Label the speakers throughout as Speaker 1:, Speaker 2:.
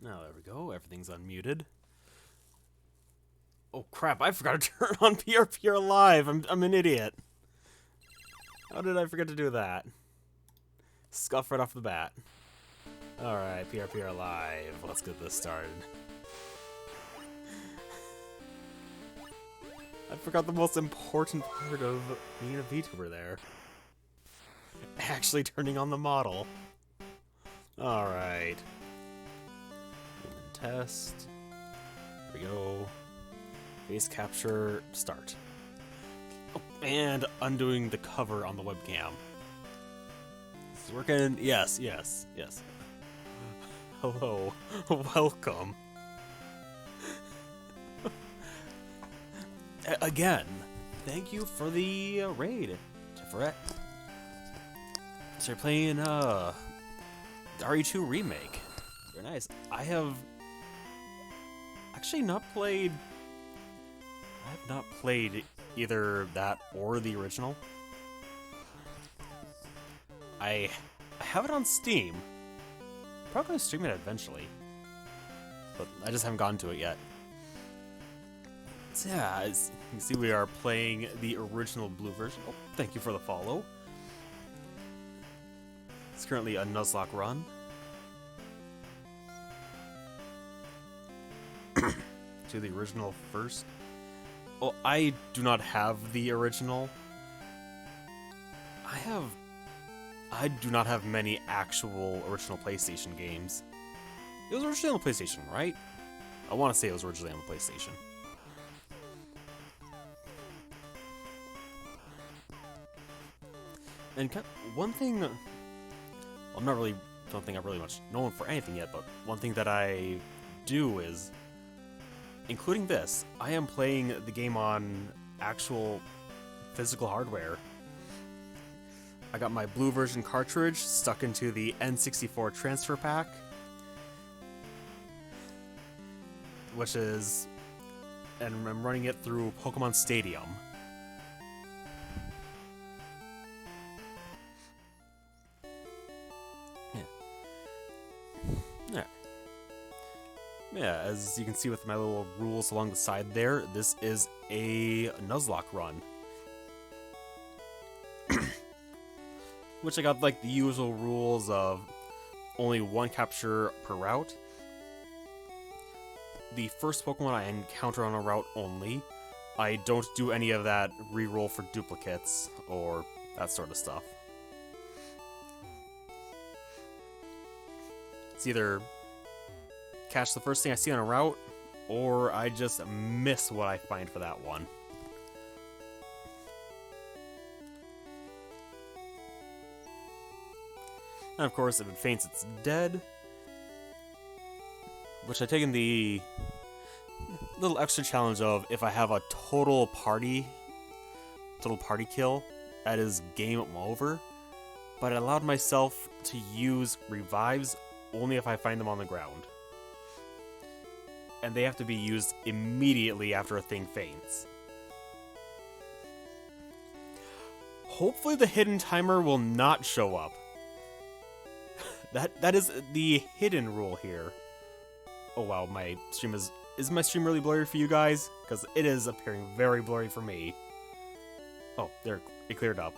Speaker 1: Now there we go. Everything's unmuted. Oh crap! I forgot to turn on PRPR Live. I'm an idiot. How did I forget to do that? Scuff right off the bat. All right, PRPR Live. Let's get this started. I forgot the most important part of being a VTuber there. Actually turning on the model. All right. Lumen test. There we go. Face capture, start. Oh, and undoing the cover on the webcam. This is working. Yes, yes, yes. Hello. Welcome. Again, thank you for the raid, Tiferet. So you're playing the RE2 remake. Very nice. I have actually not played. I have not played either that or the original. I have it on Steam. Probably gonna stream it eventually, but I just haven't gotten to it yet. So yeah, as you can see, we are playing the original Blue version. Oh, thank you for the follow. It's currently a Nuzlocke run. To the original first. Oh, I do not have the original. I do not have many actual original PlayStation games. It was originally on the PlayStation, right? I want to say it was originally on the PlayStation. And one thing, well, don't think I'm really much known for anything yet, but one thing that I do is, including this, I am playing the game on actual physical hardware. I got my Blue version cartridge stuck into the N64 transfer pack, which is, and I'm running it through Pokemon Stadium. Yeah, as you can see with my little rules along the side there, this is a Nuzlocke run. Which I got like the usual rules of only one capture per route. The first Pokemon I encounter on a route only. I don't do any of that reroll for duplicates or that sort of stuff. It's either catch the first thing I see on a route, or I just miss what I find for that one. And of course, if it faints, it's dead. Which I take in the little extra challenge of if I have a total party kill, that is game over. But I allowed myself to use revives only if I find them on the ground. And they have to be used immediately after a thing faints. Hopefully the hidden timer will not show up. That is the hidden rule here. Oh wow, my stream is my stream really blurry for you guys? Because it is appearing very blurry for me. Oh, there, it cleared up.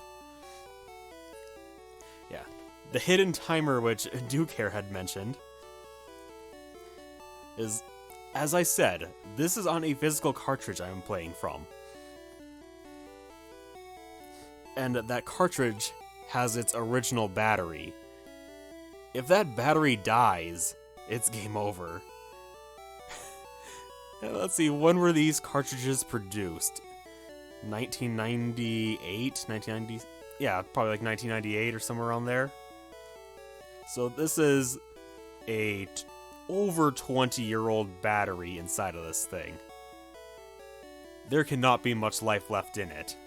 Speaker 1: Yeah. The hidden timer, which Dukare had mentioned, is, as I said, this is on a physical cartridge I am playing from. And that cartridge has its original battery. If that battery dies, it's game over. Let's see, when were these cartridges produced? 1998? 1990? Yeah, probably like 1998 or somewhere around there. So this is a over 20-year-old battery inside of this thing. There cannot be much life left in it.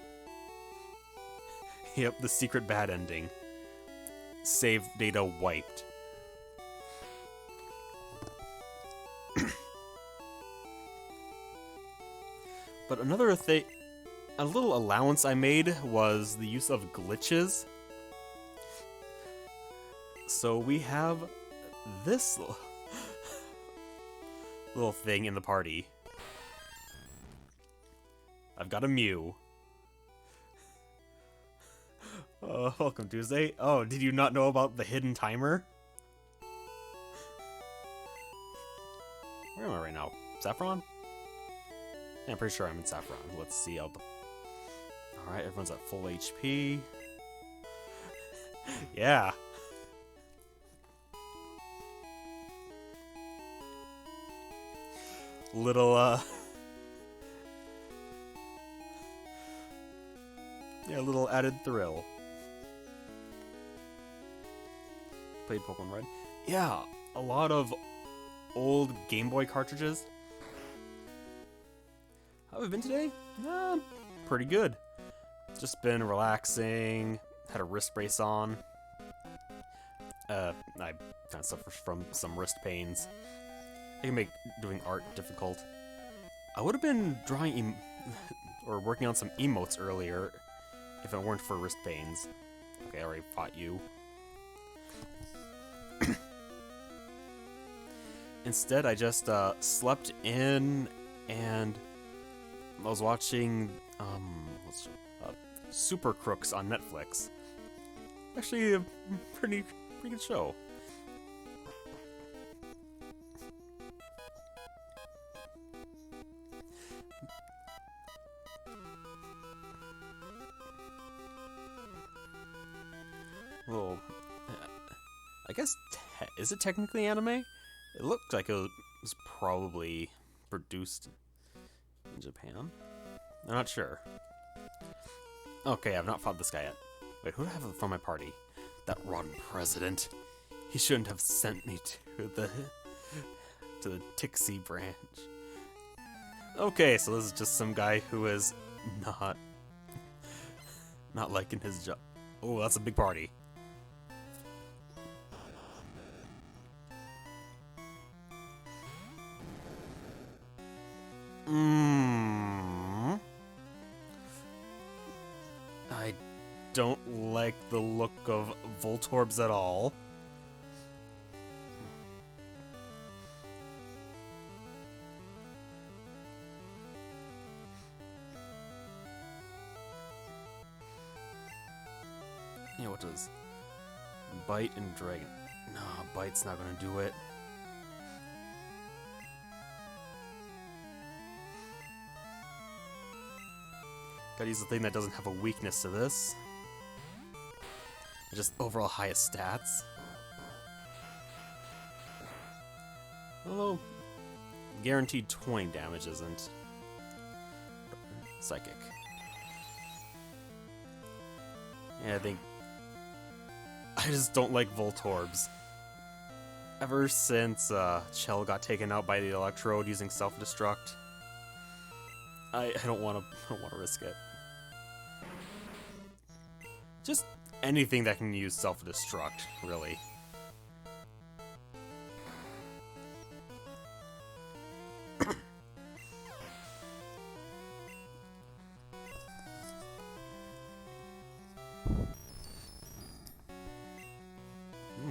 Speaker 1: Yep, the secret bad ending. Save data wiped. But another thing, a little allowance I made was the use of glitches. So we have this little thing in the party. I've got a Mew. Welcome Tuesday. Oh, did you not know about the hidden timer? Where am I right now? Saffron? Yeah, I'm pretty sure I'm in Saffron. Let's see how the... Alright, everyone's at full HP. Yeah. Little, yeah, a little added thrill. Played Pokemon Red. Yeah, a lot of old Game Boy cartridges. How have I been today? Pretty good. Just been relaxing. Had a wrist brace on. I kind of suffer from some wrist pains. It can make doing art difficult. I would have been drawing or working on some emotes earlier if it weren't for wrist pains. Okay, I already fought you. Instead, I just slept in and I was watching Super Crooks on Netflix. Actually, a pretty good show. Well, I guess, is it technically anime? It looked like it was probably produced in Japan. I'm not sure. Okay, I've not fought this guy yet. Wait, who do I have from my party? That rotten president. He shouldn't have sent me to the Tixie branch. Okay, so this is just some guy who is not liking his job. Oh, that's a big party. I don't like the look of Voltorbs at all. Yeah, what does Bite and Dragon? No, Bite's not gonna do it. Gotta use the thing that doesn't have a weakness to this. Just overall highest stats. Although, guaranteed 20 damage isn't. Psychic. Yeah, I just don't like Voltorbs. Ever since Chell got taken out by the Electrode using self-destruct, I don't want to risk it. Just anything that can use self-destruct, really.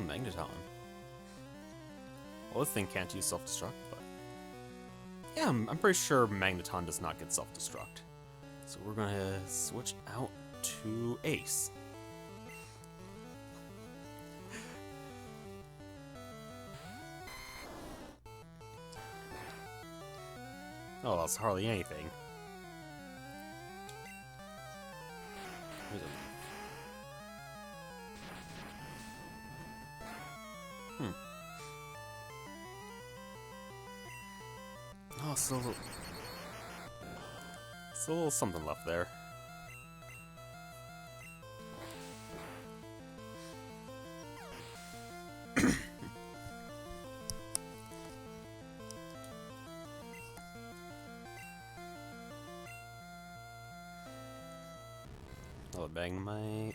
Speaker 1: Magneton. Well, this thing can't use self-destruct, but... yeah, I'm pretty sure Magneton does not get self-destruct. So we're gonna switch out to Ace. Oh, that's hardly anything. Oh, still a little something left there. Oh, bang my...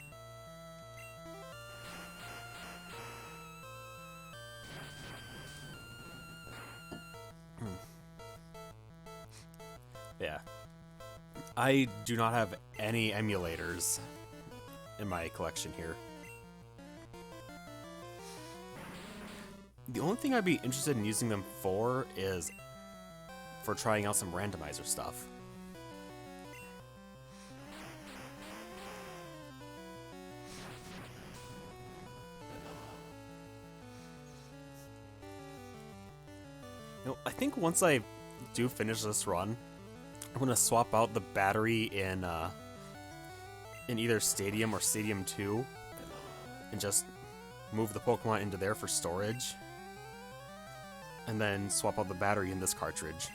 Speaker 1: Yeah. I do not have any emulators in my collection here. The only thing I'd be interested in using them for is for trying out some randomizer stuff. You know, I think once I do finish this run, I'm gonna swap out the battery in either Stadium or Stadium 2 and just move the Pokemon into there for storage. And then swap out the battery in this cartridge.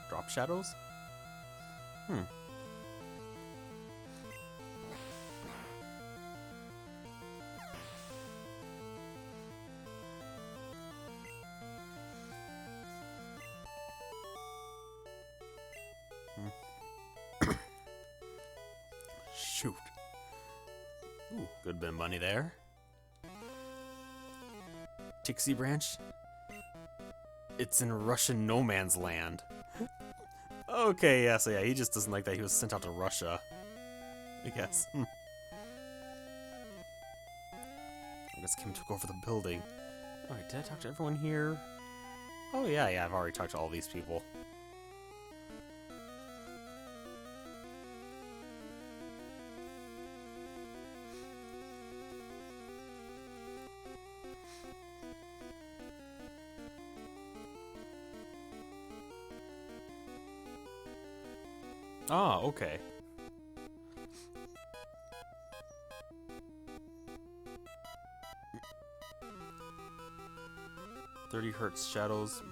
Speaker 1: Drop shadows? Shoot. Ooh, good bit of money there. Tixie Branch? It's in Russian no man's land. Okay, yeah, so yeah, he just doesn't like that he was sent out to Russia, I guess. I guess Kim took over the building. Alright, did I talk to everyone here? Oh yeah, I've already talked to all these people. Ah, okay. $30 shadows.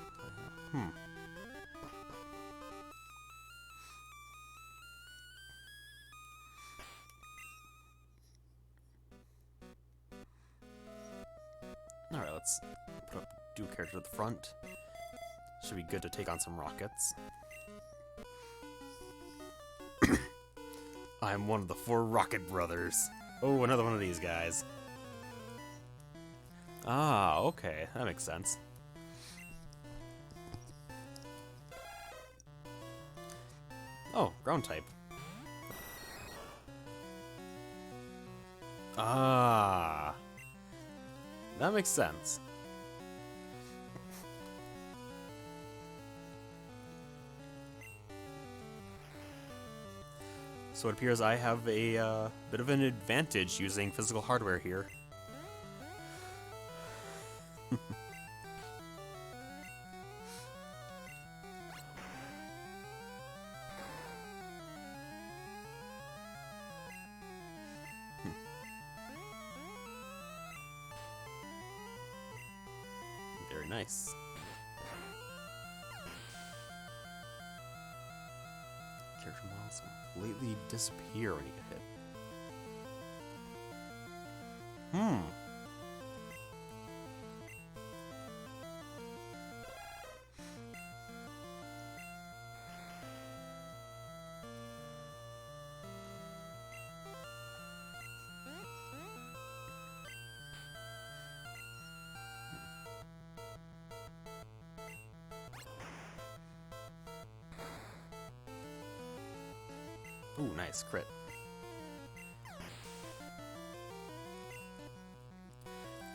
Speaker 1: Alright, let's put up do character at the front. Should be good to take on some rockets. I'm one of the 4 Rocket Brothers. Oh, another one of these guys. Ah, okay. That makes sense. Oh, ground type. Ah. That makes sense. So it appears I have a bit of an advantage using physical hardware here. Very nice. Character models completely disappear when you get hit. Ooh, nice crit.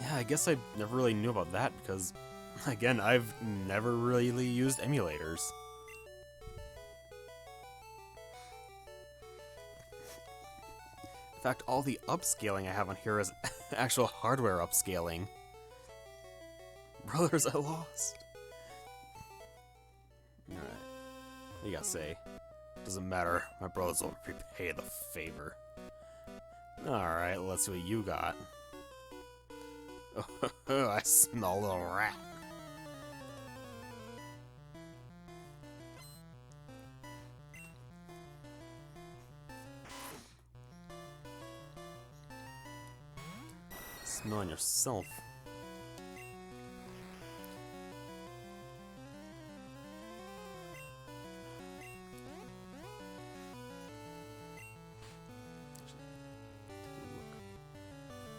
Speaker 1: Yeah, I guess I never really knew about that because, again, I've never really used emulators. In fact, all the upscaling I have on here is actual hardware upscaling. Brothers, I lost. Alright. What do you gotta say? Doesn't matter. My brothers will repay the favor. Alright, let's see what you got. I smell a rat. Smelling yourself.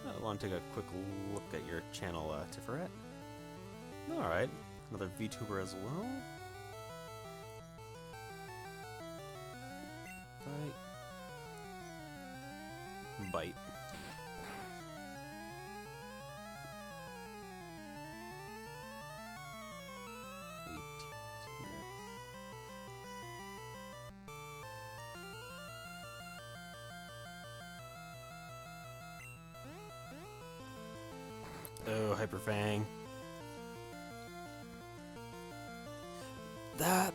Speaker 1: I want to take a quick look at your channel, Tiferet. Alright, another VTuber as well. bite. Oh, Hyper Fang. That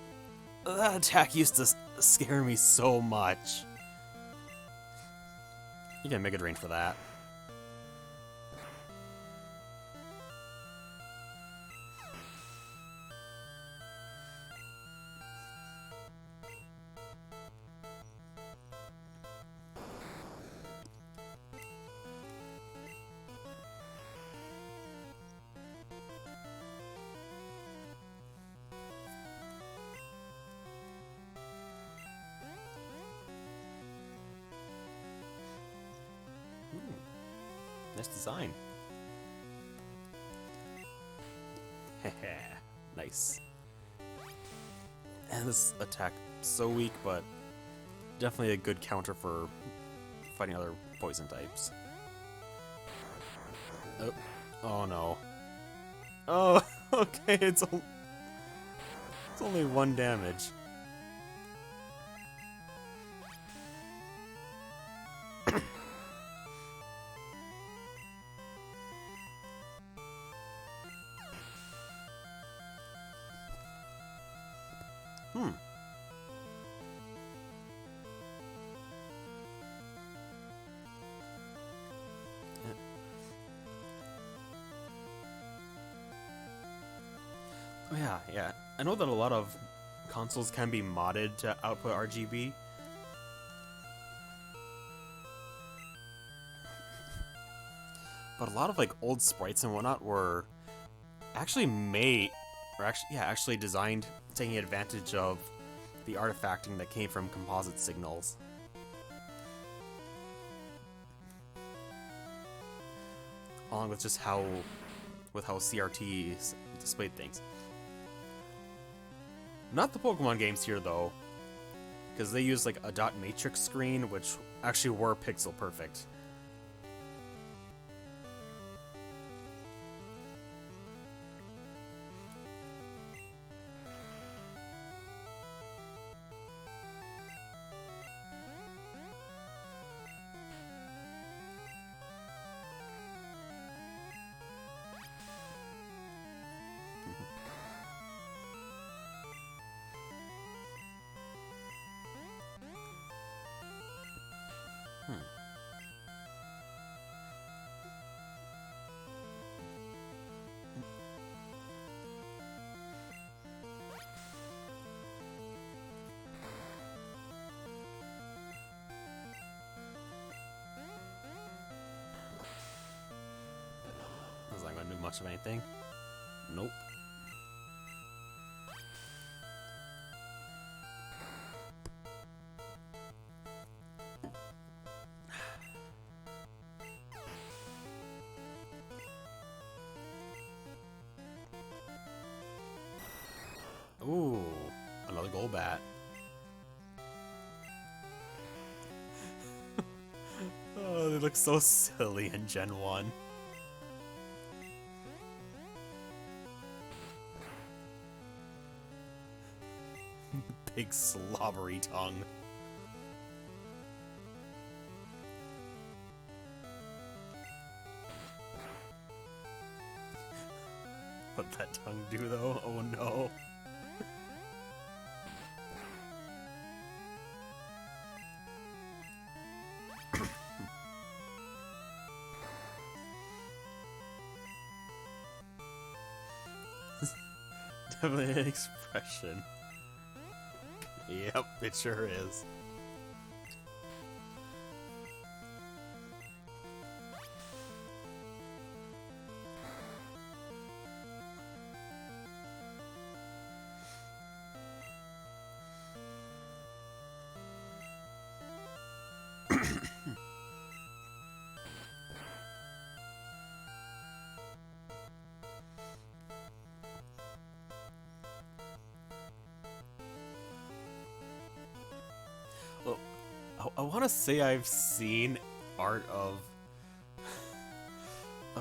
Speaker 1: attack used to scare me so much. You get Mega Drain for that. Nice design. Nice. And this attack so weak, but definitely a good counter for fighting other poison types. Oh, oh no. Oh, okay, it's only 1 damage. Oh yeah. I know that a lot of consoles can be modded to output RGB. But a lot of like old sprites and whatnot were actually actually designed taking advantage of the artifacting that came from composite signals. Along with just how CRT displayed things. Not the Pokemon games here though, because they use like a dot matrix screen, which actually were pixel perfect. Was I gonna do much of anything? Nope. Ooh, another Golbat. Oh, they look so silly in Gen 1. Big slobbery tongue. What'd that tongue do though? Oh no. Definitely an expression. Yep, it sure is. Well, I want to say I've seen art of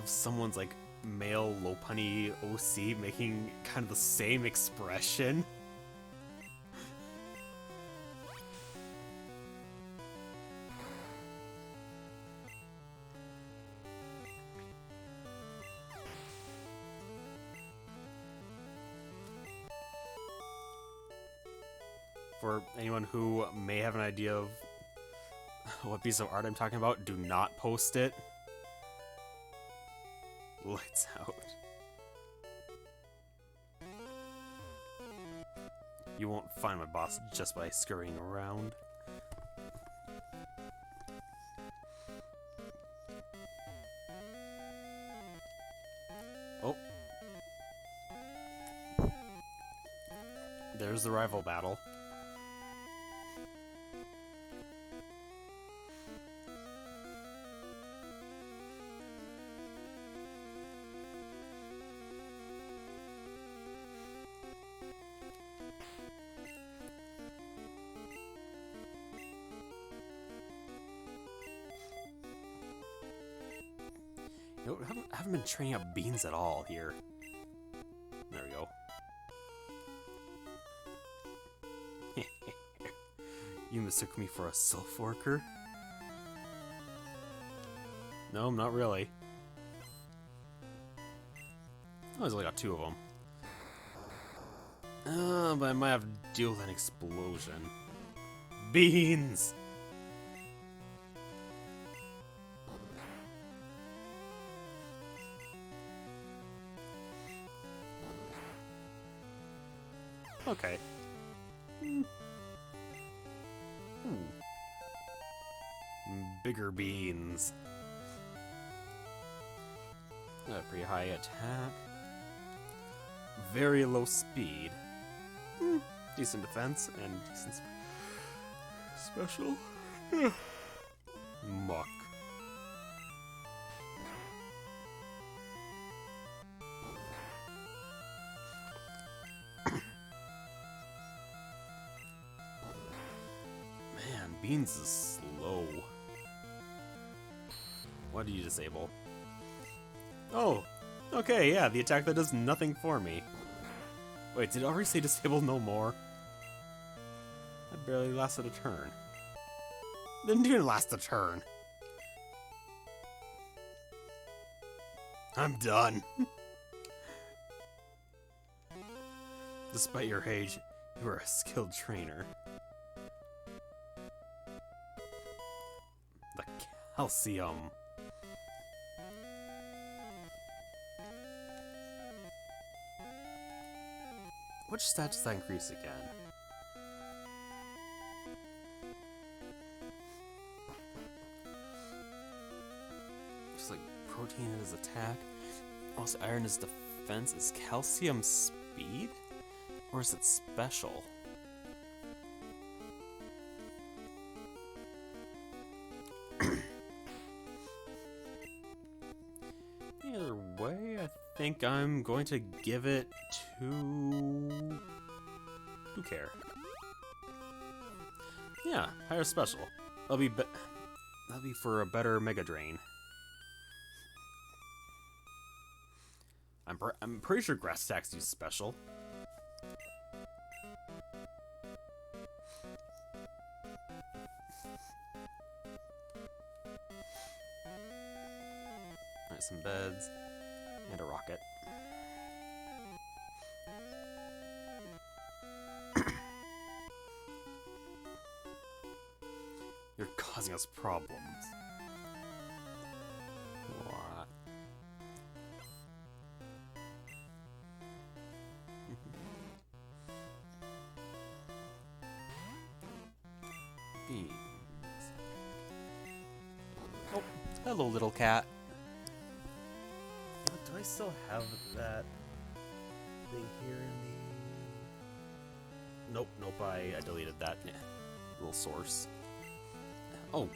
Speaker 1: someone's like male low punny OC making kind of the same expression. For anyone who may have an idea of what piece of art I'm talking about, do not post it. Lights out. You won't find my boss just by scurrying around. Oh. There's the rival battle. You know, I haven't been training up beans at all here. There we go. You mistook me for a self worker? No, not really. Oh, there's only got 2 of them. But I might have to deal with an explosion. Beans! Okay. Bigger beans. Pretty high attack. Very low speed. Decent defense and decent special. Muck. Man, Beans is slow. What do you disable? Oh, okay, yeah, the attack that does nothing for me. Wait, did it already say disable no more? That barely lasted a turn. Didn't even last a turn. I'm done. Despite your age, you are a skilled trainer. The calcium. Which stat does that increase again? Just like protein is attack. Also, iron is defense. Is calcium speed? Or is it special? Either way, I think I'm going to give it to... Who care? Yeah, higher special. That'll be for a better Mega Drain. I'm pretty sure grass attacks use special. Alright, some beds and a rocket. You're causing us problems. What? Beans. Oh, hello, little cat. Do I still have that thing here in the... Nope, I deleted that little source. Oh,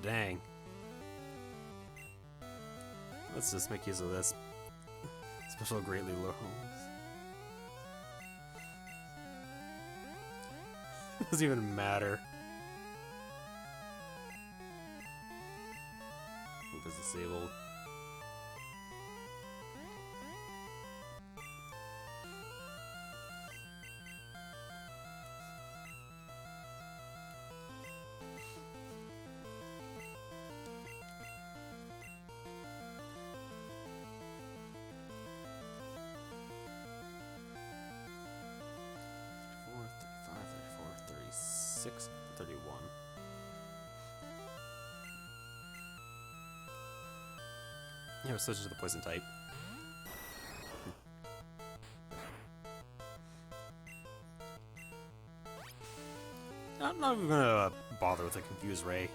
Speaker 1: dang. Let's just make use of this. Special greatly lows. Doesn't even matter. is disabled. Six, 31. Yeah, we're switching to the poison type. I'm not even gonna bother with a confused ray.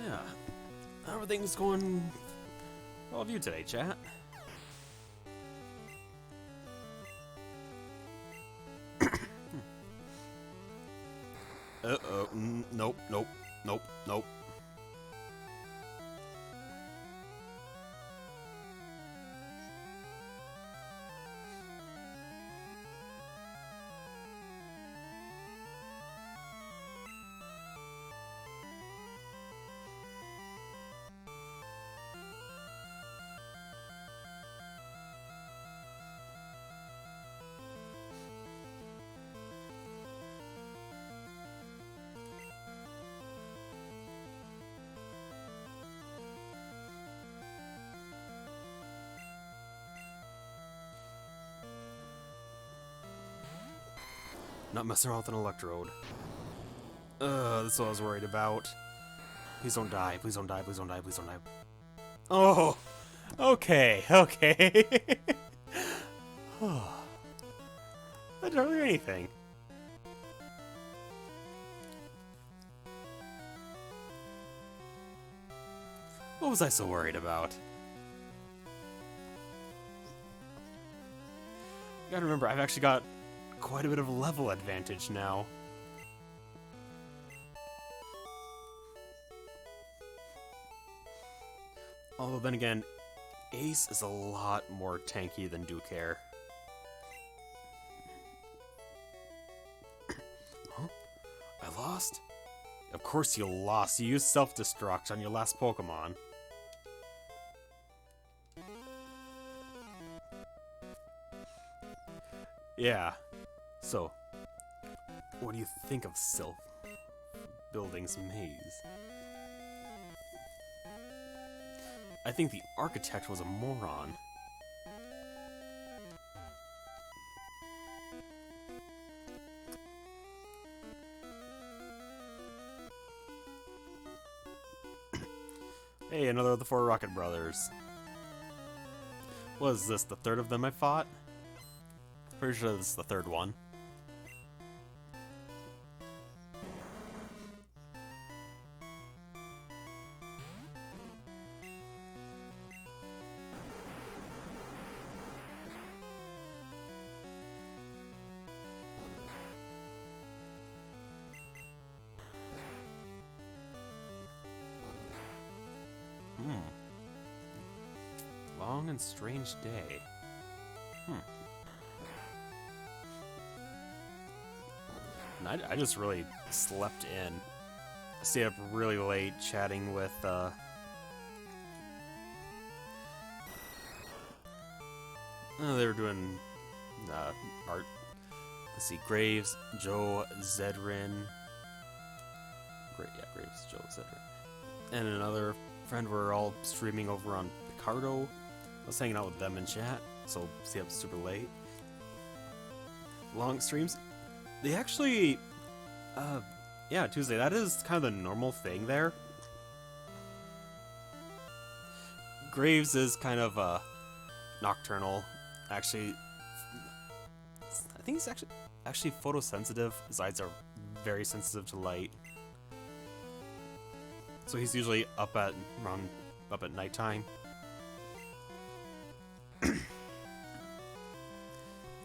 Speaker 1: Yeah. Everything's going well with you today, chat. Uh-oh. Nope, nope, nope, nope. Not messing around with an electrode. That's what I was worried about. Please don't die, please don't die, please don't die, please don't die. Oh! Okay, okay. Oh. That didn't really do anything. What was I so worried about? You gotta remember, I've actually got quite a bit of level advantage now. Although then again, Ace is a lot more tanky than Duke Air. Huh? I lost? Of course you lost. You used self-destruct on your last Pokemon. Yeah. So, what do you think of Sylph Building's maze? I think the architect was a moron. Hey, another of the 4 Rocket Brothers. Was this the third of them I fought? Pretty sure this is the third one. Long and strange day. And I just really slept in. I stayed up really late chatting with they were doing art. Let's see, Graves, Joe, Zedrin. Graves, Joe, Zedrin. And another friend were all streaming over on Picardo. I was hanging out with them in chat, so stay up super late. Long streams. They actually, yeah, Tuesday. That is kind of the normal thing there. Graves is kind of nocturnal. Actually, I think he's actually photosensitive. His eyes are very sensitive to light. So he's usually up at nighttime.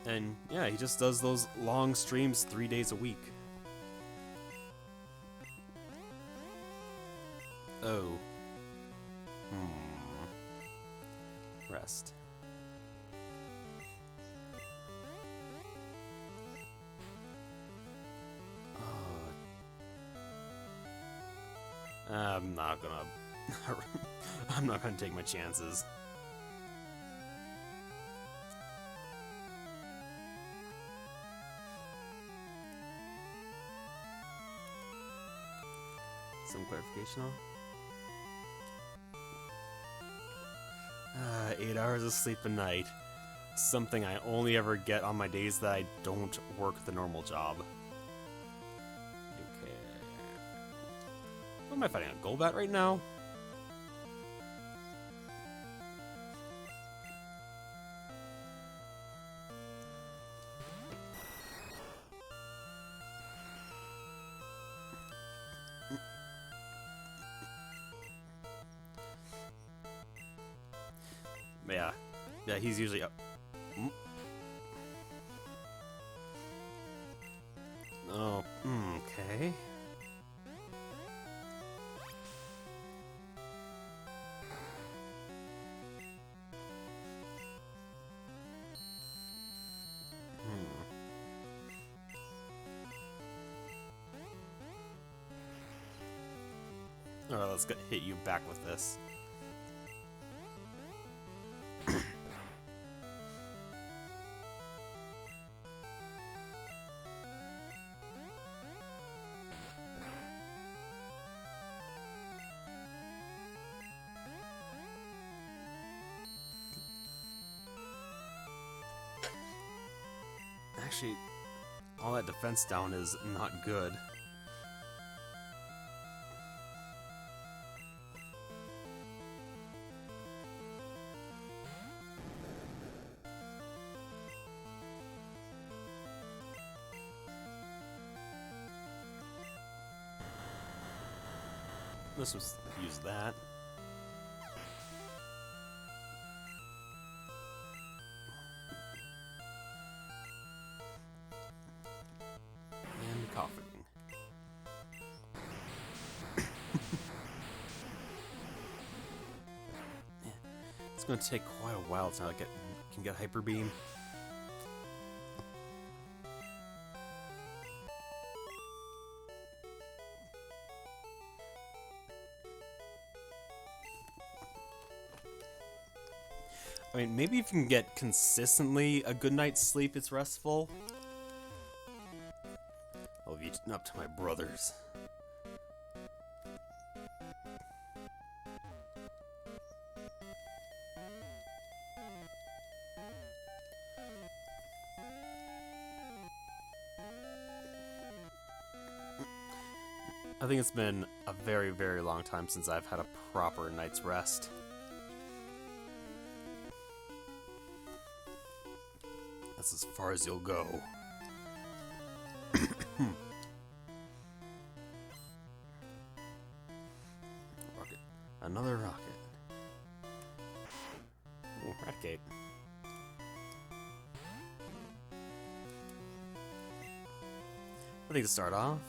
Speaker 1: And yeah, he just does those long streams 3 days a week. Oh. Rest. I'm not gonna... I'm not gonna take my chances. Some clarification on? 8 hours of sleep a night. Something I only ever get on my days that I don't work the normal job. Okay. What am I fighting? A Golbat right now? Yeah, he's usually up. Oh, okay. Alright, let's hit you back with this. Actually, all that defense down is not good. Let's just use that. And coughing. It's gonna take quite a while until I can get Hyper Beam. I mean, maybe if you can get consistently a good night's sleep, it's restful. I'll be up to my brothers. I think it's been a very, very long time since I've had a proper night's rest. That's as far as you'll go. Rocket. Another rocket. Ooh, Ratcate. I think to start off,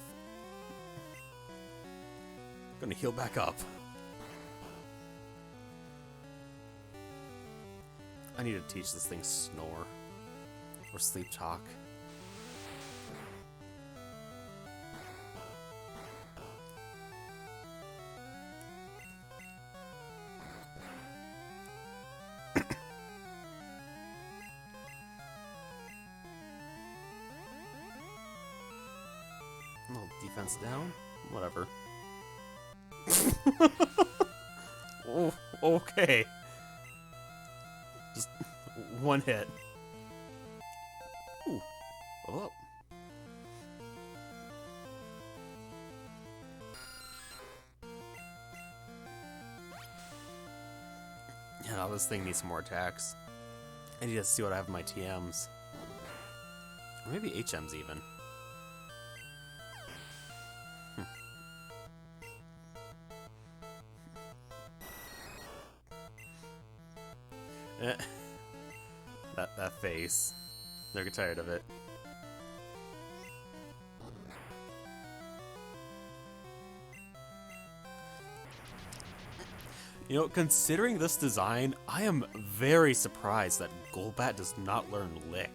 Speaker 1: I'm gonna heal back up. I need to teach this thing snore. Or sleep talk. Little defense down. Whatever. Oh, okay. Just one hit. Ooh, level up. Yeah, now this thing needs some more attacks. I need to see what I have in my TMs. Or maybe HMs even. That face. They're tired of it. You know, considering this design, I am very surprised that Golbat does not learn Lick.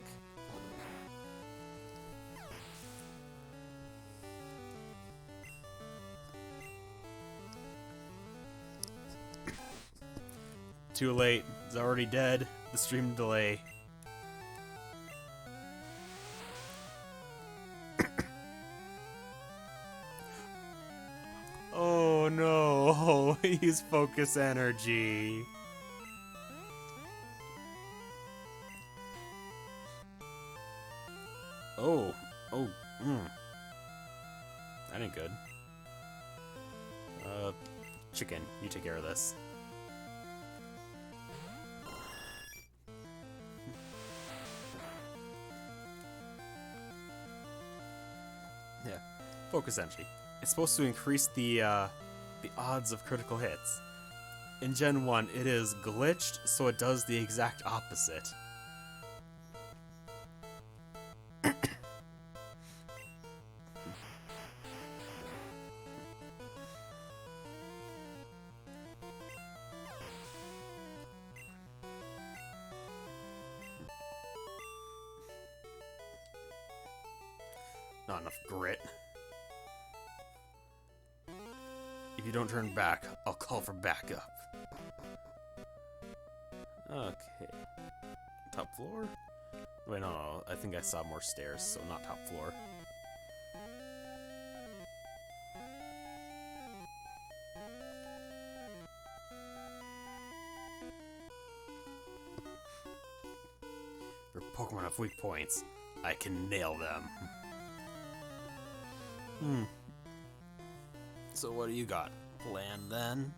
Speaker 1: Too late. It's already dead. The stream delay. Oh no, he's focus energy. Oh, that ain't good. Chicken, you take care of this. Yeah, focus energy. It's supposed to increase the odds of critical hits. In Gen 1, it is glitched, so it does the exact opposite. Not enough grit. If you don't turn back, I'll call for backup. Okay. Top floor? Wait, no, I think I saw more stairs, so not top floor. Your Pokemon have weak points. I can nail them. So what do you got planned then?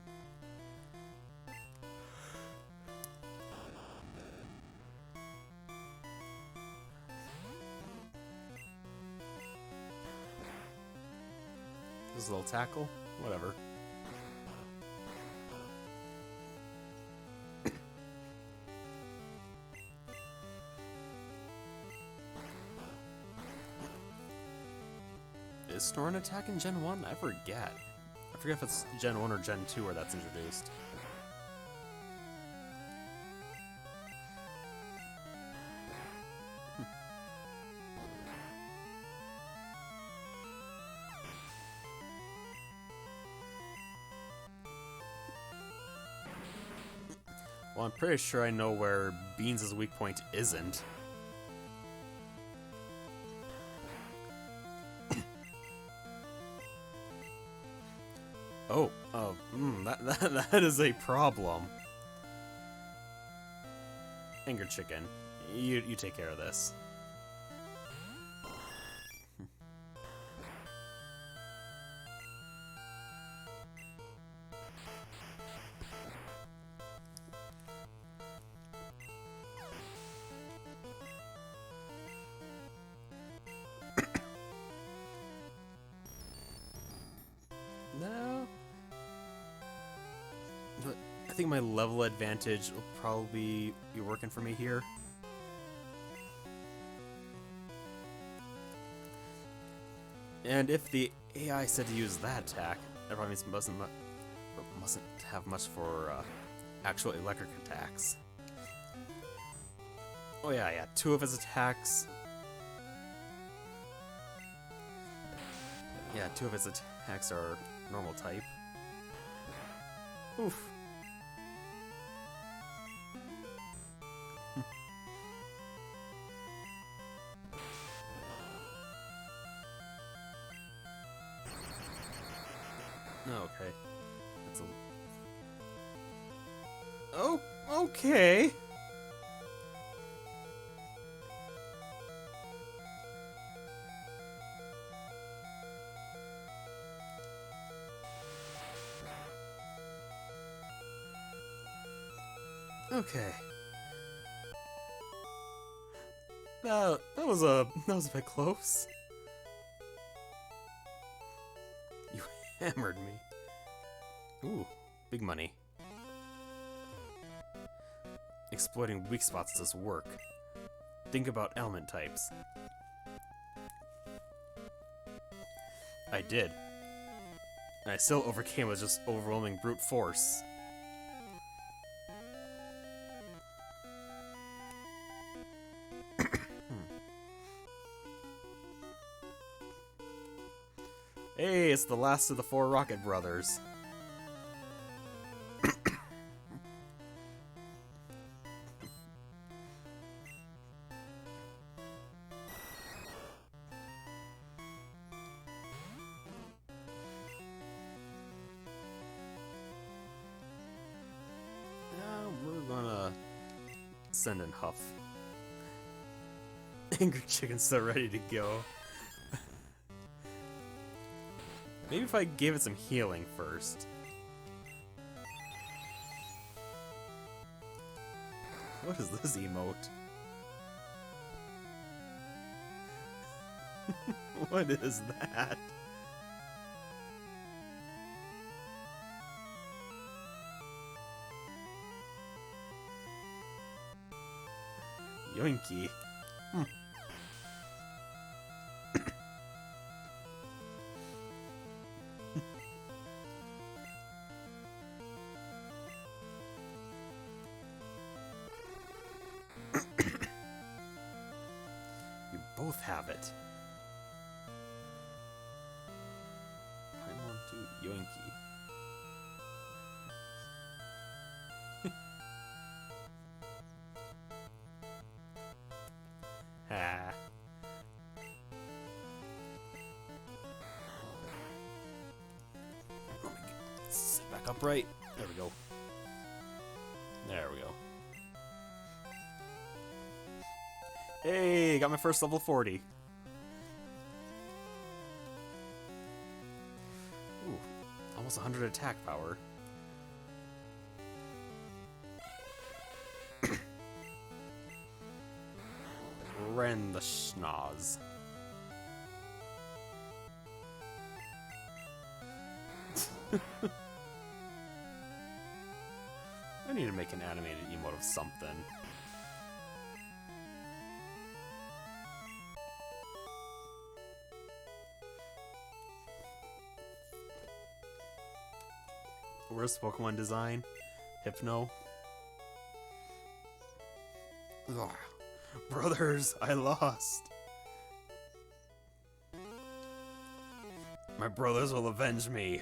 Speaker 1: This little tackle? Whatever. Is Snoring attack in Gen 1? I forget. I forget if it's Gen 1 or Gen 2 where that's introduced. Well, I'm pretty sure I know where Beans' weak point isn't. That is a problem. Anger Chicken, you take care of this. No. But I think my level advantage will probably be working for me here. And if the AI said to use that attack, that probably means mustn't have much for actual electric attacks. Oh yeah, two of his attacks. Yeah, two of his attacks are normal type. Oof. Okay. That's a... Oh, okay. Okay. That was a bit close. You hammered me. Ooh, big money. Exploiting weak spots does work. Think about element types. I did. And I still overcame with just overwhelming brute force. Hey, it's the last of the 4 Rocket Brothers. We're gonna send in Huff. Angry Chicken's so ready to go. Maybe if I gave it some healing first. What is this emote? What is that? Yoinky. You both have it. Paimon to Yoinky. Ha. Let me sit back upright. There we go. There we go. Hey, got my first level 40. Ooh, almost 100 attack power. Ren the schnoz. I need to make an animated emote of something. Worst Pokemon design? Hypno. Ugh. Brothers, I lost. My brothers will avenge me.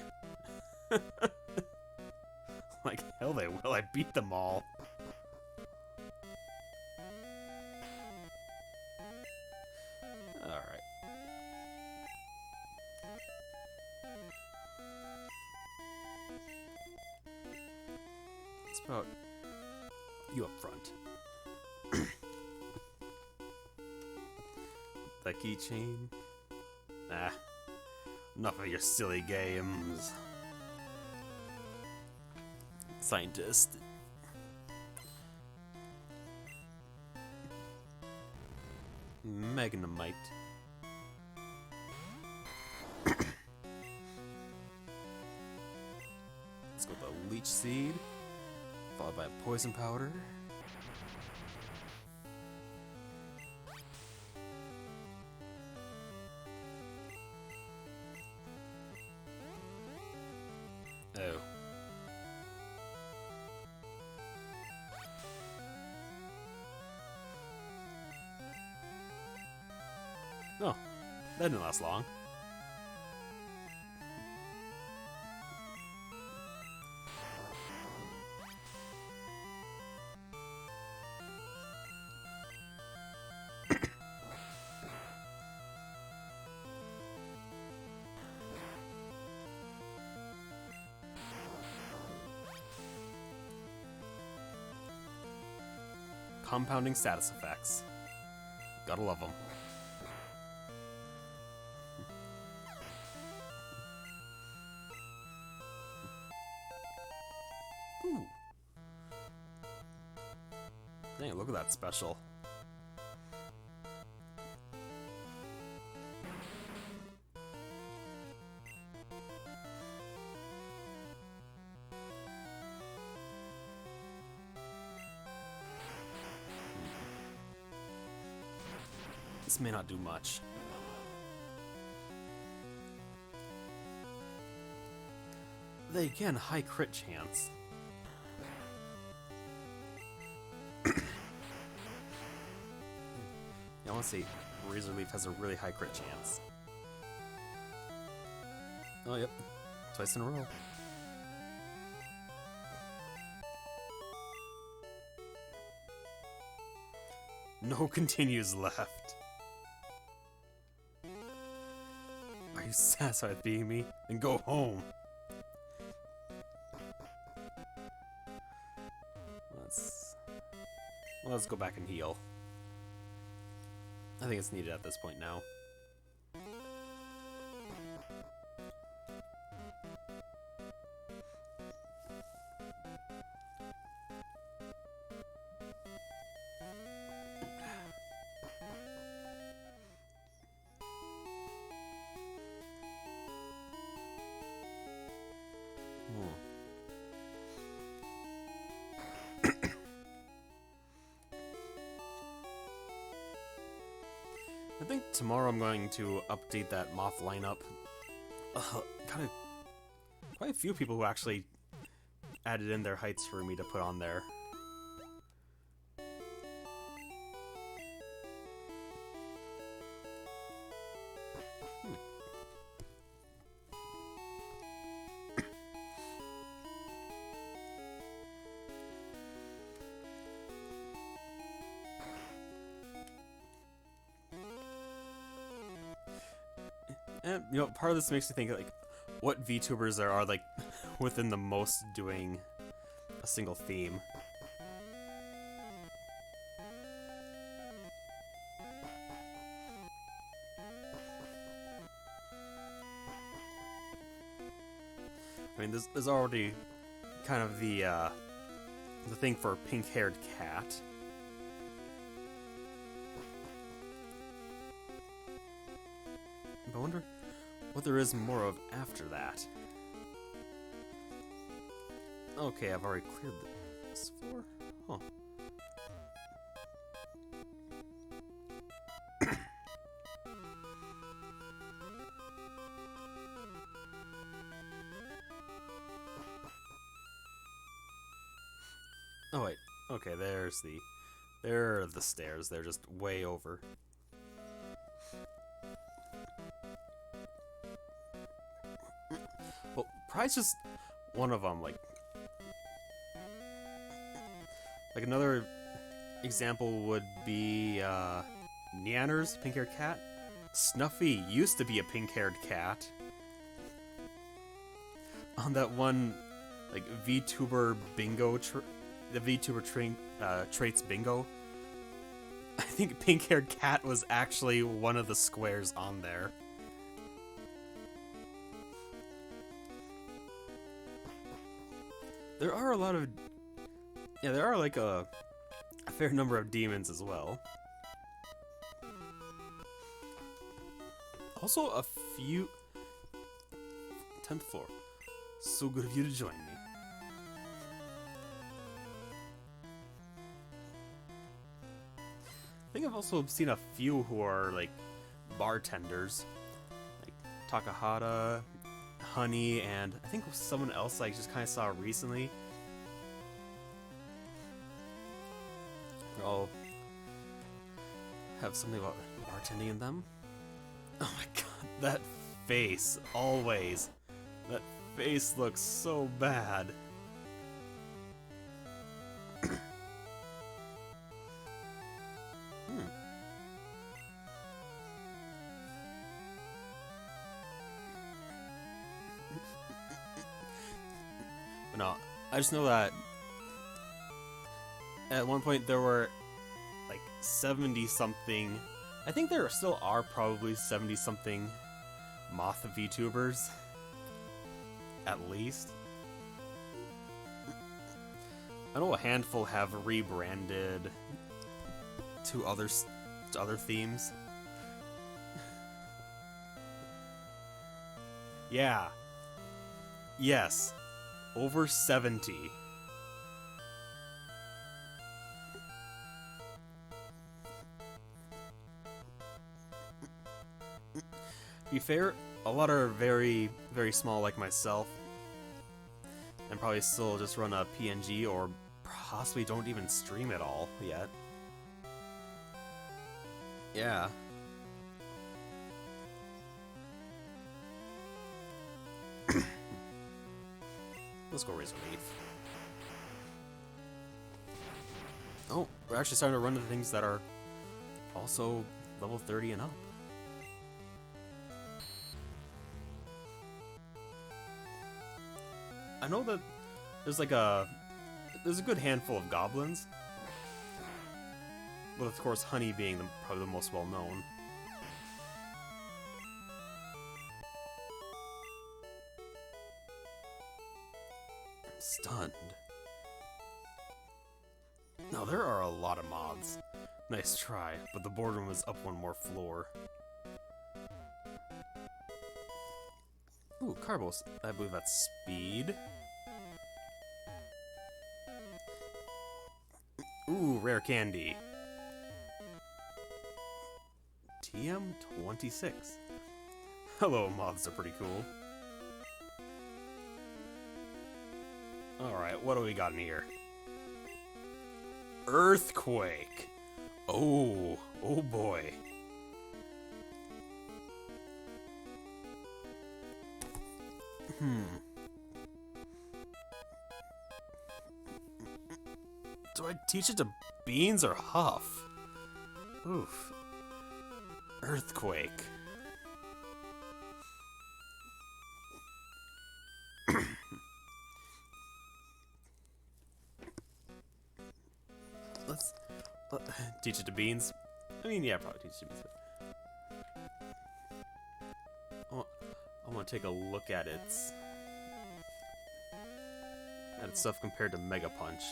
Speaker 1: Like hell they will, I beat them all. Alright. It's about you up front. The keychain? Nah. Enough of your silly games. Scientist. Magnemite. Let's go with the Leech Seed, followed by a Poison Powder. Oh. Oh, that didn't last long. Compounding status effects. Gotta love them. Ooh. Dang, look at that special. This may not do much. They again, high crit chance. Yeah, I want to say Razor Leaf has a really high crit chance. Oh, yep. Twice in a row. No continues left. Are you satisfied with being me? Then go home. Let's go back and heal. I think it's needed at this point now. I think tomorrow I'm going to update that Moth lineup. Quite a few people who actually added in their heights for me to put on there. And, you know, part of this makes me think, like, what VTubers there are, like, within the most doing a single theme. I mean, there's already kind of the thing for pink-haired cat. I wonder what there is more of after that. Okay, I've already cleared this floor. Huh. Oh wait. Okay, there are the stairs. They're just way over. Well, probably just one of them, like another example would be Neander's pink-haired cat. Snuffy used to be a pink-haired cat. On that one, like, VTuber bingo, the VTuber traits bingo, I think pink-haired cat was actually one of the squares on there. There are a lot of... Yeah, there are, like, a fair number of demons as well. Also, a few... 10th floor. So good of you to join me. I think I've also seen a few who are, like, bartenders. Like, Takahata, Honey, and I think someone else I just kind of saw recently. They all have something about bartending in them. Oh my god, that face, always. That face looks so bad. But no, I just know that at one point there were like 70-something. I think there still are probably 70-something Moth VTubers. At least. I know a handful have rebranded to other themes. Yeah. Yes. Over 70. To be fair, a lot are very, very small like myself. And probably still just run a PNG or possibly don't even stream at all yet. Yeah. Let's go Razor Leaf. Oh, we're actually starting to run into things that are also level 30 and up. I know that there's a good handful of goblins. With, of course, Honey being probably the most well-known. Stunned. Now, there are a lot of moths. Nice try, but the boardroom is up one more floor. Ooh, Carbos. I believe that's speed. Ooh, rare candy. TM26. Hello, moths are pretty cool. Alright, what do we got in here? Earthquake. Oh boy. Do I teach it to Beans or Huff? Oof. Earthquake. Let's teach it to Beans. I mean, yeah, probably teach it to Beans. I want to take a look at its stuff compared to Mega Punch.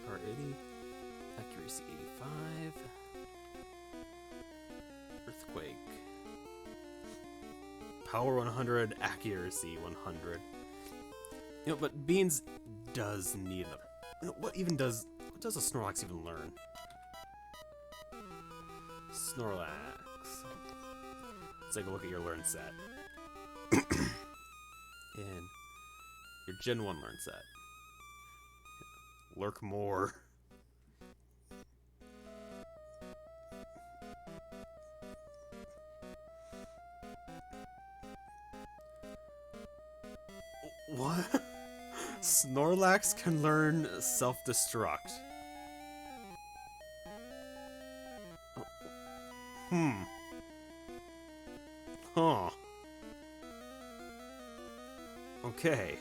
Speaker 1: Power 80, accuracy 85, earthquake, power 100, accuracy 100. You know, but Beans does need another. You know, what does a Snorlax even learn? Snorlax. Let's take a look at your learn set. And your Gen 1 learn set. Lurk more. What? Snorlax can learn self-destruct. Huh. Okay.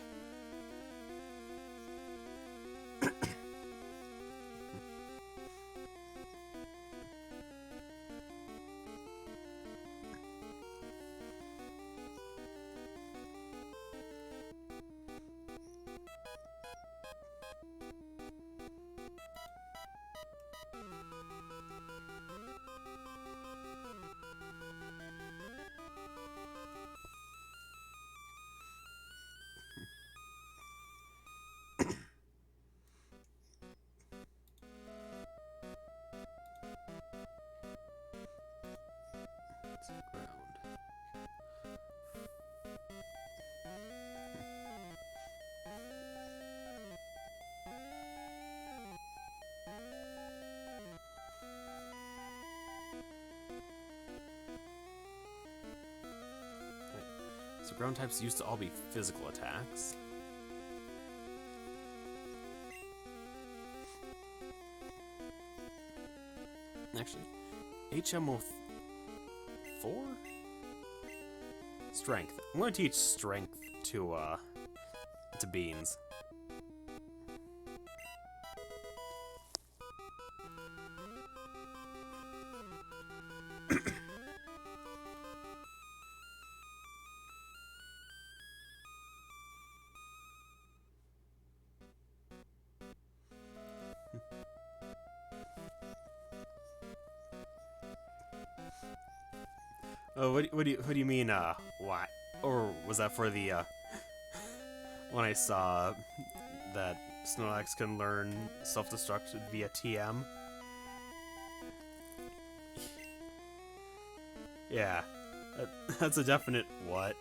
Speaker 1: Ground. So ground types used to all be physical attacks. Actually, HMO 4? Strength. I'm going to teach strength to Beans. Oh, what do you mean, why? Or was that for the, when I saw that Snorlax can learn self-destruct via TM? Yeah, that's a definite what.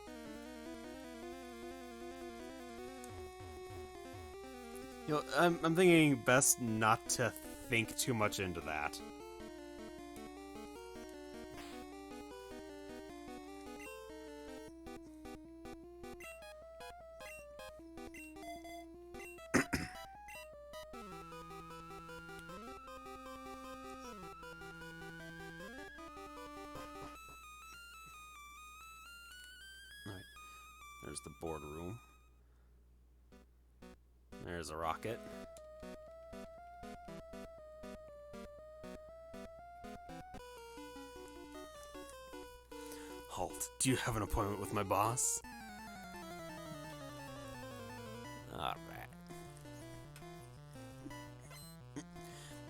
Speaker 1: You know, I'm thinking best not to think too much into that. Alright, there's the boardroom. There's a rocket. Halt. Do you have an appointment with my boss? Alright.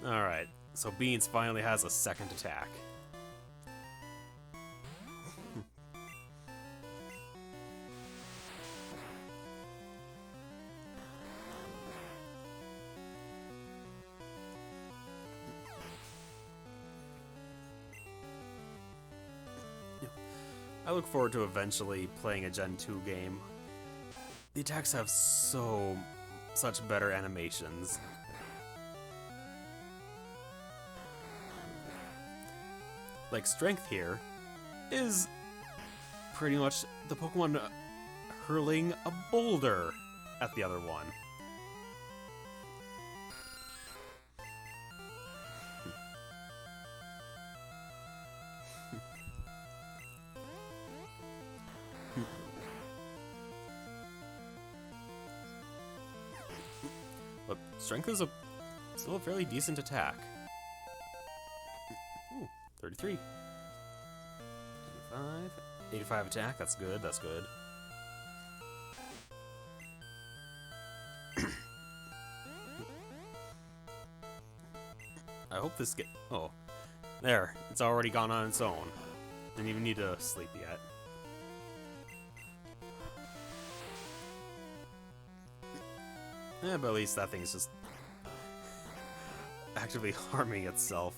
Speaker 1: Alright, so Beans finally has a second attack. I look forward to eventually playing a Gen 2 game. The attacks have such better animations. Like, strength here is pretty much the Pokemon hurling a boulder at the other one. But strength is still a fairly decent attack. Ooh, 33. 85. 85 attack, that's good, that's good. I hope this oh. There, it's already gone on its own. Didn't even need to sleep yet. But at least that thing's just actively harming itself.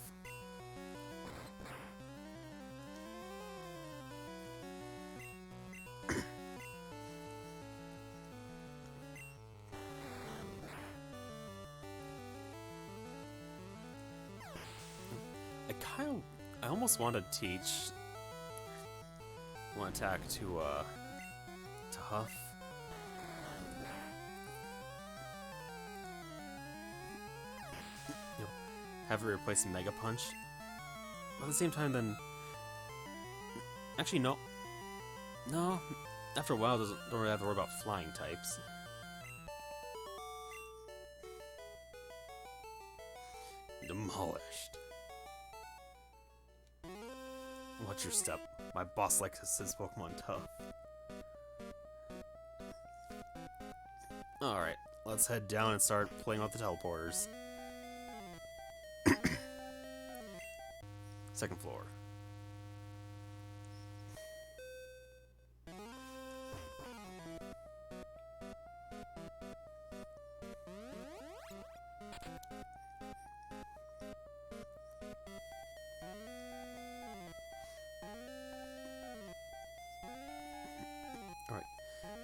Speaker 1: I almost want to teach one attack to Tough. Have it replace Mega Punch. But at the same time, then... Actually, no. No. After a while, don't really have to worry about flying types. Demolished. Watch your step. My boss likes his Pokemon tough. Alright, let's head down and start playing with the teleporters. Second floor. Alright,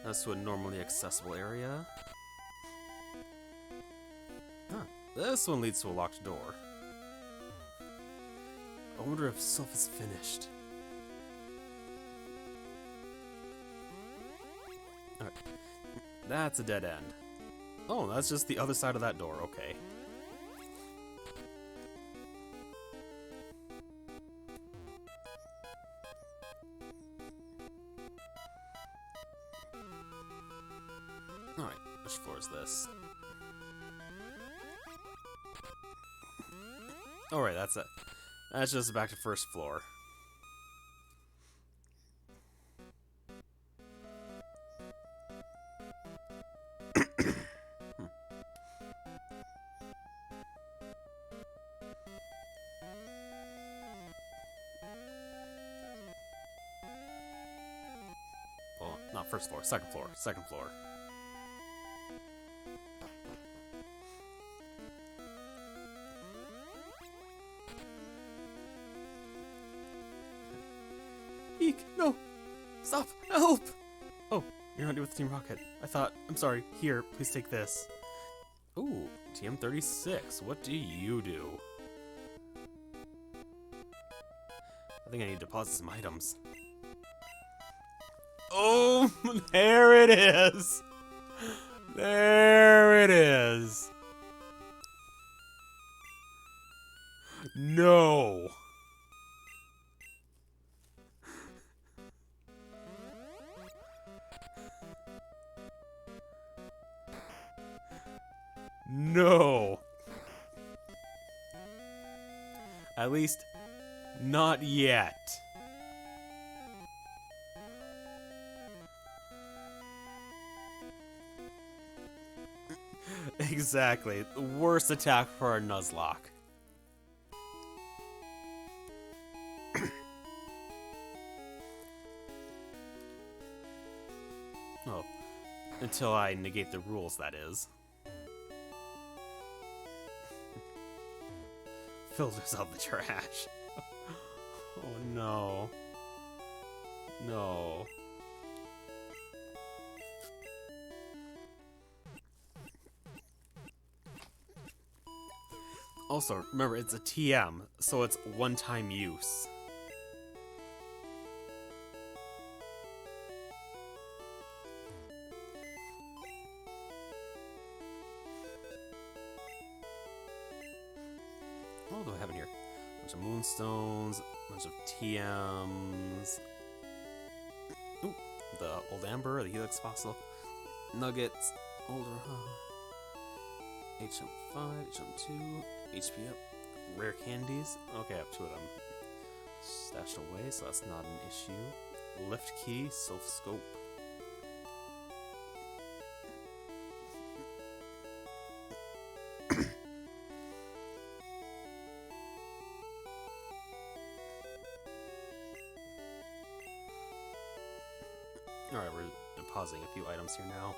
Speaker 1: that's to a normally accessible area. Huh, this one leads to a locked door. I wonder if Sylph is finished. Alright. That's a dead end. Oh, that's just the other side of that door, okay. Alright, which floor is this? Alright, that's it. That's just back to first floor. Well, not first floor, second floor, second floor. Eek, no! Stop! Help! Oh, you're not with Team Rocket. I'm sorry. Here, please take this. Ooh, TM36. What do you do? I think I need to deposit some items. Oh, there it is! There it is! No! No! At least, not yet. Exactly. The worst attack for a Nuzlocke. Oh. Until I negate the rules, that is. Filters out the trash. Oh no. No. Also, remember, it's a TM, so it's one-time use. What do I have in here? A bunch of moonstones, a bunch of TMs. Ooh, the old amber, the helix fossil, nuggets, older HM5, HM2, HP up, rare candies. Okay, I have 2 of them stashed away, so that's not an issue. Lift key, self scope. Alright, we're depositing a few items here now.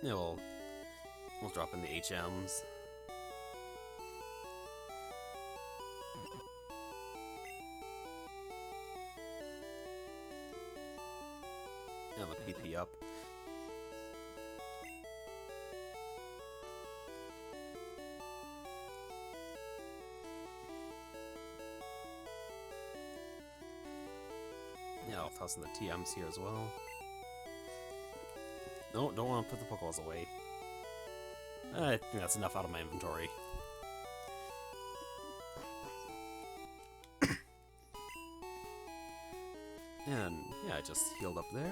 Speaker 1: Yeah, we'll drop in the HMs. Yeah, the PP up. Yeah, I'll toss in the TMs here as well. No, don't want to put the Pokeballs away. I think that's enough out of my inventory. And, yeah, I just healed up there.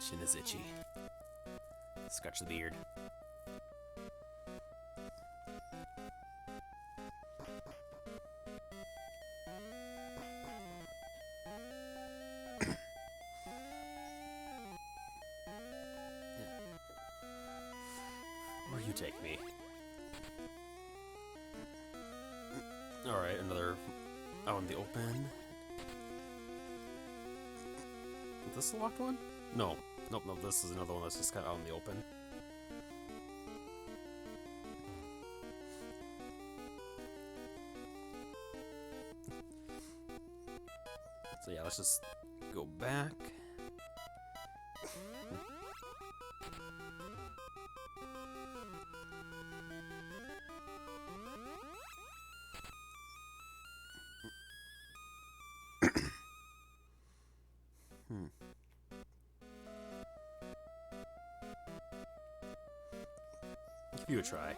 Speaker 1: Chin is itchy. Scratch the beard. Where you take me? Alright, another out in the open. Is this the locked one? No. Nope, nope, this is another one that's just kind of out in the open. So yeah, let's just go back. Give you a try.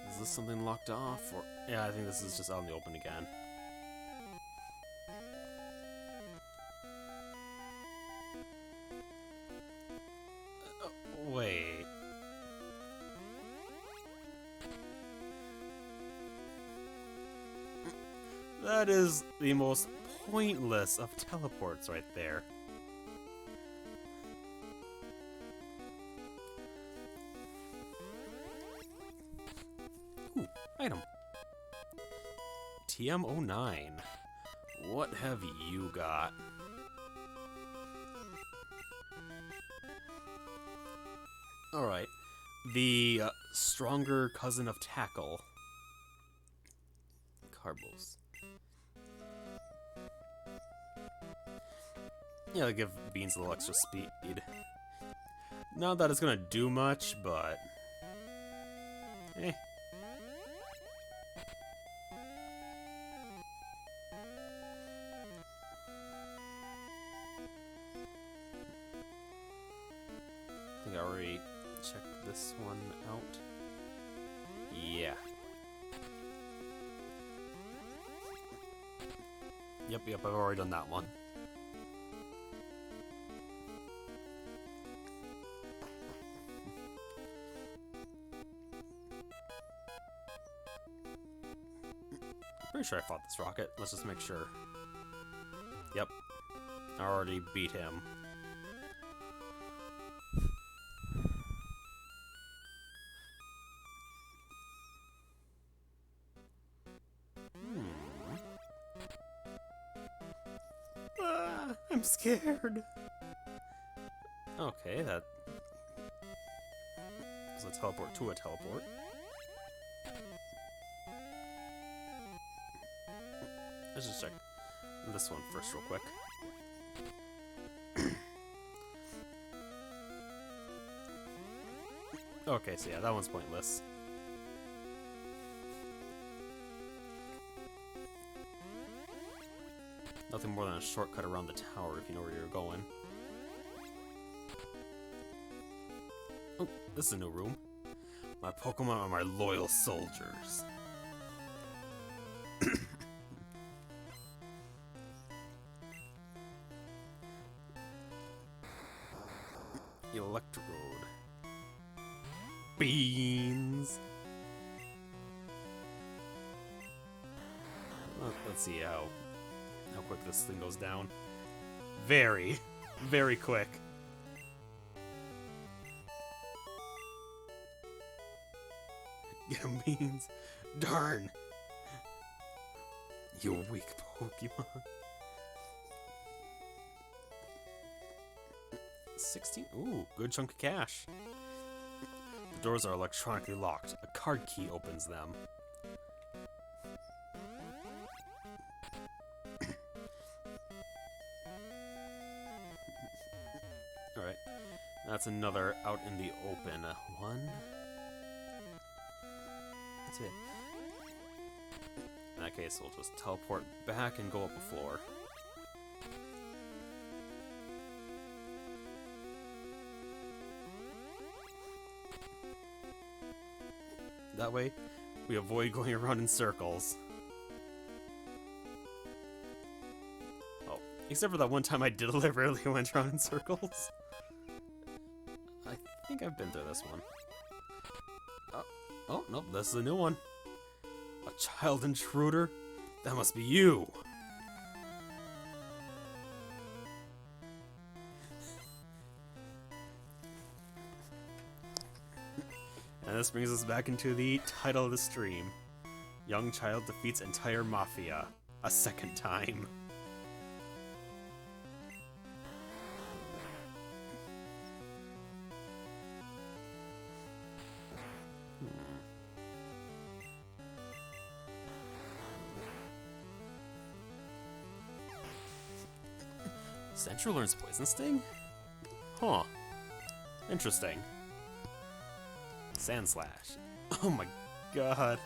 Speaker 1: Is this something locked off? Or yeah, I think this is just out in the open again. Wait. That is the most pointless of teleports right there. Ooh, item. TM09. What have you got? Alright. The stronger cousin of tackle. Carbos. Yeah, they give Beans a little extra speed. Not that it's gonna do much, but... eh. I think I already checked this one out. Yeah. Yep, I've already done that one. Pretty sure I fought this rocket. Let's just make sure. Yep. I already beat him. I'm scared. Okay, that was a teleport to a teleport. Let's just check this one first real quick. Okay, so yeah, that one's pointless. Nothing more than a shortcut around the tower if you know where you're going. Oh, this is a new room. My Pokemon are my loyal soldiers. Electrode. Beans. Let's see how quick this thing goes down. Very, very quick. Get him, Beans. Darn. You weak Pokemon. 16? Ooh, good chunk of cash. The doors are electronically locked. A card key opens them. Alright. That's another out in the open. One. That's it. In that case, we'll just teleport back and go up a floor. That way, we avoid going around in circles. Oh, except for that one time I deliberately went around in circles. I think I've been through this one. Oh, nope, this is a new one. A child intruder? That must be you! And this brings us back into the title of the stream. Young child defeats entire mafia. A second time. Central learns Poison Sting? Huh. Interesting. Sand Slash. Oh my god.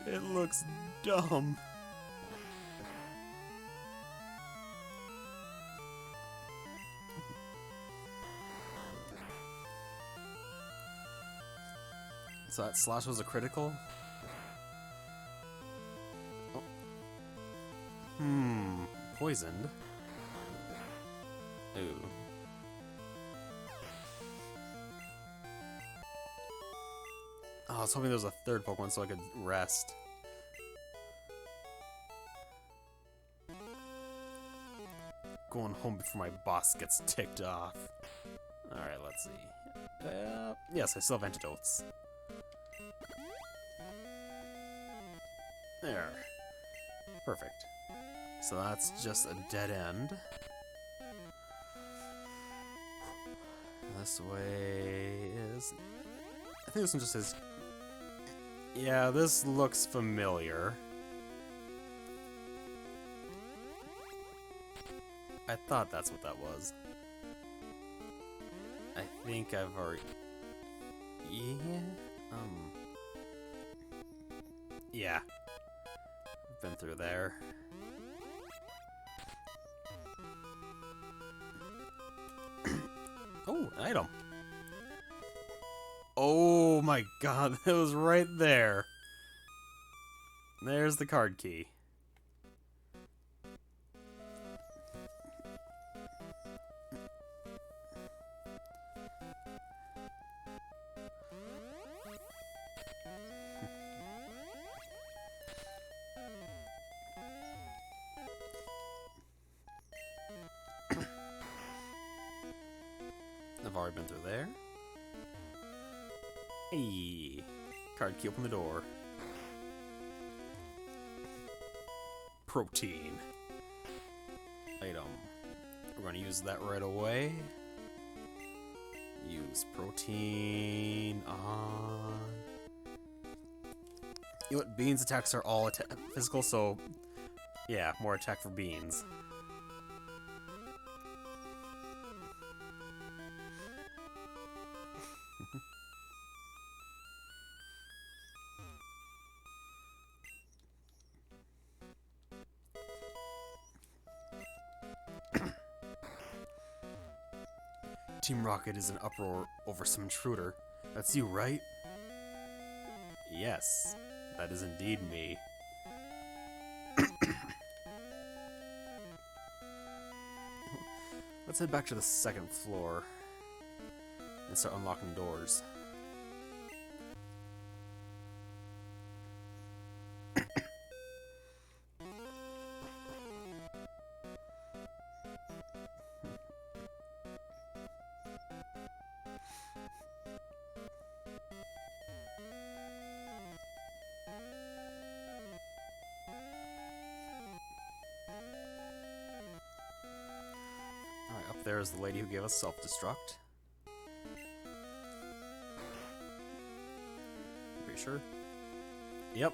Speaker 1: It looks dumb. So that slash was a critical? Oh. Poisoned. Ooh. Oh, I was hoping there was a third Pokemon so I could rest. going home before my boss gets ticked off. Alright, let's see. Yes, I still have antidotes. There. Perfect. So that's just a dead end. This way is... I think this one just says... Yeah, this looks familiar. I thought that's what that was. I think I've already... Yeah? Yeah. Been through there. Oh, an item. Oh my god, that was right there. There's the card key. I've already been through there. Hey, card key, open the door. Protein. Item. We're going to use that right away. Use protein on... You know what? Beans attacks are all physical, so... Yeah, more attack for beans. Team Rocket is in uproar over some intruder. That's you, right? Yes, that is indeed me. Let's head back to the second floor and start unlocking doors. Alright, up there is the lady who gave us self-destruct. Pretty sure. Yep.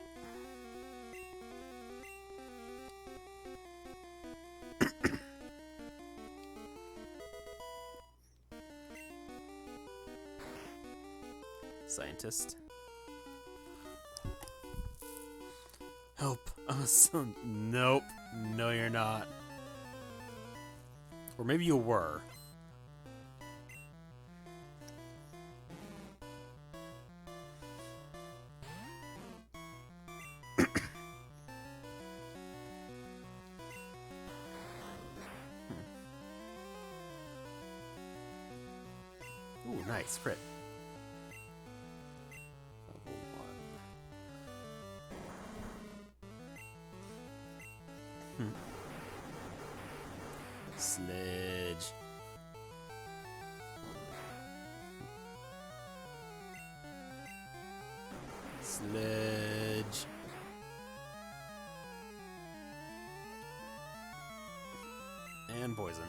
Speaker 1: Scientist. Help. I'm a son. Nope. No, you're not. Or maybe you were. Ooh, nice. Crit. Level 1. Sledge. Sledge. And poison.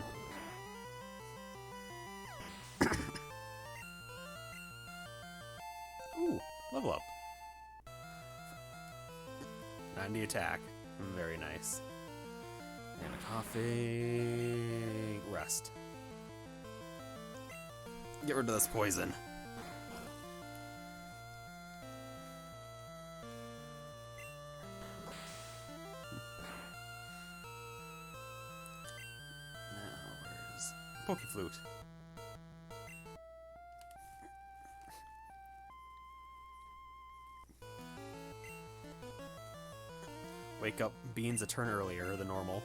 Speaker 1: Ooh, level up. 90 attack. Very nice. And a coffee. Rest. Get rid of this poison. Now, where's Pokeflute? Wake up Beans a turn earlier than normal.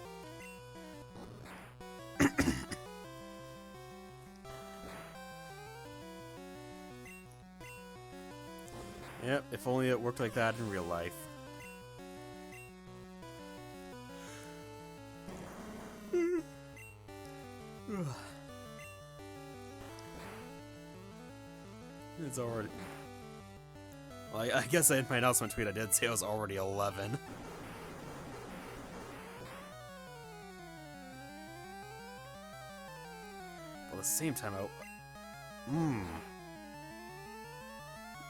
Speaker 1: Yep, if only it worked like that in real life. It's already... Well, I guess in my announcement tweet I did say it was already 11. But at the same time,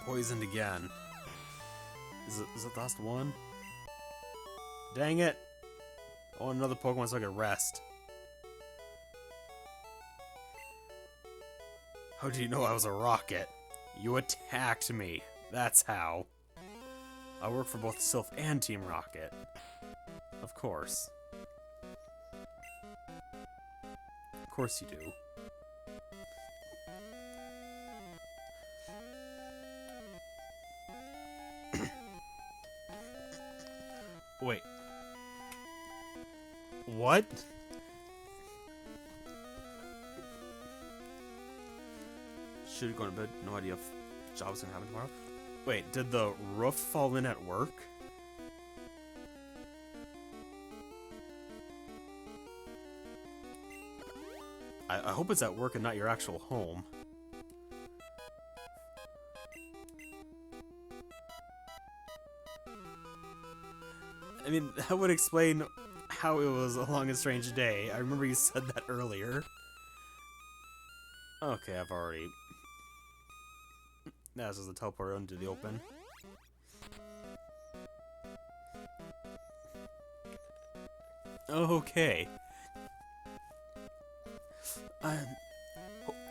Speaker 1: poisoned again. Is it the last one? Dang it! I want another Pokemon so I can rest. How do you know I was a rocket? You attacked me. That's how. I work for both Sylph and Team Rocket. Of course. Of course you do. Wait. What? Should go to bed. No idea if job's gonna happen tomorrow. Wait, did the roof fall in at work? I hope it's at work and not your actual home. I mean, that would explain how it was a long and strange day. I remember you said that earlier. Okay, I've already... That's just a teleport into the open. Okay.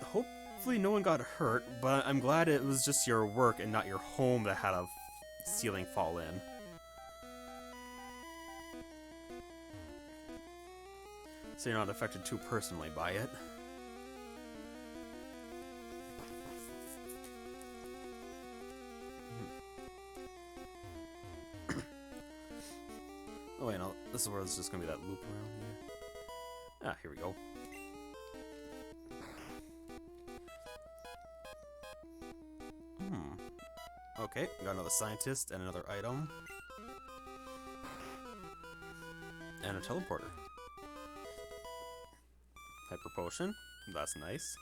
Speaker 1: Hopefully no one got hurt, but I'm glad it was just your work and not your home that had a ceiling fall in. So you're not affected too personally by it. Oh wait, no, this is where there's just gonna be that loop around here. Ah, here we go. Okay, we got another scientist and another item. And a teleporter. Hyper potion. That's nice.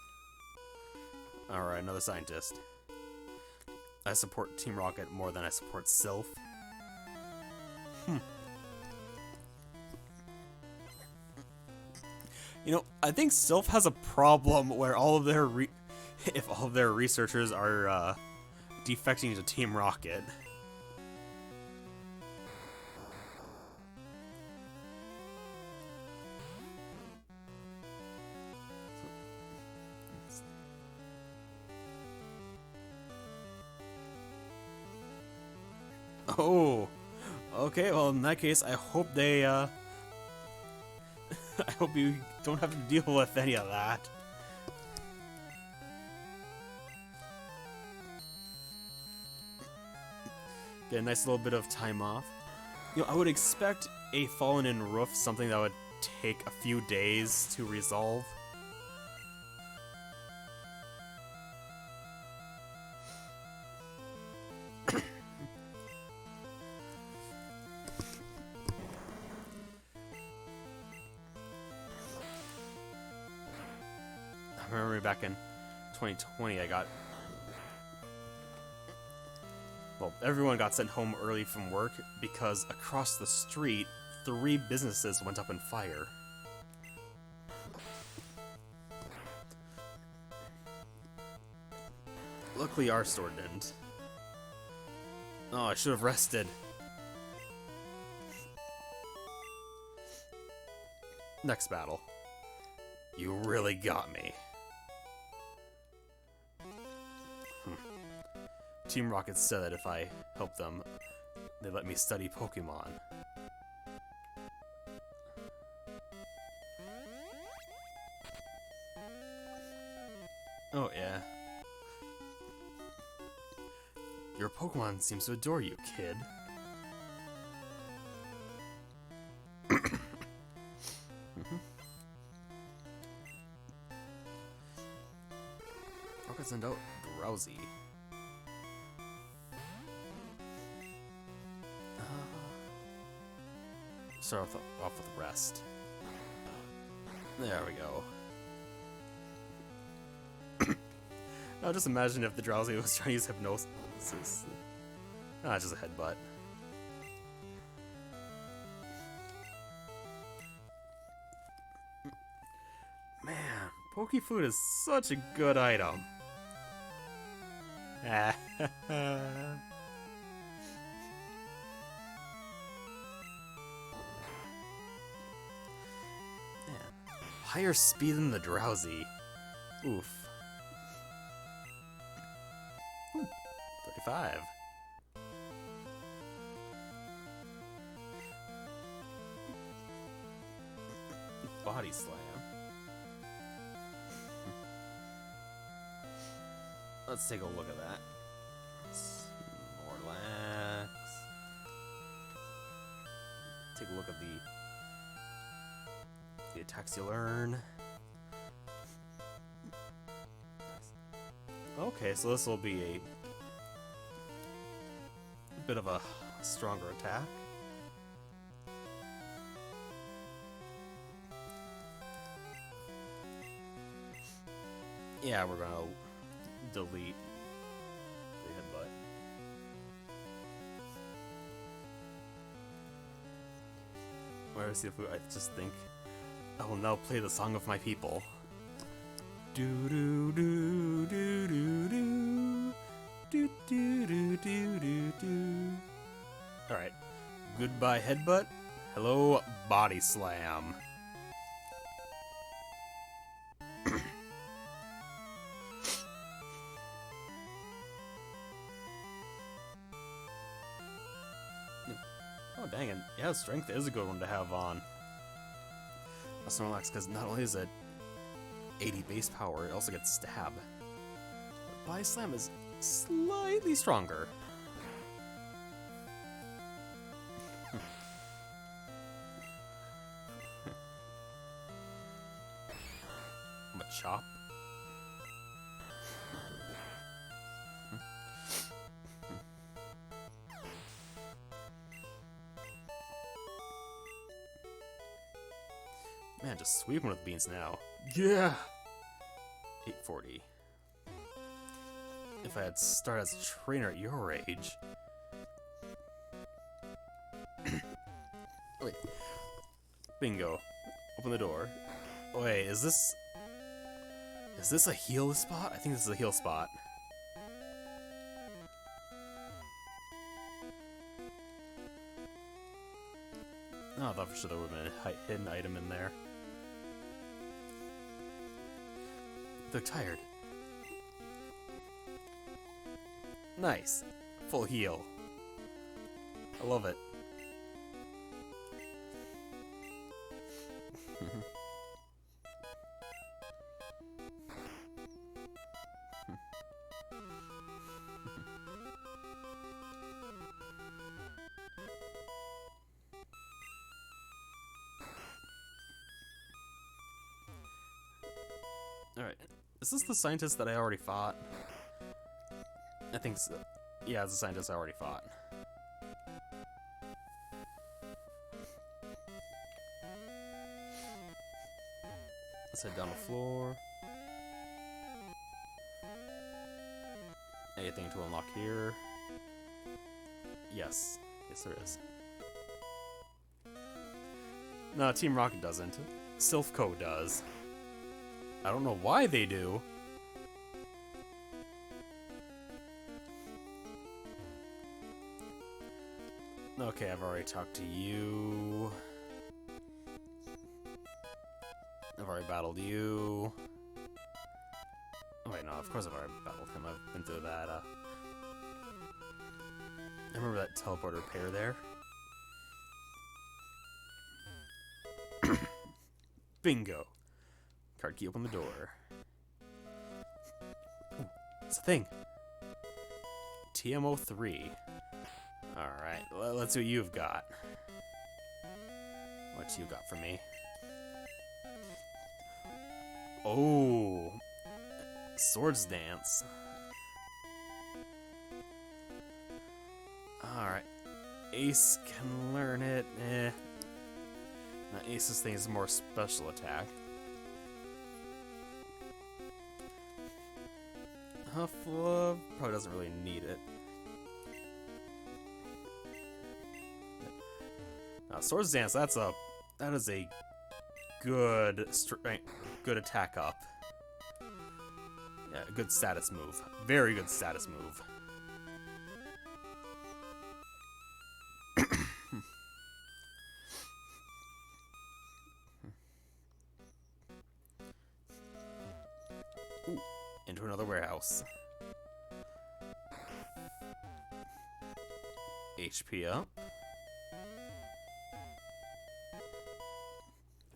Speaker 1: Alright, another scientist. I support Team Rocket more than I support Sylph. You know, I think Sylph has a problem where all of their if all of their researchers are defecting to Team Rocket. Oh, okay. Well, in that case, I hope they I hope you don't have to deal with any of that. Get a nice little bit of time off. You know, I would expect a fallen-in roof something that would take a few days to resolve. I remember back in 2020, well, everyone got sent home early from work because across the street, 3 businesses went up in fire. Luckily, our store didn't. Oh, I should have rested. Next battle. You really got me. Team Rocket said that if I help them, they let me study Pokemon. Oh yeah. Your Pokemon seems to adore you, kid. Rocket sent out Drowsy. Start off with rest. There we go. Oh, just imagine if the drowsy was trying to use hypnosis. Ah, just a headbutt. Man, Poke Food is such a good item. Man, higher speed than the drowsy. Oof. 35. Body slam. Let's take a look at that. Snorlax. Take a look at the attacks you learn. Okay, so this will be a bit of a stronger attack. Yeah, we're gonna delete the headbutt. Where is the food? I just think I will now play the song of my people. Do do do do do do do do do do do do. All right, goodbye headbutt. Hello body slam. Oh dang it! Yeah, strength is a good one to have on a Snorlax because not only is it 80 base power, it also gets stab. But body slam is slightly stronger. Machop. Man, just sweeping with beans now. Yeah! 840. If I had started as a trainer at your age... Wait. Bingo. Open the door. Wait, is this a heal spot? I think this is a heal spot. Oh, I thought for sure there would have been a hidden item in there. They're tired. Nice. Full heal. I love it. Alright, is this the scientist that I already fought? I think so. Yeah, it's the scientist I already fought. Let's head down the floor. Anything to unlock here? Yes. Yes, there is. No, Team Rocket doesn't. Silphco does. I don't know why they do. Okay, I've already talked to you. I've already battled you. Oh wait, no, of course I've already battled him. I've been through that. I remember that teleporter pair there. Bingo. Card key, open the door. Ooh, it's a thing. TMO3. Alright, let's see what you've got. What you got for me? Oh, Swords Dance. Alright. Ace can learn it. Now Ace's thing is more special attack. Probably doesn't really need it. Now, Swords Dance, that is a good attack up. Yeah, a good status move. Very good status move. Ooh, into another warehouse. HP up.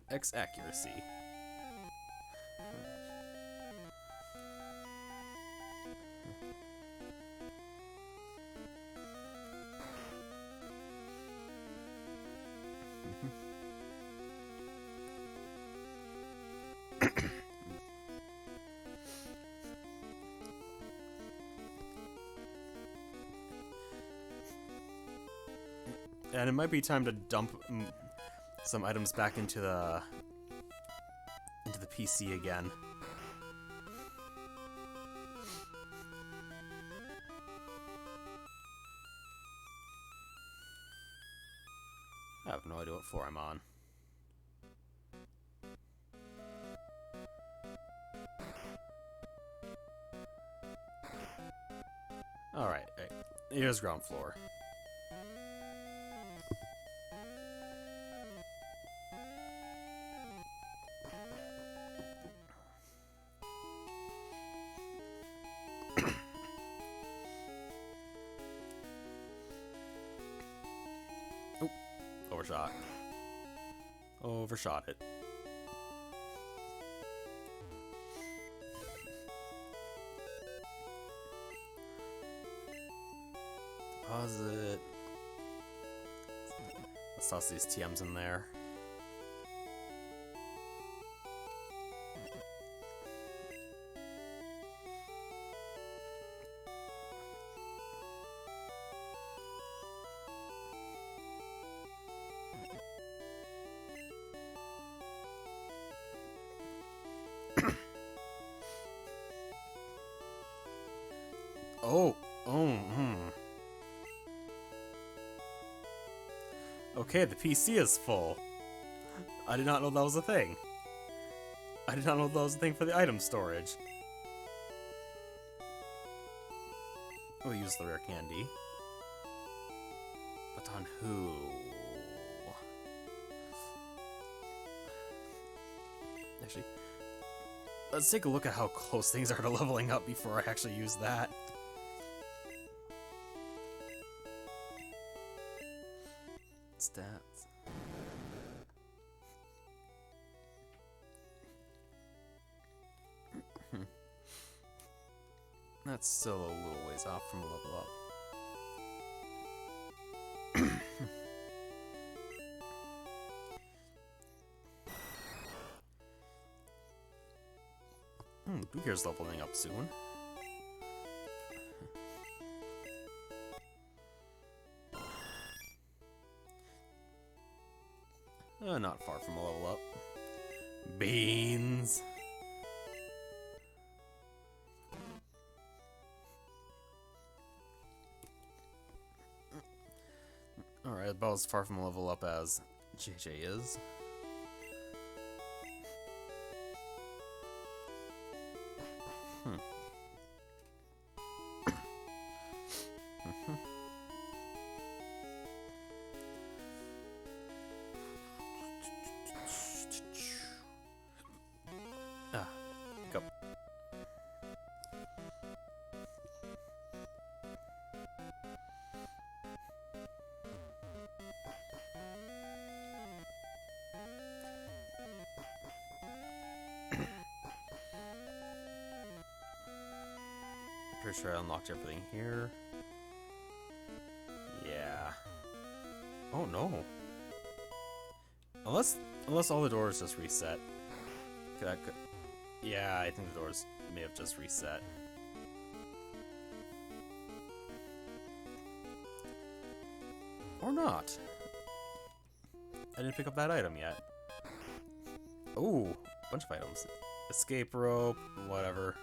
Speaker 1: X accuracy. And it might be time to dump some items back into the PC again. I have no idea what floor I'm on. Alright, here's ground floor. Overshot. Overshot it. Deposit. Let's toss these TMs in there. Okay, the PC is full. I did not know that was a thing. I did not know that was a thing for the item storage. We'll use the rare candy. But on who? Actually, let's take a look at how close things are to leveling up before I actually use that. Stats. That's still a little ways off from a level up. Blue Gear's leveling up soon. Not far from a level up. Beans. Alright, about as far from a level up as JJ is. Go. Pretty sure I unlocked everything here. Yeah. Oh no. Unless all the doors just reset. Yeah, I think the doors may have just reset. Or not. I didn't pick up that item yet. Ooh, bunch of items. Escape rope, whatever.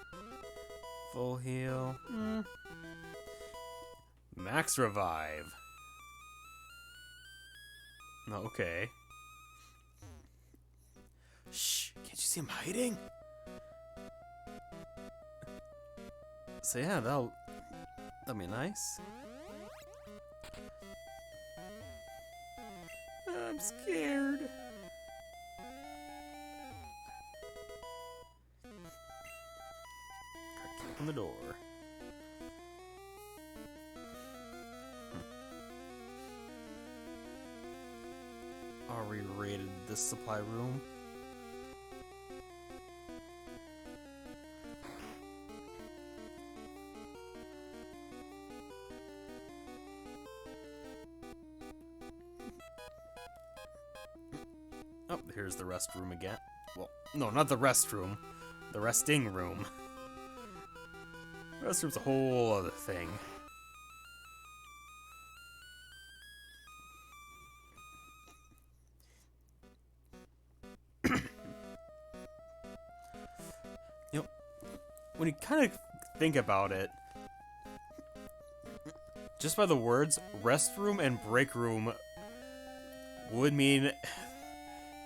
Speaker 1: Full heal. Max revive. Okay. Shh, can't you see him hiding? So yeah, that'll be nice. I'm scared. Open the door. Are we raided this supply room? Oh, here's the restroom again. Well, no, not the restroom. The resting room. The restroom's a whole other thing. You know, when you kind of think about it, just by the words, restroom and break room would mean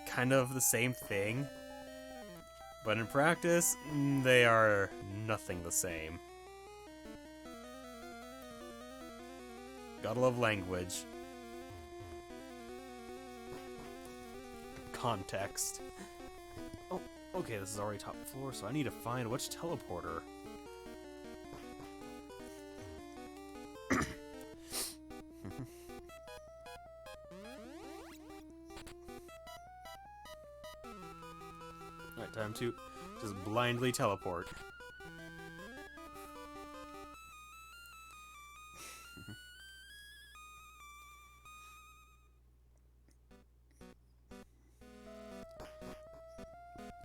Speaker 1: kind of the same thing, but in practice, they are nothing the same. Gotta love language. Context. Oh, okay, this is already top floor, so I need to find which teleporter. Alright, time to just blindly teleport.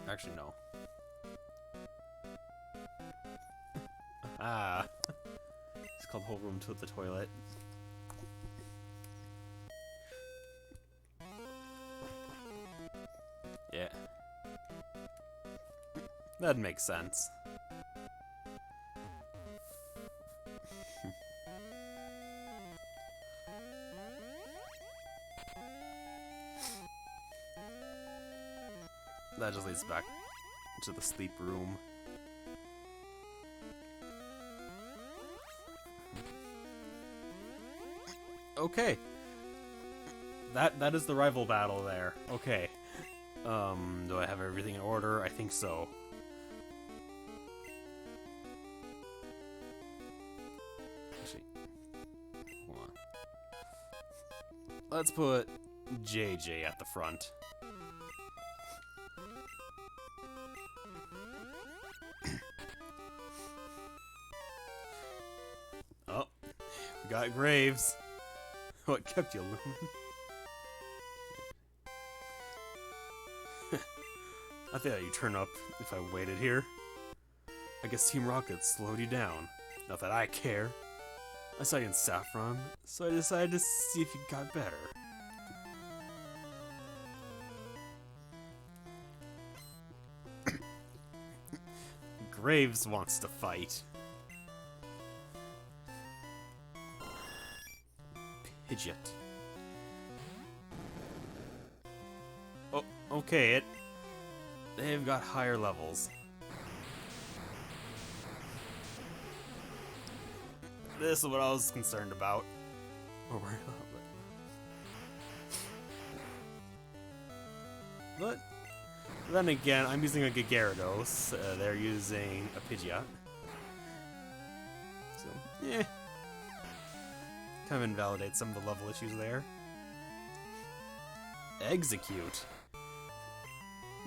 Speaker 1: Actually, no. Ah. It's called the whole room to the toilet. Yeah. That makes sense. That just leads back to the sleep room. Okay. That is the rival battle there. Okay. Do I have everything in order? I think so. Actually, hold on. Let's put JJ at the front. Oh, we got Graves. What kept you, Lumen? I thought you'd turn up if I waited here. I guess Team Rocket slowed you down. Not that I care. I saw you in Saffron, so I decided to see if you got better. Graves wants to fight. Pidgeot. Oh, okay, they've got higher levels. This is what I was concerned about. Or worried about, but then again, I'm using a Gyarados. They're using a Pidgeot. So, yeah. Kind of invalidates some of the level issues there. Execute.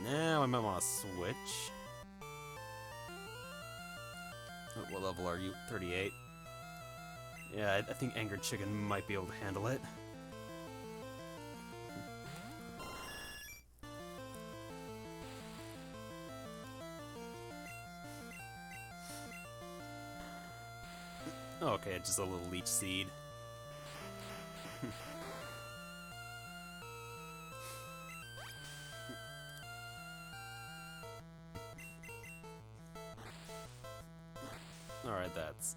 Speaker 1: Now I might want to switch. What level are you? 38. Yeah, I think Angered Chicken might be able to handle it. Okay, just a little leech seed. Alright, that's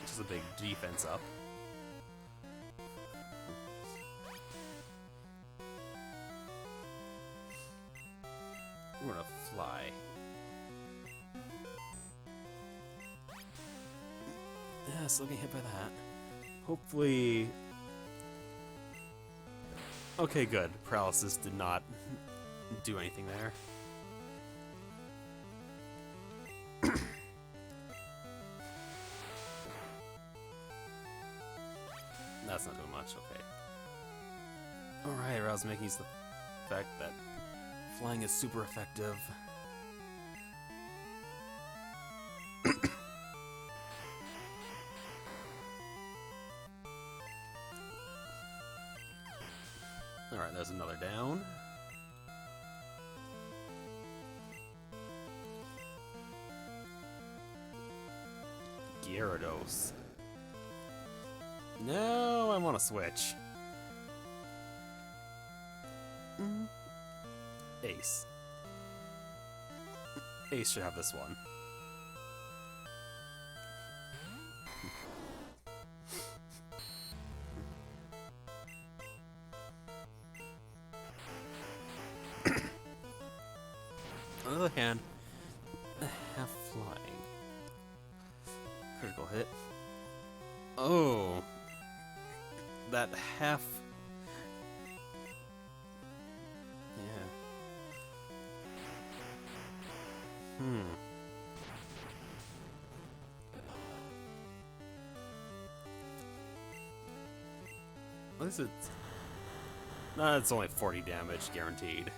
Speaker 1: just a big defense up. We're gonna fly. Yeah, still getting hit by that. Hopefully... Okay, good. Paralysis did not do anything there. That's not doing much, okay. Alright, I was making use of the fact that flying is super effective. Alright, there's another down. Gyarados. No, I want to switch. Ace. Ace should have this one. On the other hand, half flying. Critical hit. Oh. That half... Yeah. What is it? Nah, it's only 40 damage guaranteed.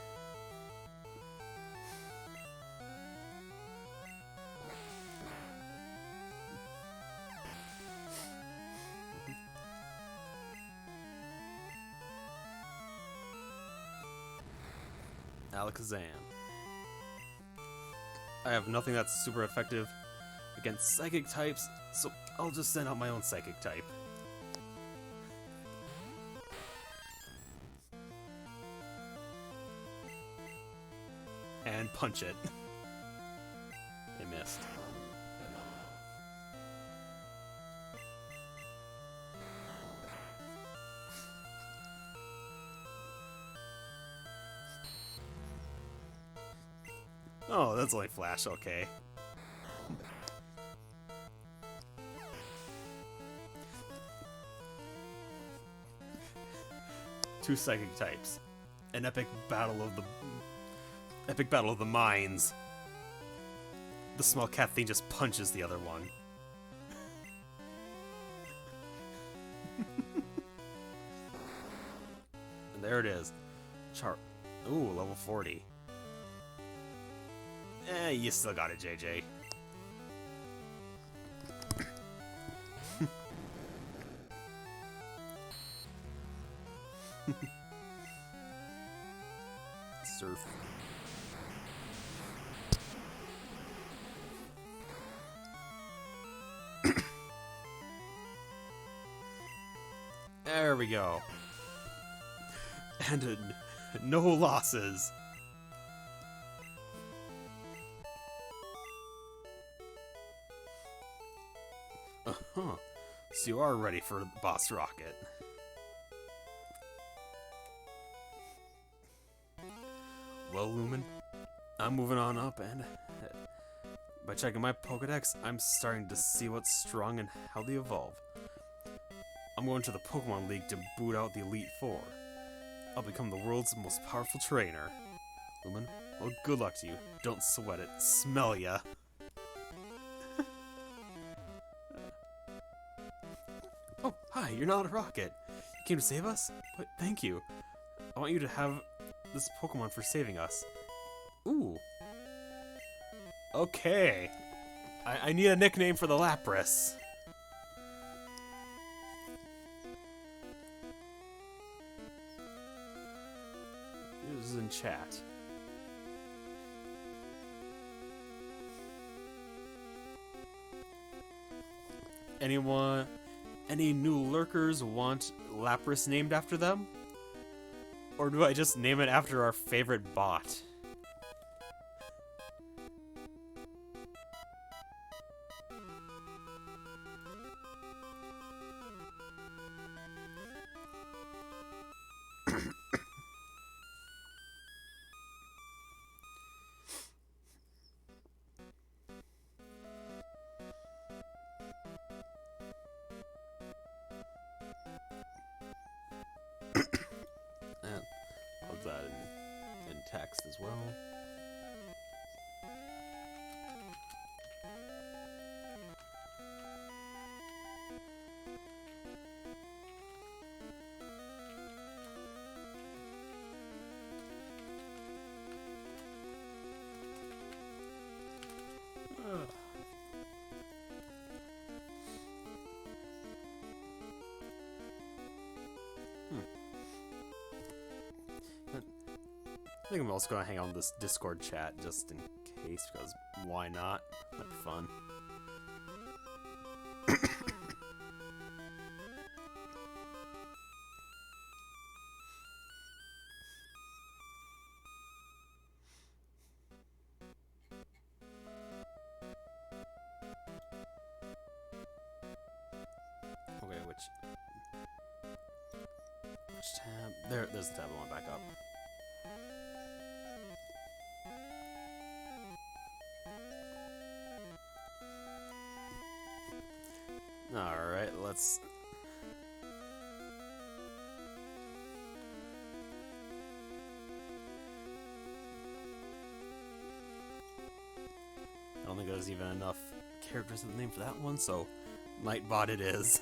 Speaker 1: Alakazam. I have nothing that's super effective against psychic types, so I'll just send out my own psychic type. And punch it. It missed. Oh, that's only Flash, okay. Two psychic types. An epic battle of the minds. The small cat thing just punches the other one. And there it is. Ooh, level 40. You still got it, JJ. Surf. There we go. And no losses. Uh-huh. So you are ready for Boss Rocket. Well, Lumen, I'm moving on up, and by checking my Pokedex, I'm starting to see what's strong and how they evolve. I'm going to the Pokemon League to boot out the Elite Four. I'll become the world's most powerful trainer. Lumen, well, good luck to you. Don't sweat it. Smell ya. Oh, hi, you're not a rocket. You came to save us? But thank you. I want you to have this Pokemon for saving us. Ooh. Okay. I need a nickname for the Lapras. This is in chat. Any new lurkers want Lapras named after them? Or do I just name it after our favorite bot? text as well. I think I'm also going to hang on this Discord chat just in case, because why not? That'd be fun. Okay, which tab? There's the tab I want back up. Alright, let's... I don't think there's even enough characters in the name for that one, so Nightbot it is.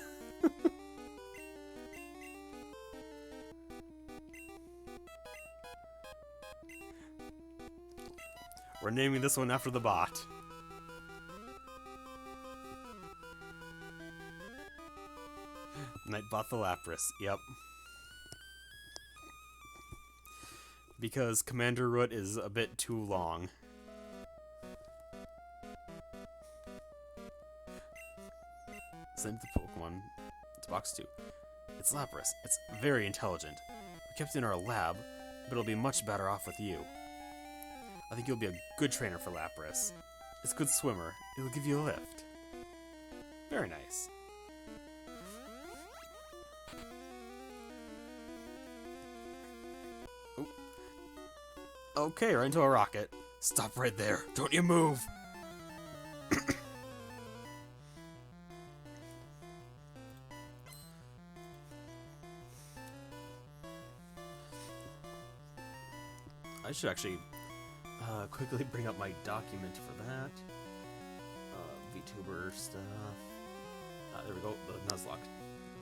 Speaker 1: We're naming this one after the bot. Nightbot the Lapras, yep. Because Commander Root is a bit too long. Send the Pokemon to box 2. It's Lapras. It's very intelligent. We kept it in our lab, but it'll be much better off with you. I think you'll be a good trainer for Lapras. It's a good swimmer. It'll give you a lift. Very nice. Ooh. Okay, right into a rocket. Stop right there. Don't you move. I should actually quickly bring up my document for that. VTuber stuff. There we go. The Nuzlocke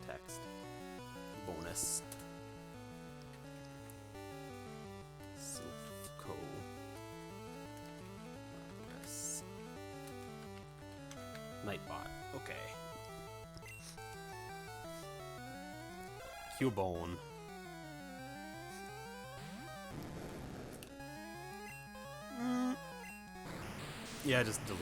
Speaker 1: text. Bonus. Silph Co. Yes. Nightbot. Okay. Cubone. Yeah, just delete.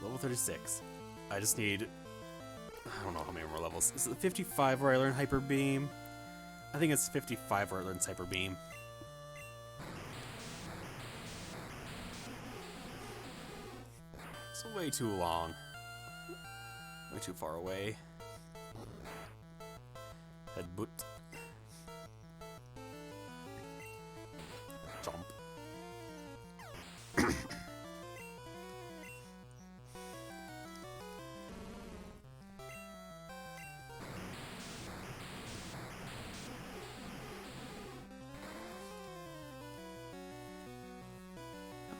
Speaker 1: Level 36. I just need... I don't know how many more levels. Is it 55 where I learn Hyper Beam? I think it's 55 where I learn Hyper Beam. It's way too long. Way too far away. Headbutt. Jump.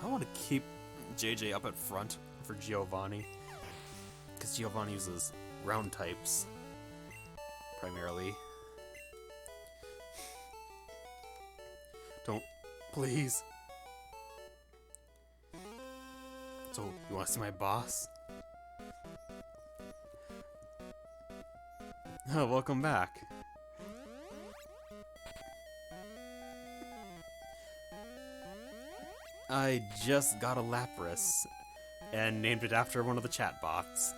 Speaker 1: I want to keep JJ up at front for Giovanni, because Giovanni uses ground types primarily. Don't, please. So, you want to see my boss? Oh, welcome back. I just got a Lapras and named it after one of the chatbots.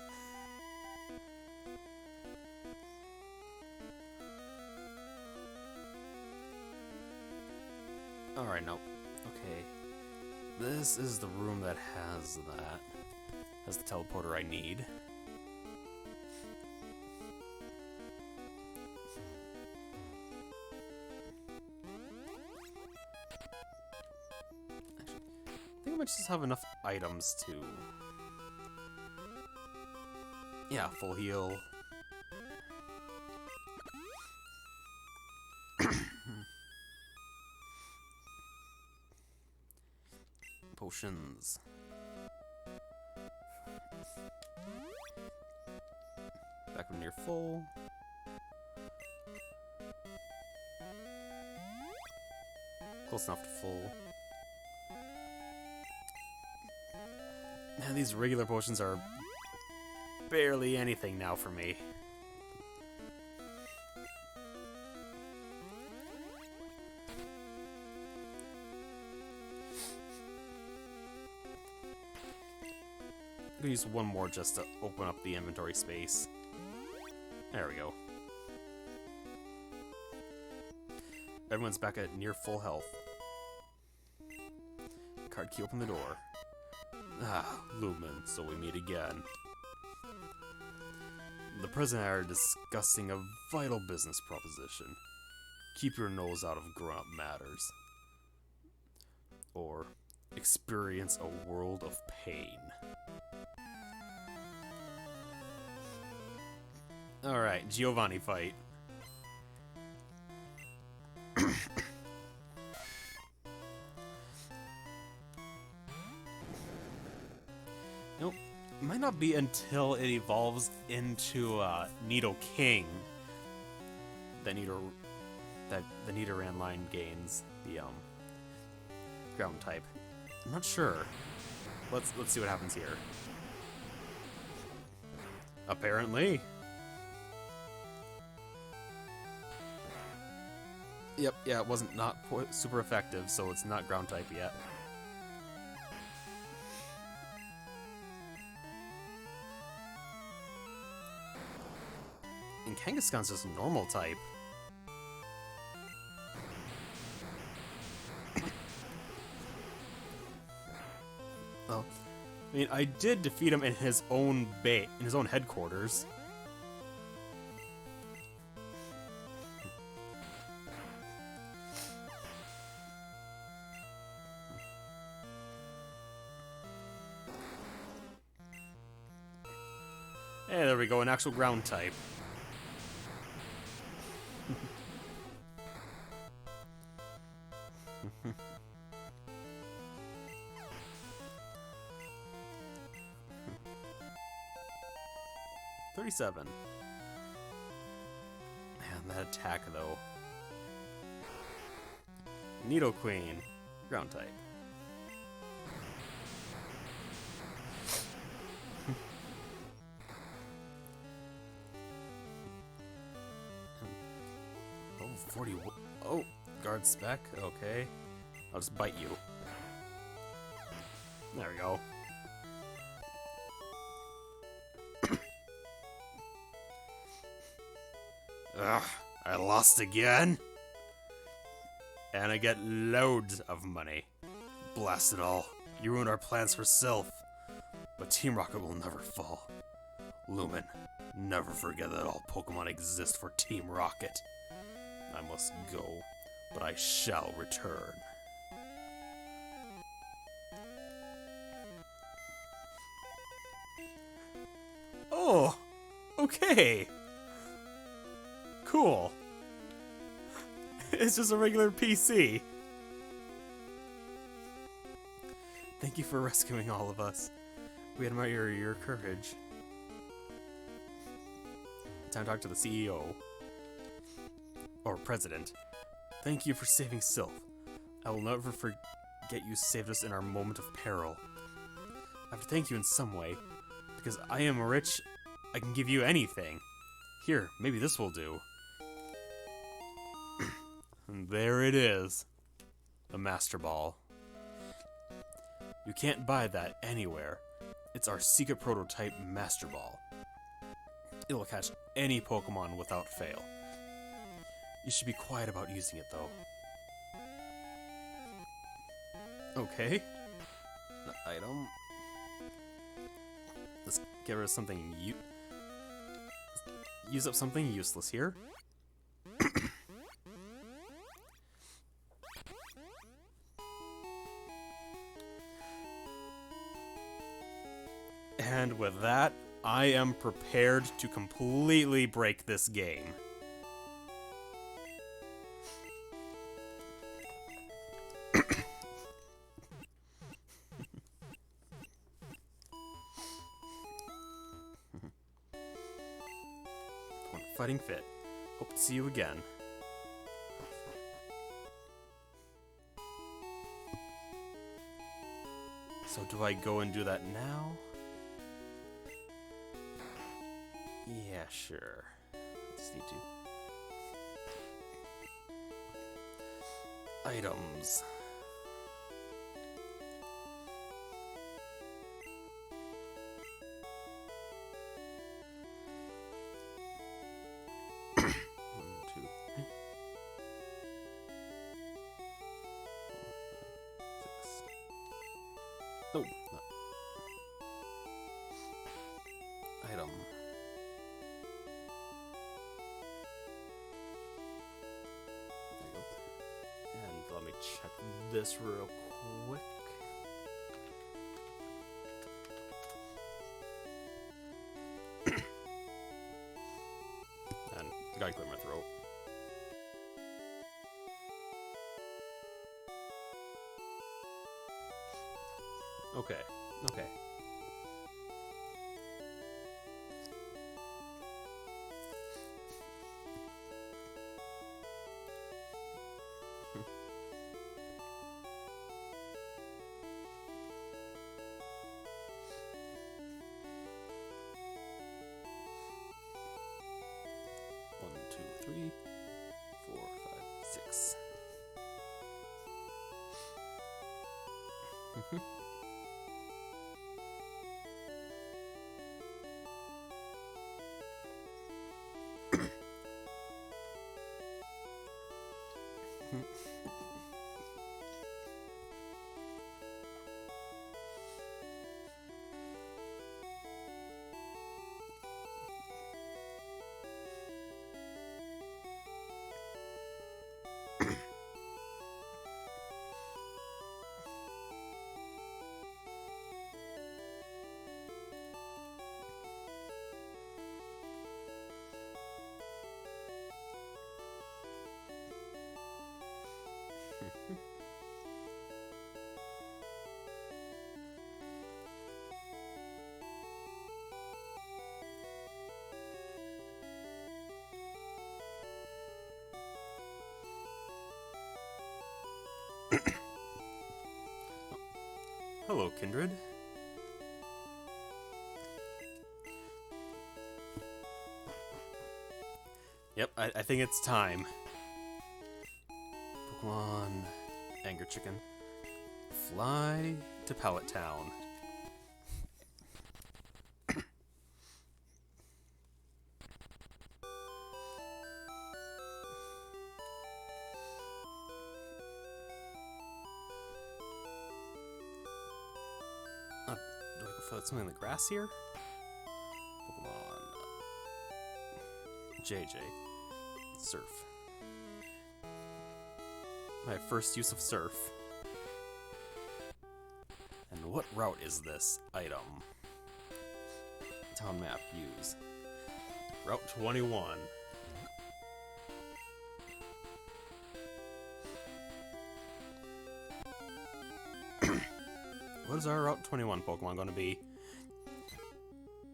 Speaker 1: Alright, no. Okay. This is the room that has that. Has the teleporter I need. much just have enough items to... Yeah, full heal. Potions. Back when you're full. Close enough to full. Man, these regular potions are barely anything now for me. I'm gonna use one more just to open up the inventory space. There we go. Everyone's back at near full health. Card key, open the door. Ah, Lumen, so we meet again. The president and I are discussing a vital business proposition. Keep your nose out of grown-up matters. Or experience a world of pain. Alright, Giovanni fight. Nope. It might not be until it evolves into Nido King that the Nidoran line gains the ground type. I'm not sure. Let's see what happens here. Apparently. Yep, yeah, it wasn't super effective, so it's not ground type yet. And Kangaskhan's just normal type. Well, I mean, I did defeat him in his own headquarters. Hey, there we go, an actual ground type. $37. Man, that attack though. Nido Queen, ground type. Oh, 40. Oh, guard spec. Okay, I'll just bite you. There we go. Ugh, I lost again? And I get loads of money. Blast it all. You ruined our plans for Sylph. But Team Rocket will never fall. Lumen, never forget that all Pokemon exist for Team Rocket. I must go, but I shall return. Oh, okay. Cool. It's just a regular PC. Thank you for rescuing all of us. We admire your courage. Time to talk to the CEO. Or president. Thank you for saving Sylph. I will never forget you saved us in our moment of peril. I have to thank you in some way. Because I am rich, I can give you anything. Here, maybe this will do. And there it is. The Master Ball. You can't buy that anywhere. It's our secret prototype Master Ball. It will catch any Pokemon without fail. You should be quiet about using it, though. Okay. The item. Let's get rid of something use up something useless here. with that, I am prepared to completely break this game. Fighting fit. Hope to see you again. So do I go and do that now? Yeah, sure. Just need to. Items. Oh, no. Item. There you go. And let me check this real quick. And gotta clear my throat. Okay, okay. One, two, three, 4, 5, 6. Hello, kindred. Yep, I think it's time. Pokemon Anger Chicken. Fly to Pallet Town. Do I go for something in the grass here? Pokemon JJ. Surf. My first use of Surf. And what route is this item? Town map, use. Route 21. What is our Route 21 Pokemon going to be?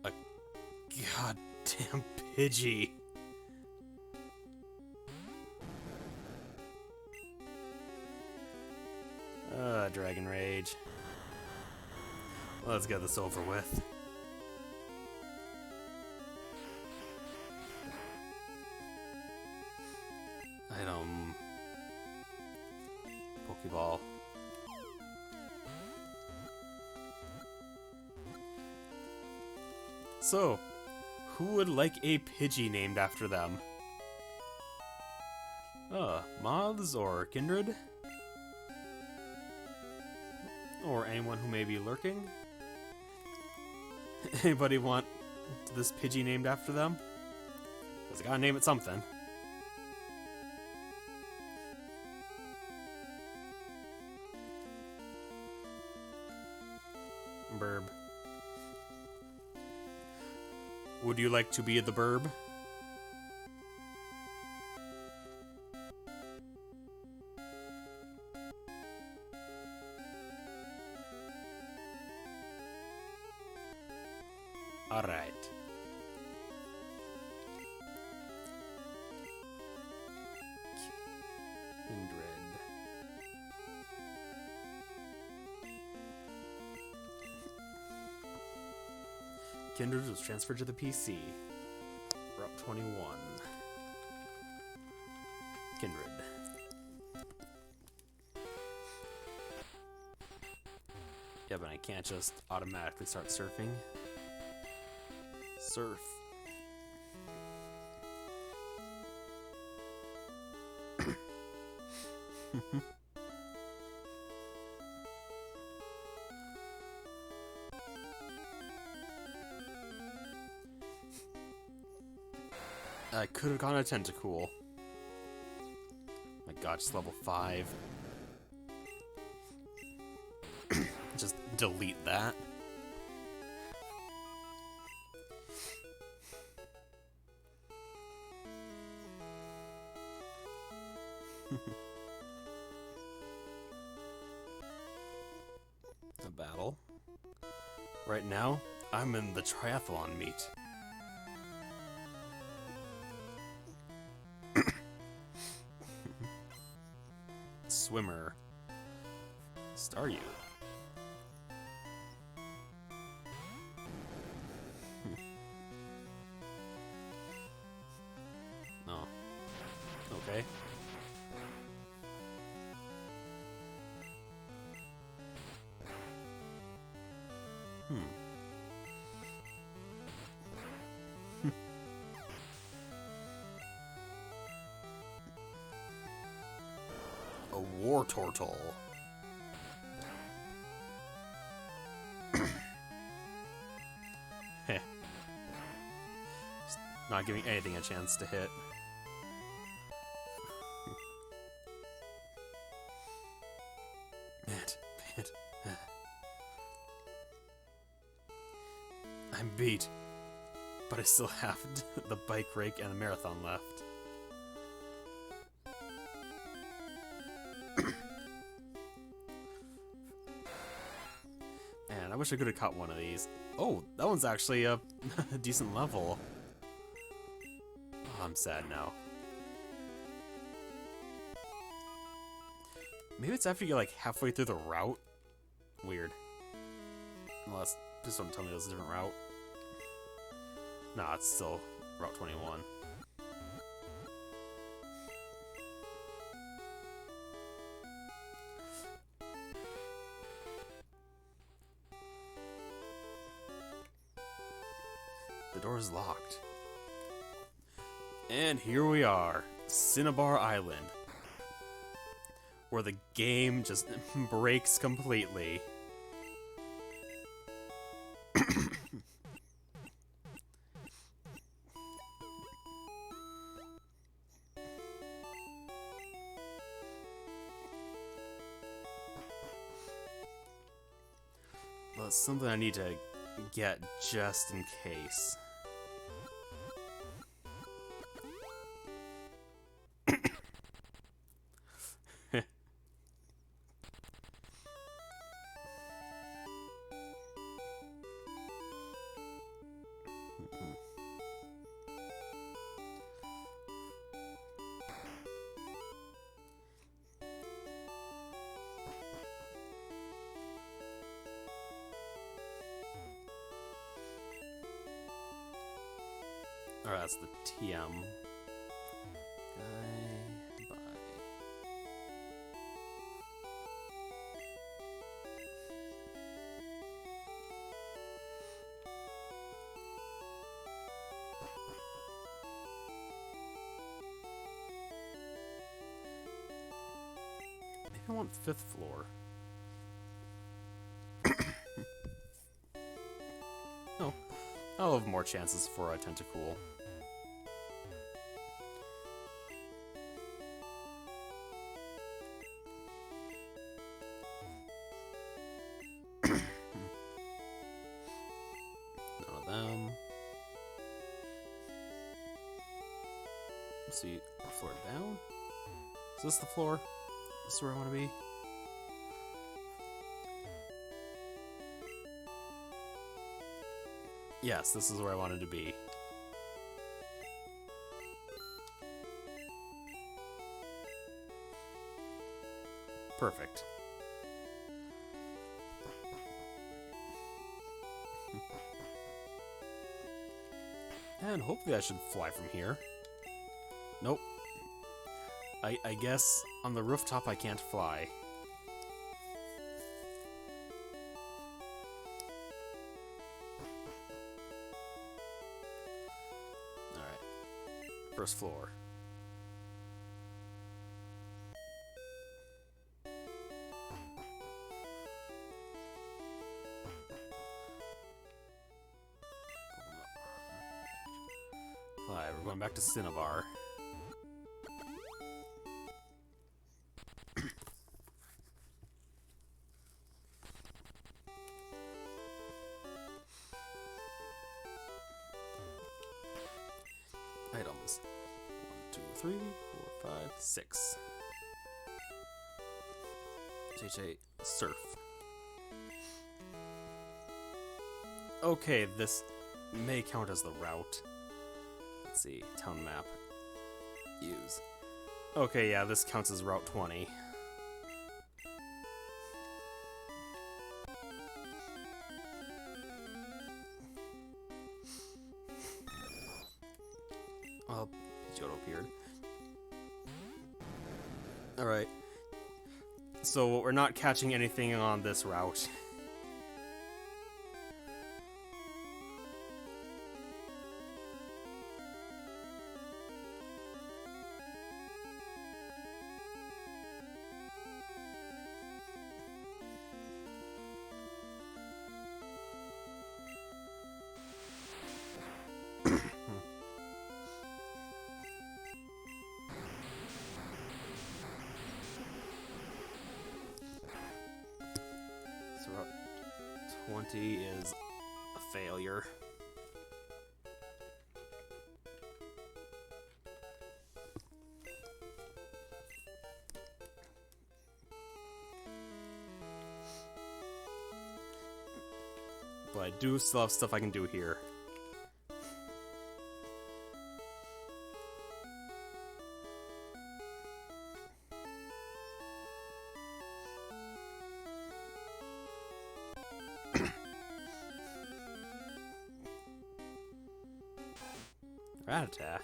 Speaker 1: A goddamn Pidgey. Dragon Rage. Let's get this over with. Item. Pokeball. So, who would like a Pidgey named after them? Moths or kindred? Or anyone who may be lurking? Anybody want this Pidgey named after them? Because I gotta name it something. Burb. Would you like to be the burb? Alright. Kindred. Kindred was transferred to the PC. Route 21. Kindred. Yeah, but I can't just automatically start surfing. Surf. I could have gone a tentacool. My god, just level 5. Just delete that. A battle. Right now, I'm in the triathlon meet. Swimmer. Star you. No. Okay. A war turtle. Heh. Just not giving anything a chance to hit. I'm beat, but I still have the bike rake and the marathon left. Man, I wish I could have caught one of these. Oh, that one's actually a decent level. Oh, I'm sad now. Maybe it's after you get like halfway through the route. Weird. Unless, please don't tell me it was a different route. Nah, it's still Route 21. The door is locked. And here we are, Cinnabar Island, where the game just breaks completely. Well, it's something I need to get just in case. Alright, that's the TM. Bye. Maybe I want 5th floor. Oh, I'll have more chances for a tentacool. None of them. Let's see, floor down. Is this the floor? This is where I want to be. Yes, this is where I wanted to be. Perfect. And hopefully I should fly from here. Nope. I guess on the rooftop I can't fly. Alright. First floor. Alright, we're going back to Cinnabar. Items. 1, 2, 3, 4, 5, 6. JJ, surf. Okay, this may count as the route. Let's see, town map. Use. Okay, yeah, this counts as Route 20. Oh, Vigil appeared. Alright. So we're not catching anything on this route. So Route 20 is a failure. But I do still have stuff I can do here. Ratata.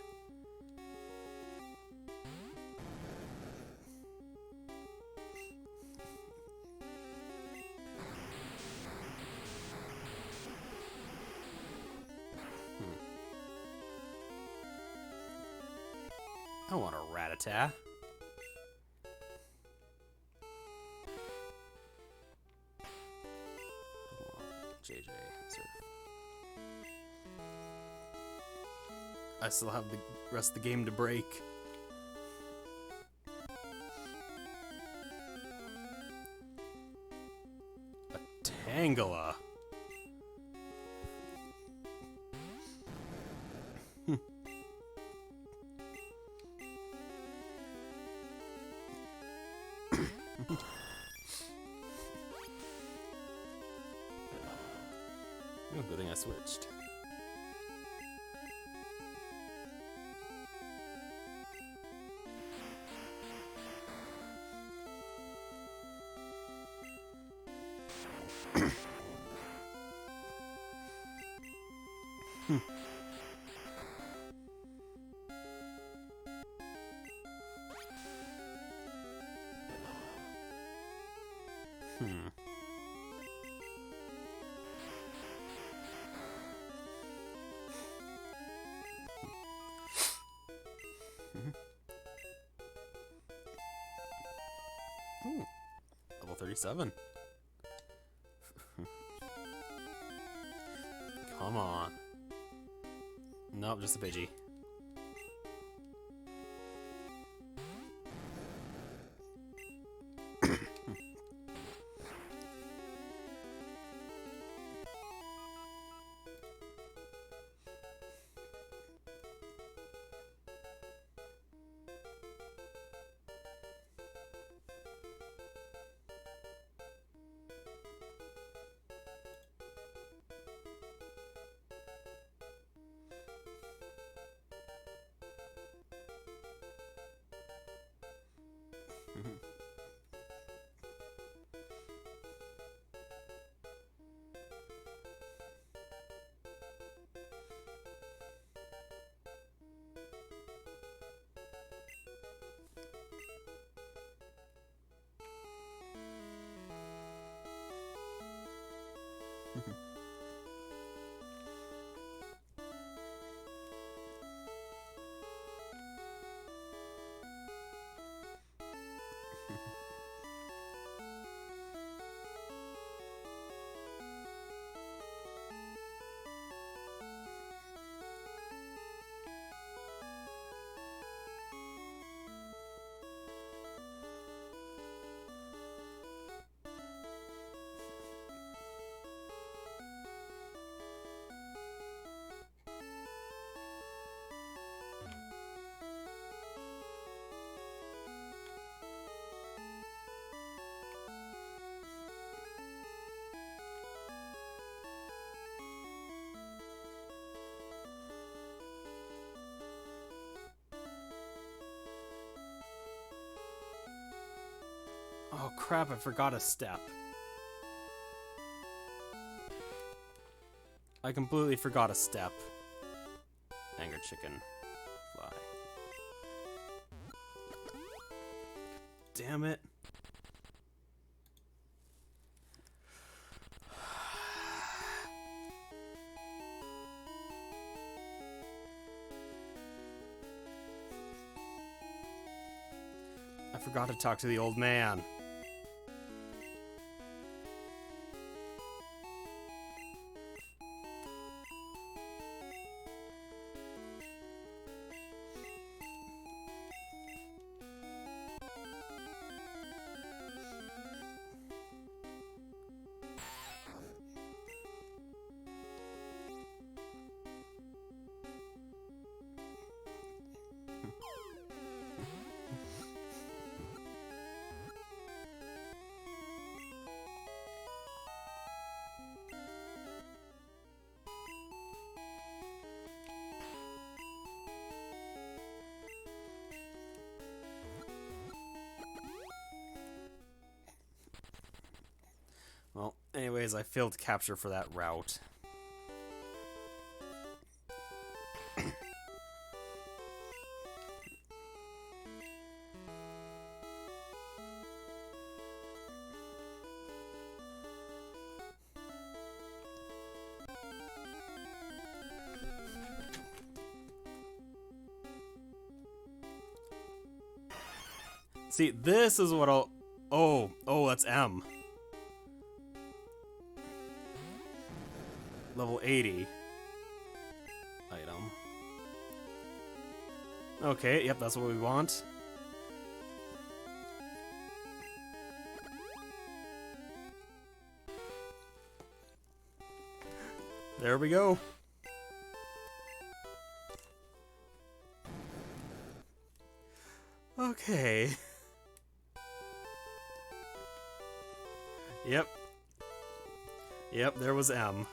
Speaker 1: I want a Ratata. JJ, sir. I still have the rest of the game to break. A Tangela. Oh, good thing I switched. Ooh, level 37. Come on. Nope, just a Pidgey. Oh crap, I forgot a step. I completely forgot a step. Anger chicken. Fly. Damn it. I forgot to talk to the old man. Well, anyways, I failed capture for that route. See, this is what I'll... Oh, that's M. Level 80. Item. Okay, yep, that's what we want. There we go. Okay. Yep. Yep, there was M.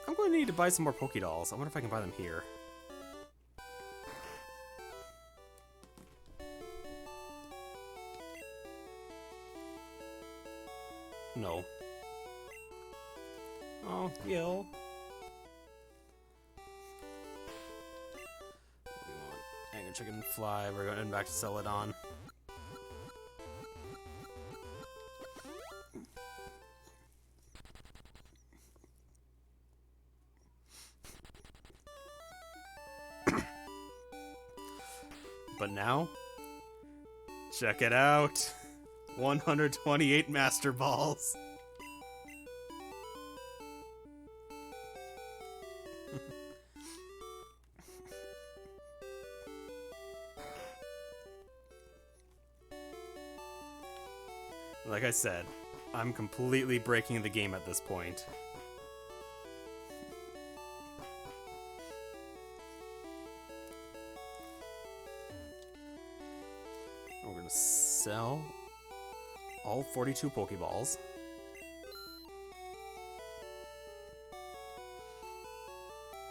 Speaker 1: I'm going to need to buy some more Pokédolls. I wonder if I can buy them here. No. Oh, Gil. What do we want? Anger Chicken Fly. We're going back to Celadon. But now, check it out. 128 Master Balls. Like I said, I'm completely breaking the game at this point. We're gonna sell all 42 Pokeballs.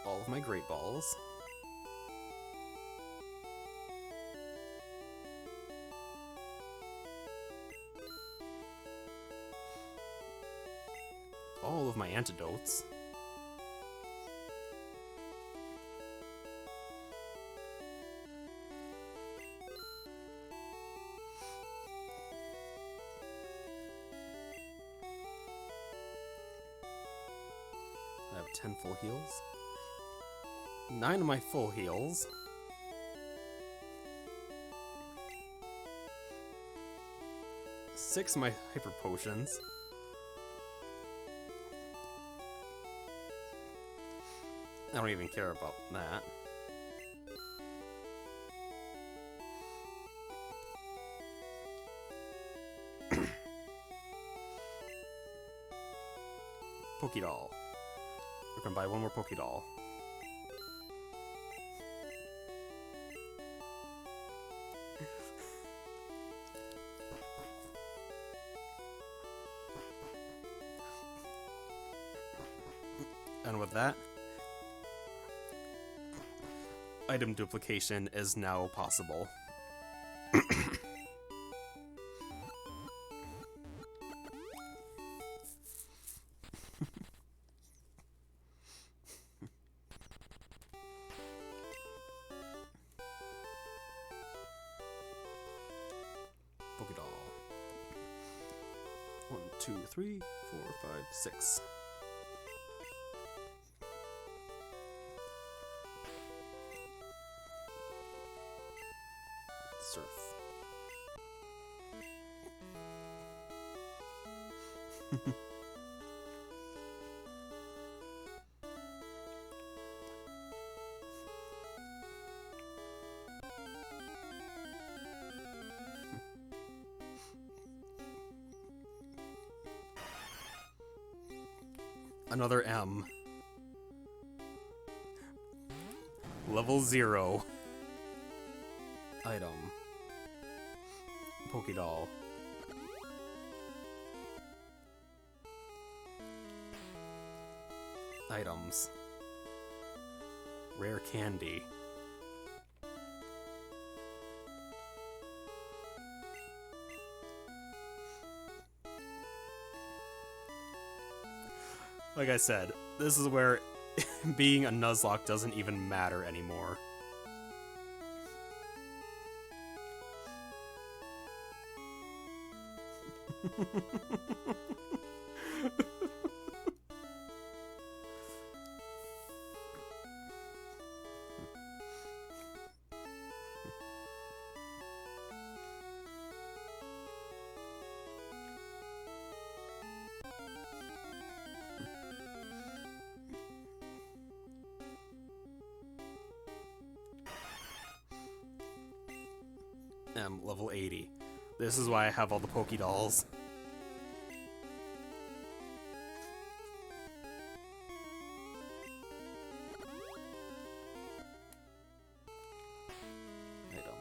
Speaker 1: All of my Great Balls. All of my antidotes. I have 10 full heals. 9 of my full heals. Six of my hyper potions. I don't even care about that. Pokédoll. We're gonna buy one more Pokédoll. And with that, item duplication is now possible. Pokédoll. 1, 2, 3, 4, 5, 6. Surf. Another M. Level 0. Item. Pokédoll. Items. Rare candy. Like I said, this is where being a Nuzlocke doesn't even matter anymore. Level 80. This is why I have all the Pokédolls. Item.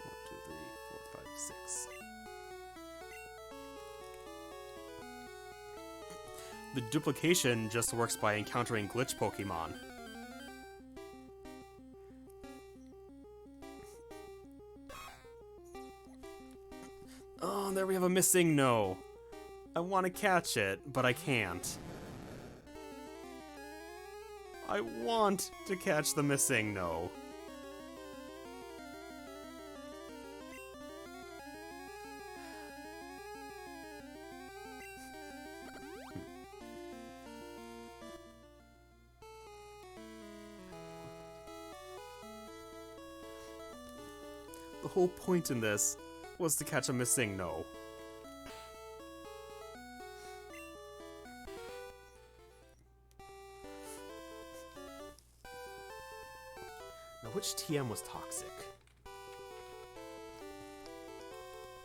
Speaker 1: One, two, three, four, five, six. The duplication just works by encountering glitch Pokemon. Oh, there we have a missing no. I want to catch it, but I can't. I want to catch the missing no. The whole point in this was to catch a missing no. Now, which TM was toxic?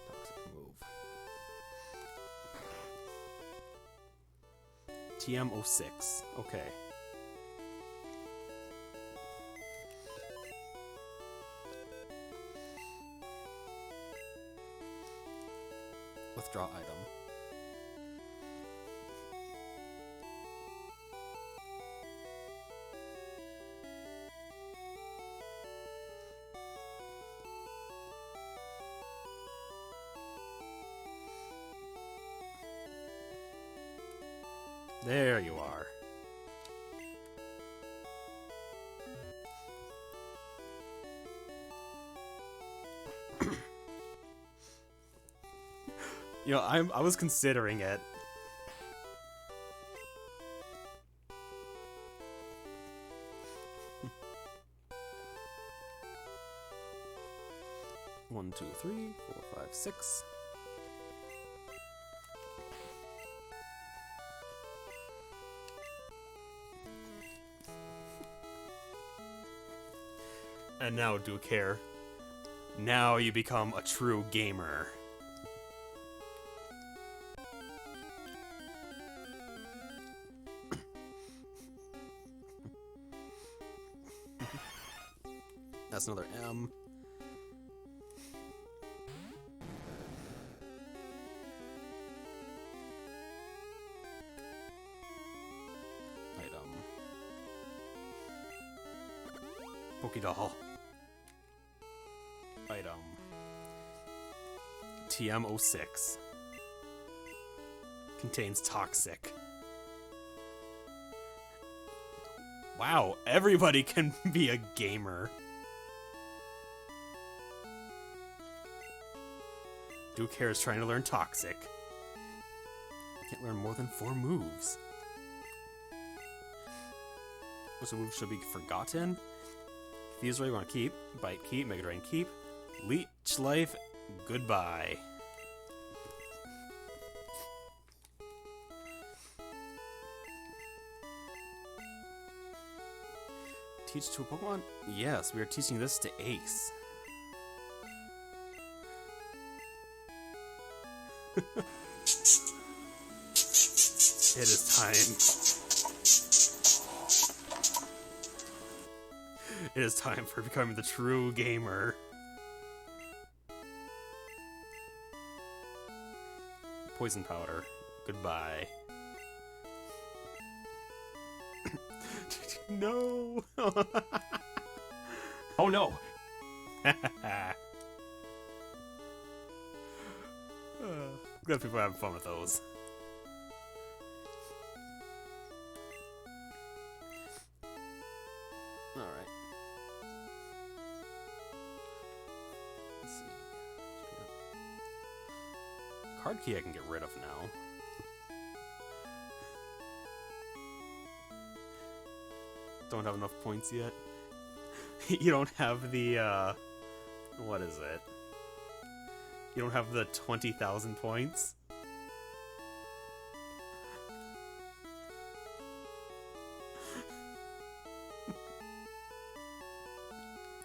Speaker 1: Toxic move. TM06. Okay. Withdraw item. There you are. You know, I was considering it. One, two, three, four, five, six. And now, do care. Now you become a true gamer. That's another M. Barbie doll. Item. TM06. Contains toxic. Wow, everybody can be a gamer. Duke Hair is trying to learn toxic. Can't learn more than 4 moves. What's a move should be forgotten? Fuse Ray you want to keep. Bite keep. Mega Drain keep. Leech Life, goodbye. Teach to a Pokemon? Yes, we are teaching this to Ace. It is time. It is time for becoming the true gamer. Poison powder. Goodbye. No!
Speaker 2: Oh no!
Speaker 1: Glad people are having fun with those. Alright. Let's see. Card key I can get rid of now. Don't have enough points yet. You don't have the, what is it? You don't have the 20,000 points?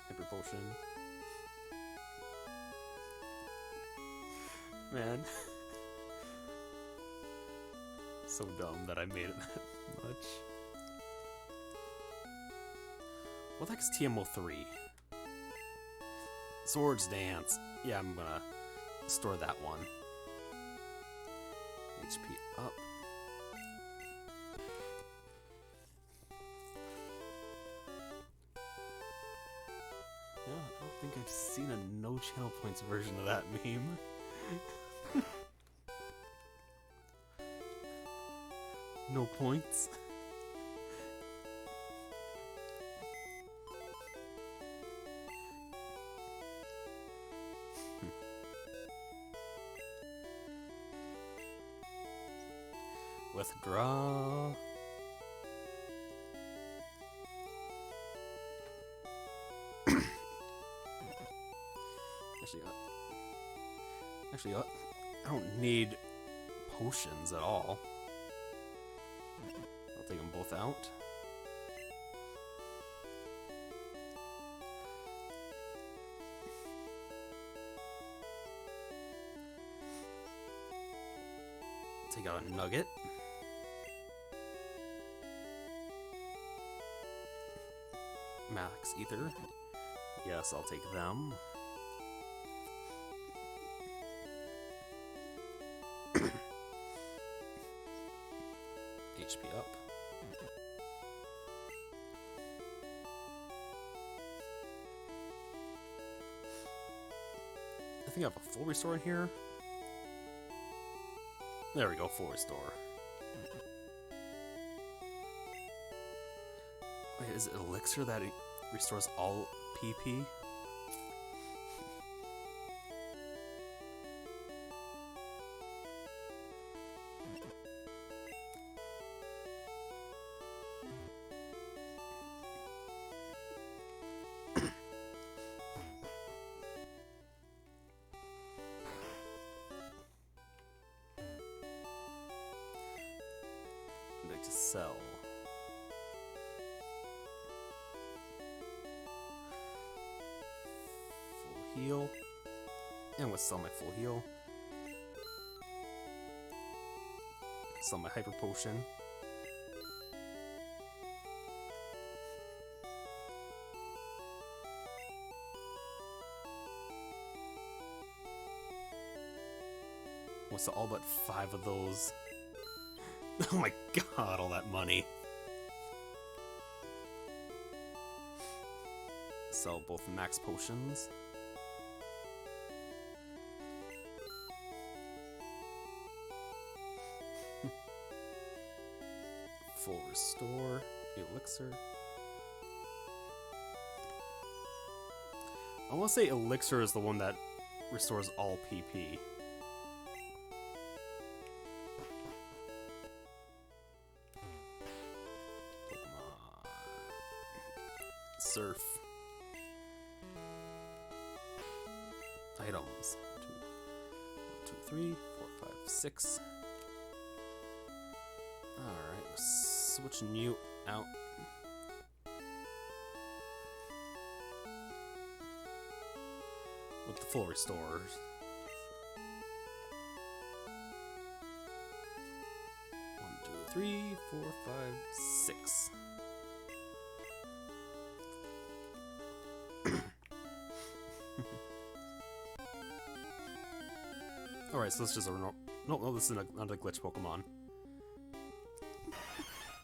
Speaker 1: Hyper Potion. Man. So dumb that I made it that much. What the heck is TM03? Swords Dance. Yeah, I'm gonna store that one. HP up. Yeah, I don't think I've seen a no channel points version of that meme. No points. Withdraw. Actually, I don't need potions at all. I'll take them both out. Take out a nugget. Max Ether. Yes, I'll take them. HP up. I think I have a full restore in here. There we go, full restore. Wait, is it Elixir that it restores all PP? I'd like to sell. Heal. And we'll sell my full heal. Sell my hyper potion. We'll sell all but 5 of those. Oh my god, all that money. sell both max potions. Full restore, elixir. I want to say elixir is the one that restores all PP. Pokemon. Surf. Items. 1, 2, 3, 4, 5, 6. Alright, we're switching you out. With the full restores. 1, 2, 3, 4, 5, 6. Alright, so this is a no, this is not a glitch Pokemon.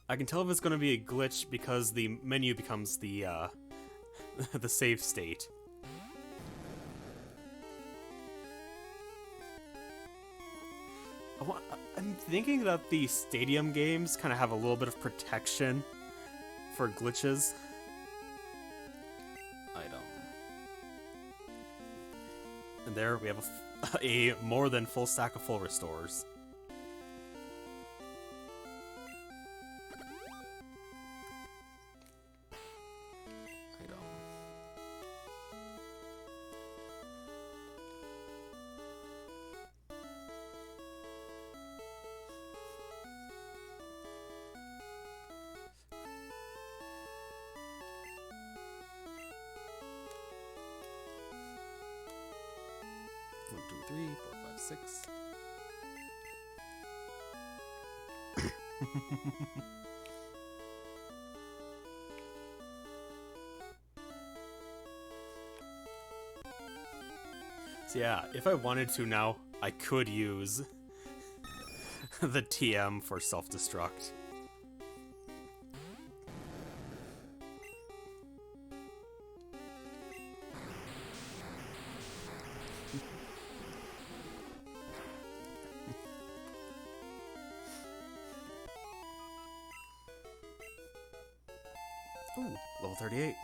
Speaker 1: I can tell if it's going to be a glitch because the menu becomes the the save state. I'm thinking that the stadium games kind of have a little bit of protection for glitches. Item. And there we have a more than full stack of full restores. Item. One, two, three, 4, 5, 6. So yeah, if I wanted to now, I could use the TM for self-destruct. Ooh, level 38.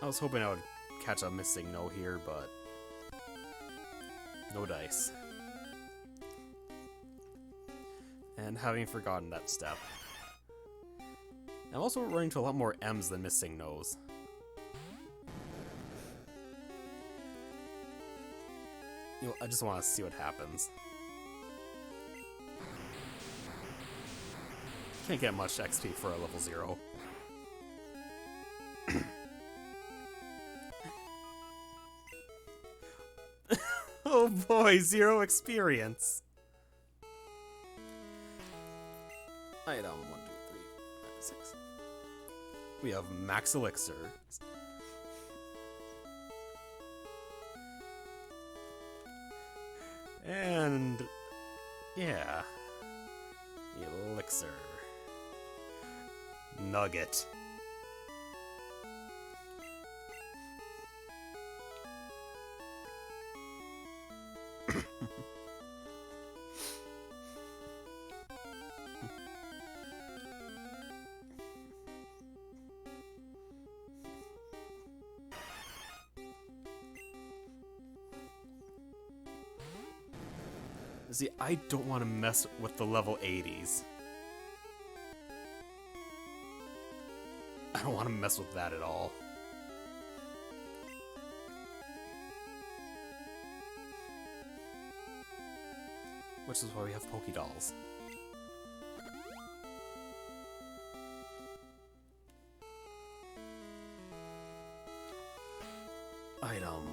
Speaker 1: I was hoping I would catch a missing no here, but no dice. And having forgotten that step. I'm also running to a lot more M's than missing no's. You know, I just want to see what happens. Can't get much XP for a level 0. Oh boy, 0 experience. Item 1, 2, 3, 5, 6. We have max elixir. And yeah. Elixir. Nugget. See, I don't want to mess with the level 80s. I don't want to mess with that at all. Which is why we have Pokédolls. Item.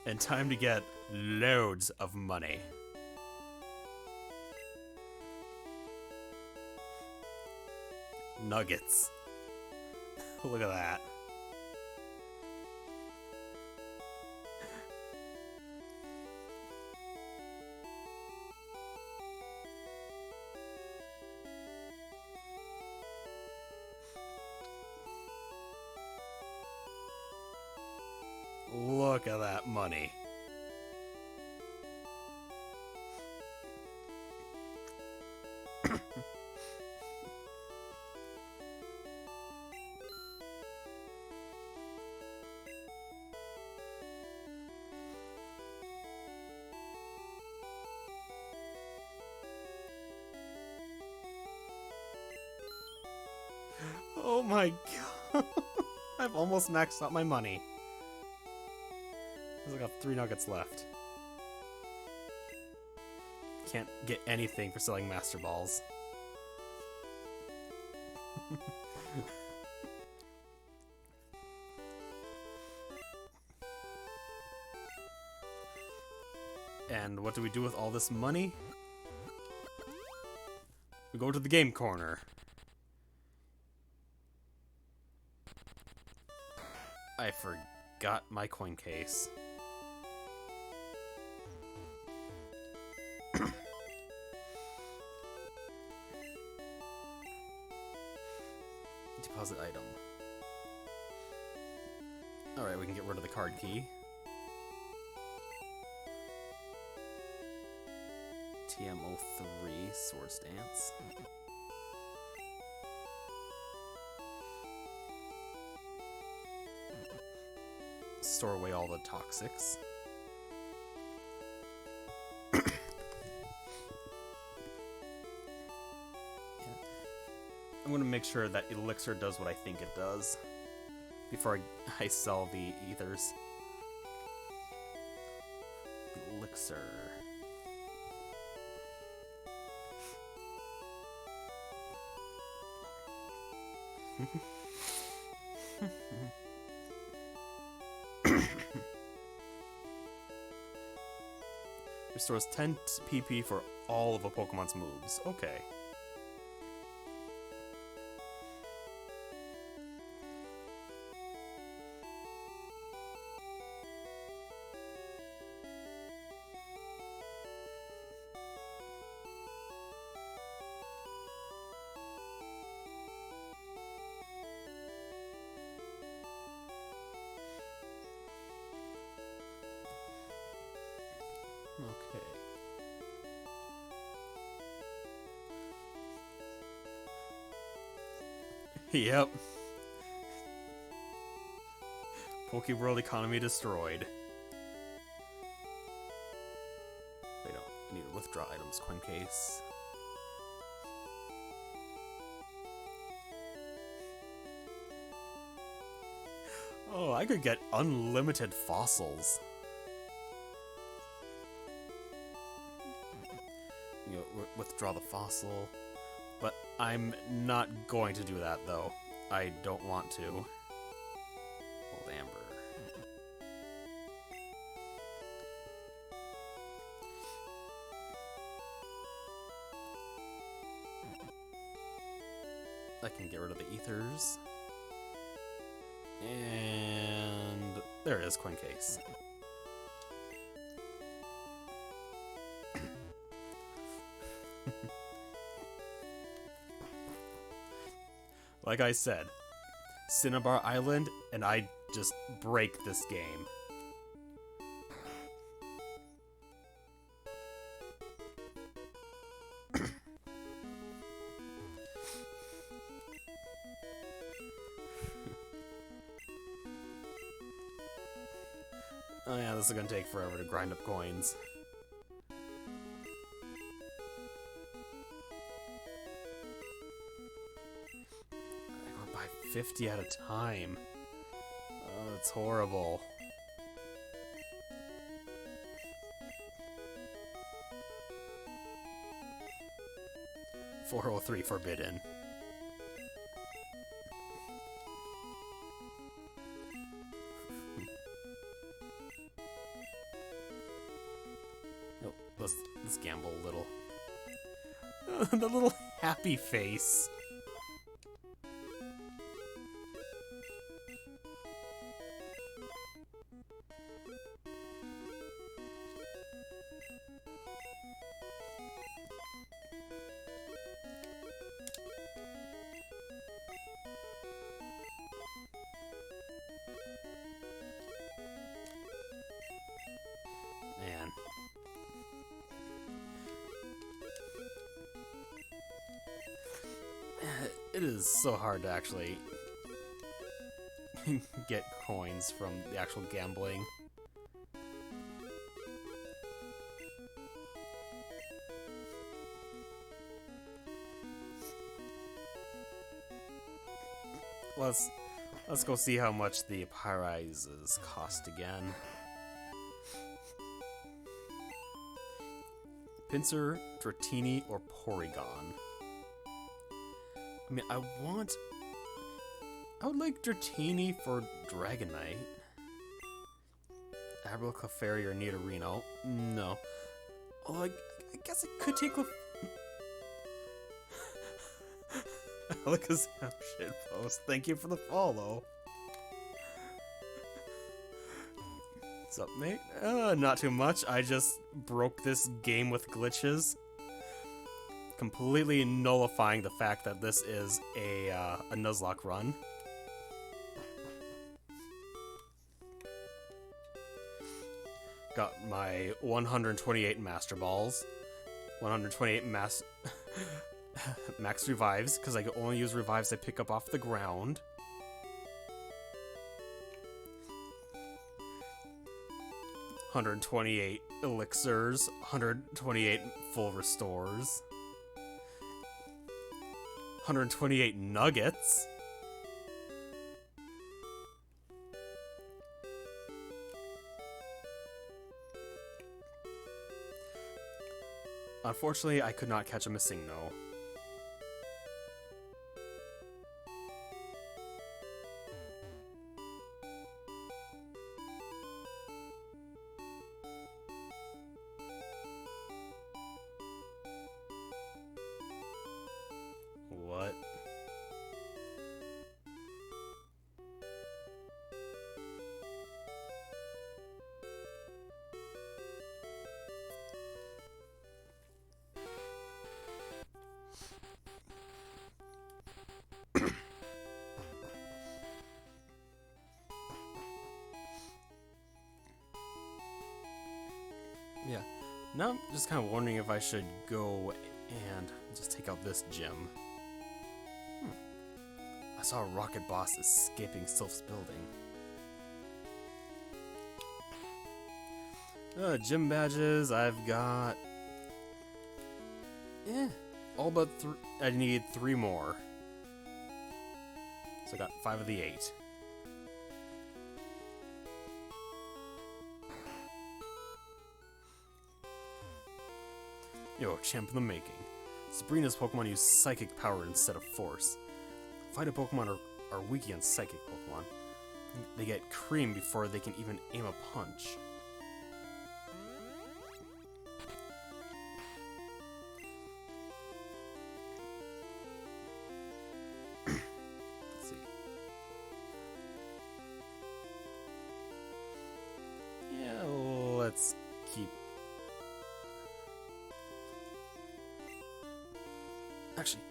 Speaker 1: And time to get loads of money. Nuggets. Look at that. Look at that money. Oh my god. I've almost maxed out my money. I got 3 nuggets left. Can't get anything for selling Master Balls. And what do we do with all this money? We go to the game corner. I forgot my coin case. Deposit item. Alright, we can get rid of the card key. TM03 Sword Stance. Store away all the toxics. I'm gonna make sure that Elixir does what I think it does before I sell the ethers. Elixir. Restores 10 PP for all of a Pokemon's moves. Okay. Okay. Yep. Pokeworld economy destroyed. Wait, no. I need to withdraw items. Coin case. Oh, I could get unlimited fossils. You know, withdraw the fossil. But I'm not going to do that, though. I don't want to. Old Amber. I can get rid of the ethers. And there it is, coin case. Like I said, Cinnabar Island, and I just break this game. Oh yeah, this is gonna take forever to grind up coins. I go buy 50 at a time. Oh, it's horrible. $403 forbidden. happy face. Man. It is so hard to actually get coins from the actual gambling. Let's go see how much the prizes cost again. Pincer, Dratini, or Porygon. I mean, I would like Dratini for Dragonite. Abril, Clefairy, or Nidorino. No. Oh, I guess it could take Alakazam shitpost. Thank you for the follow. What's up, mate? Not too much. I just broke this game with glitches, completely nullifying the fact that this is a Nuzlocke run. Got my 128 Master Balls, 128 Max Revives, because I can only use Revives I pick up off the ground. $128 elixirs, 128 full restores, 128 nuggets. Unfortunately, I could not catch a missing no. What? Yeah. Now I'm just kind of wondering if I should go and just take out this gym. I saw a rocket boss escaping Sylph's building. Gym badges, I've got... all but I need 3 more. So I got 5 of the 8. Yo, champ in the making. Sabrina's Pokemon use psychic power instead of force. Fighting Pokemon are weak against psychic Pokemon. They get cream before they can even aim a punch. Let's see. Yeah, let's keep... Actually,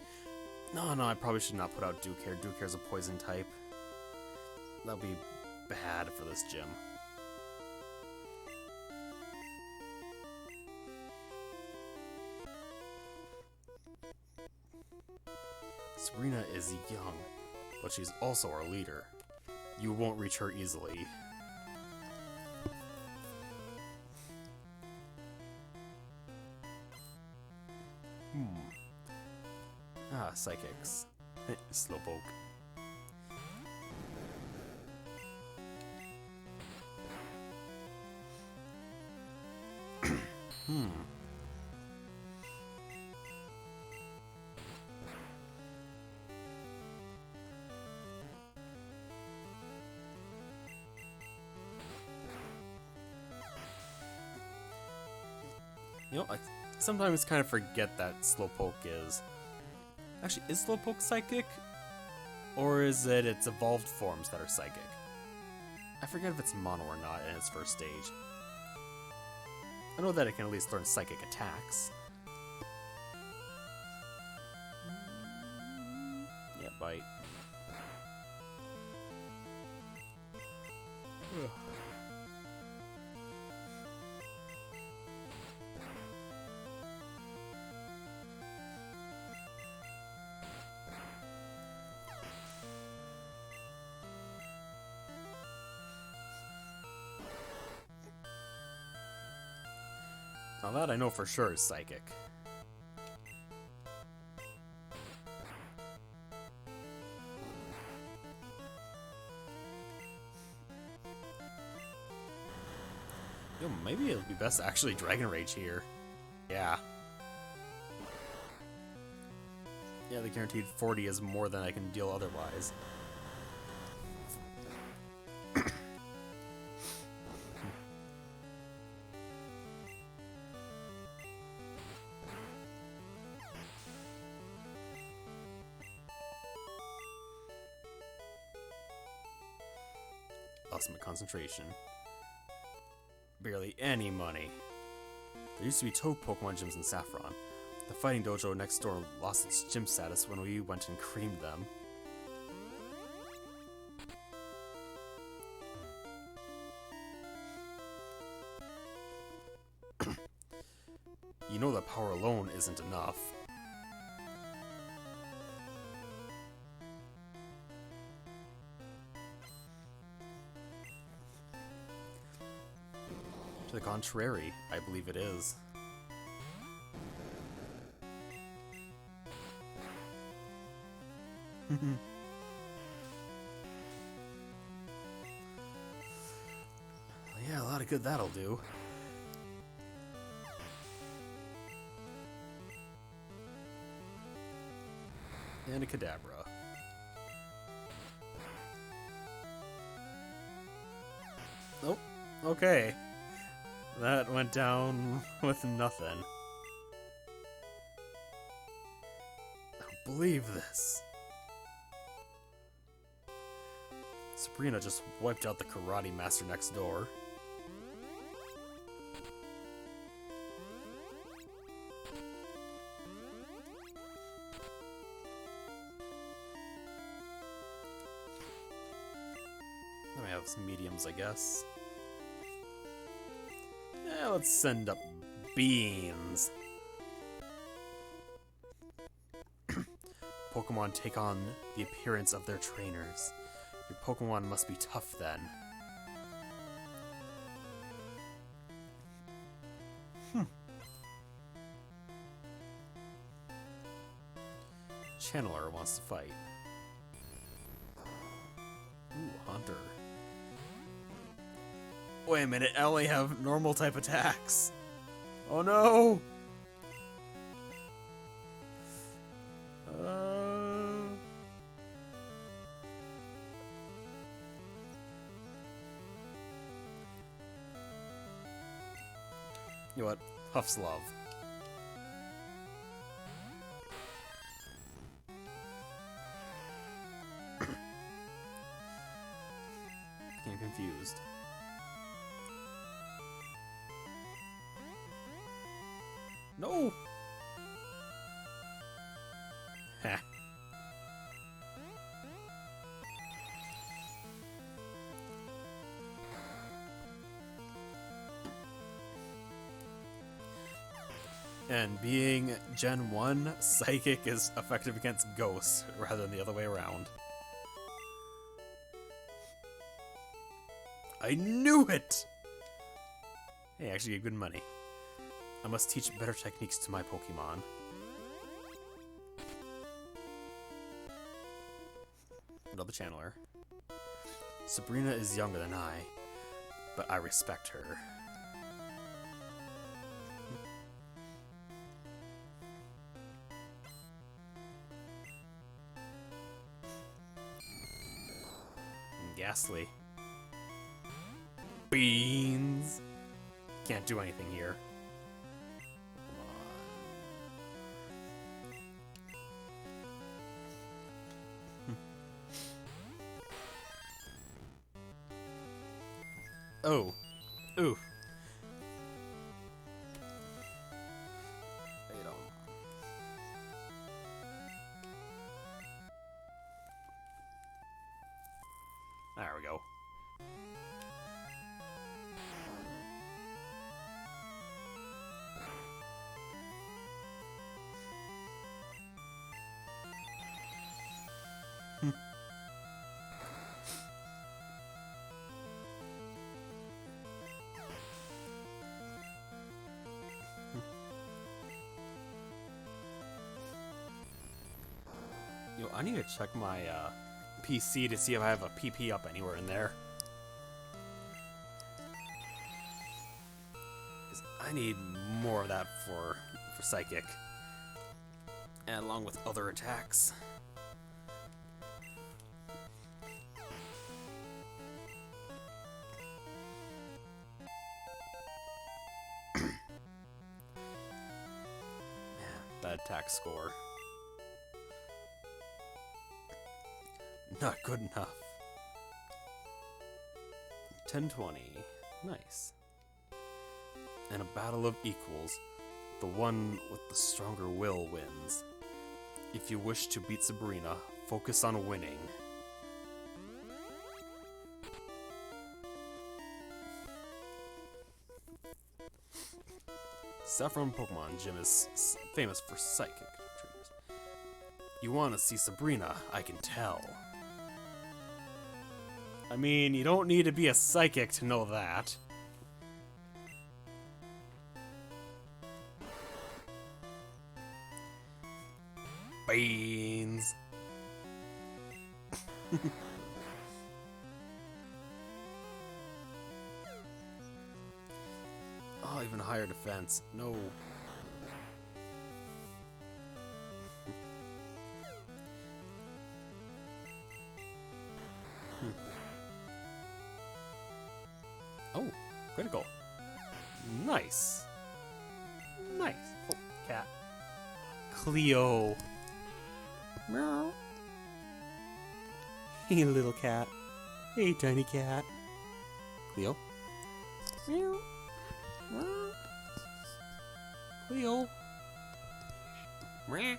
Speaker 1: no, I probably should not put out Duke Hair. Duke Hair is a poison type. That would be bad for this gym. Sabrina is young, but she's also our leader. You won't reach her easily. Psychics. Slowpoke. You know, I sometimes kind of forget that Slowpoke is Actually, is Slowpoke psychic? Or is it its evolved forms that are psychic? I forget if it's mono or not in its first stage. I know that it can at least learn psychic attacks. Yeah, bite. Ugh. Now that I know for sure is psychic. Yo, maybe it'll be best to actually Dragon Rage here. Yeah. Yeah, the guaranteed 40 is more than I can deal otherwise. Lost my concentration. Barely any money. There used to be two Pokemon gyms in Saffron. The fighting dojo next door lost its gym status when we went and creamed them. You know that power alone isn't enough. To the contrary, I believe it is. Yeah, a lot of good that'll do. And a Kadabra. Nope. Okay. That went down with nothing. I don't believe this. Sabrina just wiped out the karate master next door. Then we have some mediums, I guess. Yeah, let's send up Beans. Pokemon take on the appearance of their trainers. Your Pokemon must be tough then. Channeler wants to fight. Ooh, Hunter. Wait a minute, I only have normal type attacks. Oh no! You know what? Huff's Love. I'm confused. No! Ha. And being Gen 1, Psychic is effective against Ghosts rather than the other way around. I knew it! Hey, actually gave good money. I must teach better techniques to my Pokemon. Another Channeler. Sabrina is younger than I, but I respect her. Ghastly. Beans! Can't do anything here. Oh. Ooh. There we go. Yo, I need to check my PC to see if I have a PP up anywhere in there. 'Cause I need more of that for psychic, and along with other attacks. Man, that attack score. Not good enough. 1020. Nice. In a battle of equals, the one with the stronger will wins. If you wish to beat Sabrina, focus on winning. Saffron Pokemon Gym is famous for psychic trainers. You want to see Sabrina, I can tell. I mean, you don't need to be a psychic to know that. Beans. Oh, even higher defense. No. Oh, critical. Nice. Nice. Oh, cat. Cleo. Meow. Hey, little cat. Hey, tiny cat. Cleo. Meow. Meow. Cleo. Meow.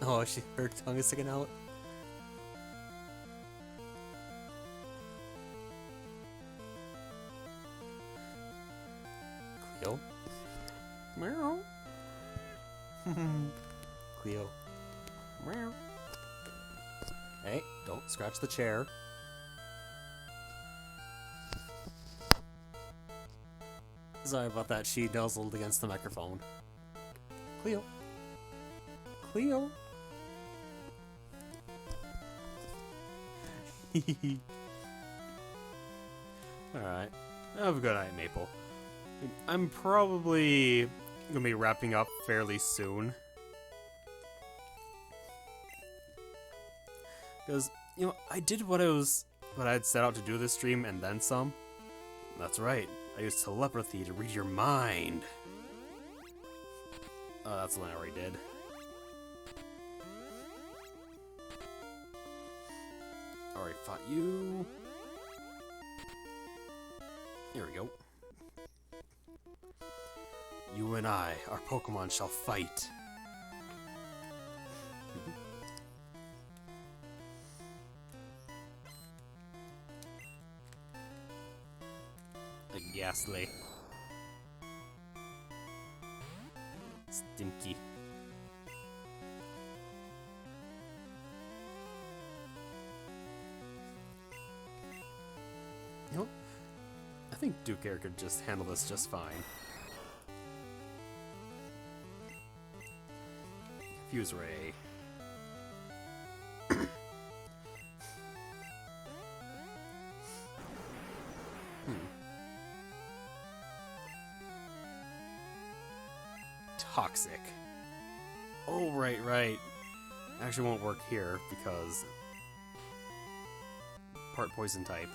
Speaker 1: Oh, her tongue is sticking out. Cleo. Meow. Cleo. Meow. Hey, don't scratch the chair. Sorry about that, she nuzzled against the microphone. Cleo. Cleo. Alright. Have a good night, Maple. I'm probably gonna be wrapping up fairly soon. Because, you know, I did what I had set out to do this stream and then some. That's right. I used telepathy to read your mind. Oh, that's the one I already did. Already fought you. Here we go. You and I, our Pokemon shall fight. Ghastly. Stinky. You know, I think Duke Air could just handle this just fine. Fuse Ray. Toxic. Oh, right. Actually won't work here because part poison type.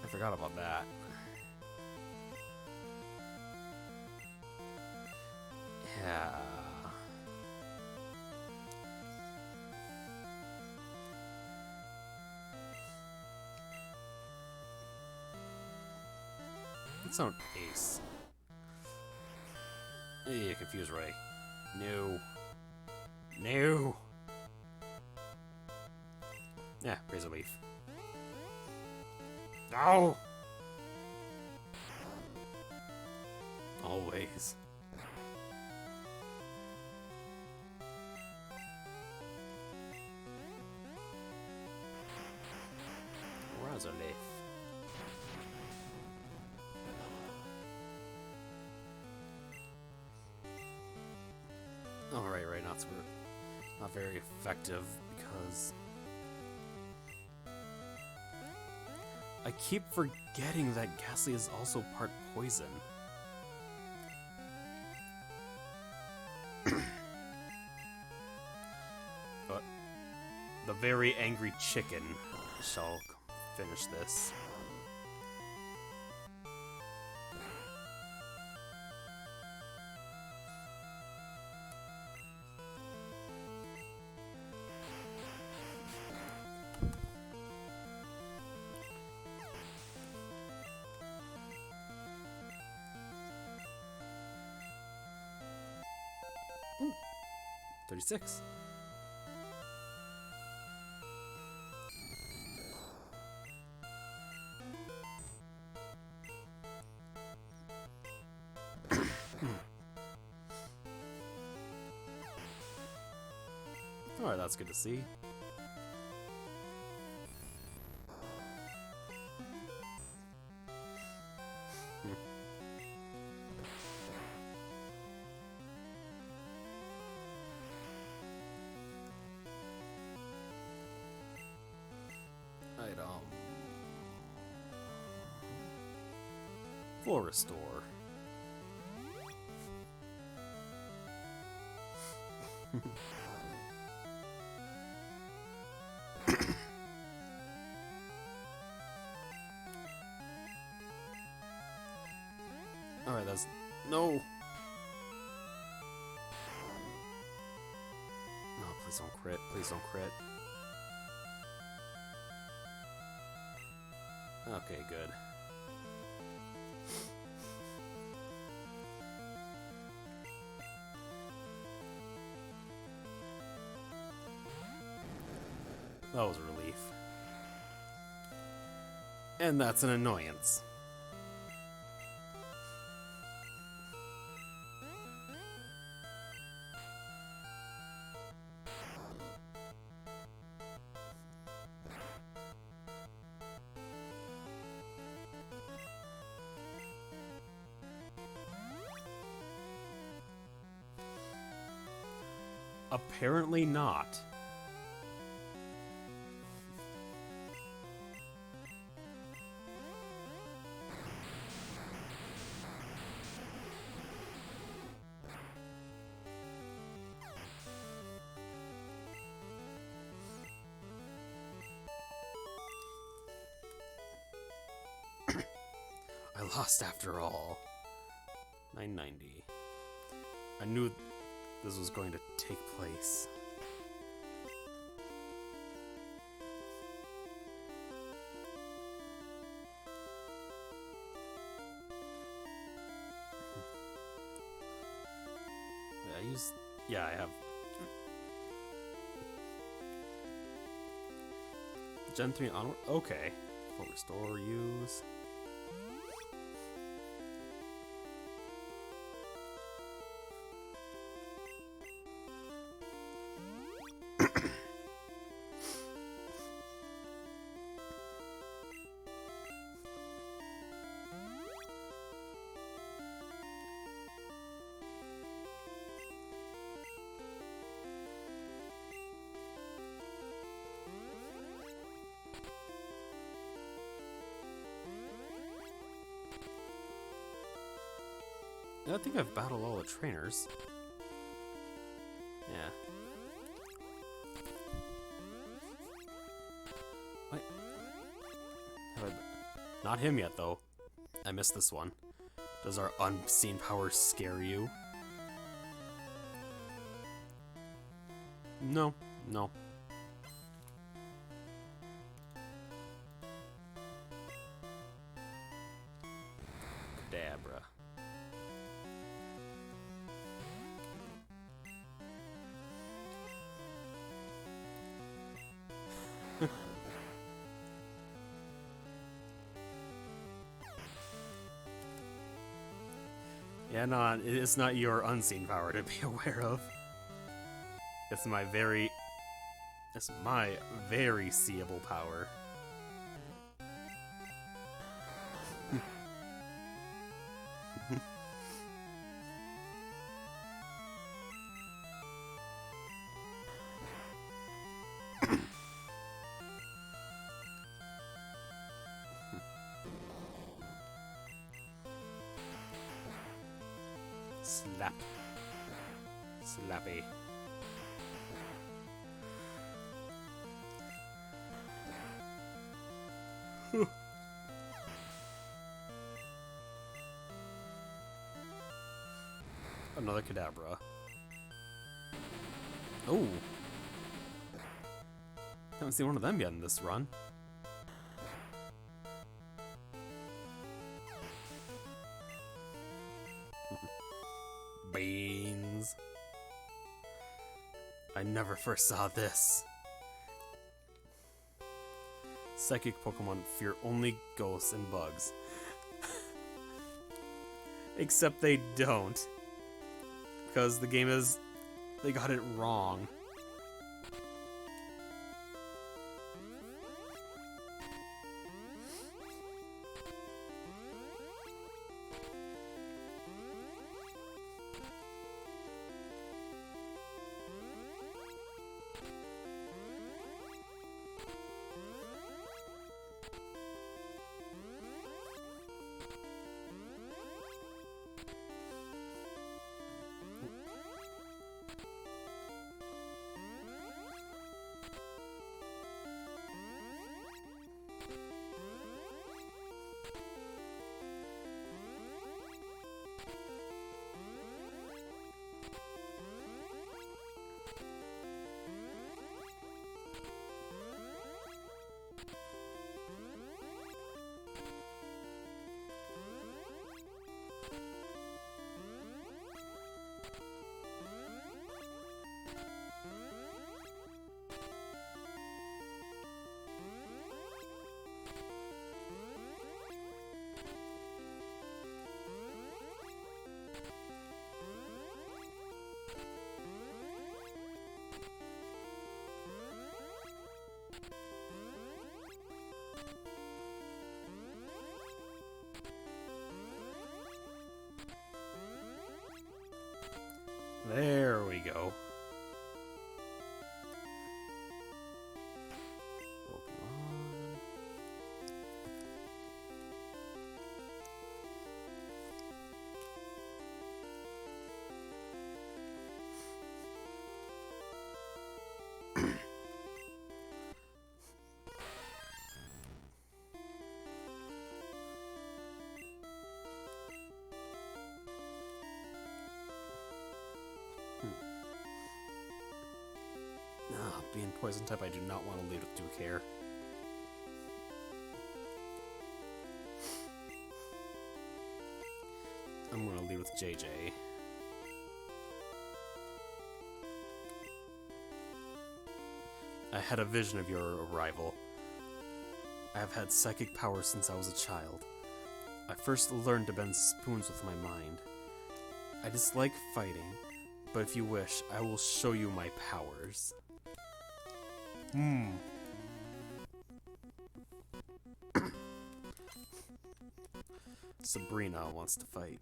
Speaker 1: I forgot about that. Yeah. sound ace. Hey, confused Ray. No. No! Yeah, razor leaf. No! Always. Razor leaf. Alright, right, not very effective because I keep forgetting that Ghastly is also part poison. But the very angry chicken shall finish this. Ooh, 36. Alright, that's good to see. Item. Full restore. Alright, that's... No! No, please don't crit. Please don't crit. Okay, good. That was a relief. And that's an annoyance. Apparently not. I lost after all. 990. I knew this was going to take place. Yeah, I have. Gen 3 onward? Okay. Full restore, use. I think I've battled all the trainers. Yeah. What? Not him yet, though. I missed this one. Does our unseen power scare you? No. No. Kadabra. Yeah, no, it's not your unseen power to be aware of. It's my very seeable power. Slap. Slappy. Another Kadabra. Oh! Haven't seen one of them yet in this run. Beans. I never first saw this. Psychic Pokemon fear only ghosts and bugs. Except they don't. Because the game is... they got it wrong. There we go. Pokemon. Being poison type, I do not want to lead with Duke Hair. I'm going to lead with JJ. I had a vision of your arrival. I have had psychic powers since I was a child. I first learned to bend spoons with my mind. I dislike fighting, but if you wish, I will show you my powers. Sabrina wants to fight.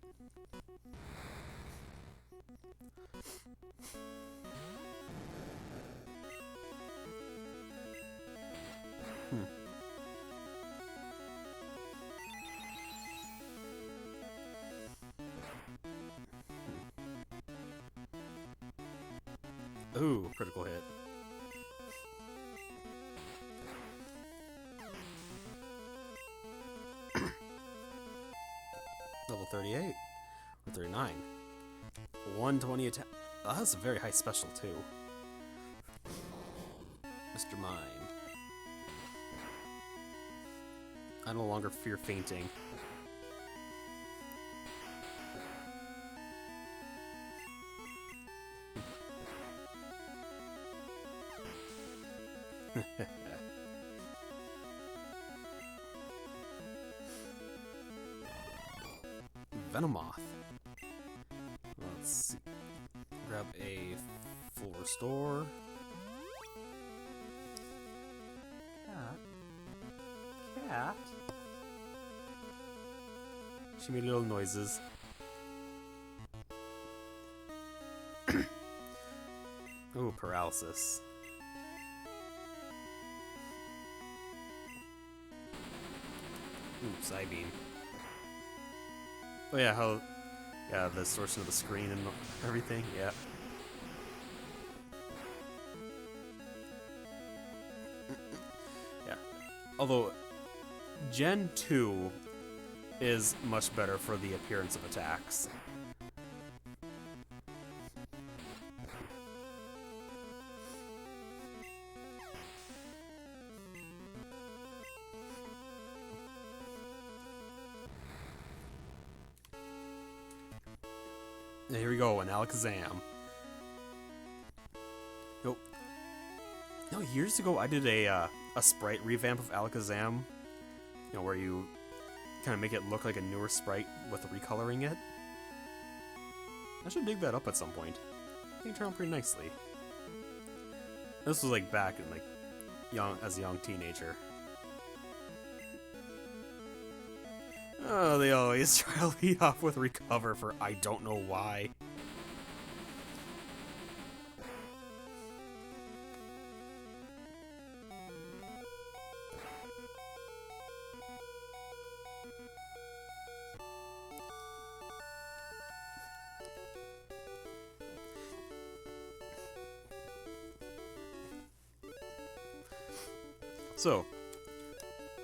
Speaker 1: Ooh, critical hit. Level 38 or 39. 120 attack. Oh, that's a very high special too. Mr. Mime. I no longer fear fainting. Venomoth. Let's see. Grab a full restore. Cat. She made little noises. Ooh, paralysis. Ooh, side beam. Oh yeah, yeah, the distortion of the screen and everything, yeah. Yeah. Although, Gen 2 is much better for the appearance of attacks. Here we go, an Alakazam. Yo, no, years ago I did a sprite revamp of Alakazam. You know, where you kind of make it look like a newer sprite with recoloring it. I should dig that up at some point. I think it turned out pretty nicely. This was like back in like as a young teenager. Oh, they always try to lead off with recover for I don't know why. So,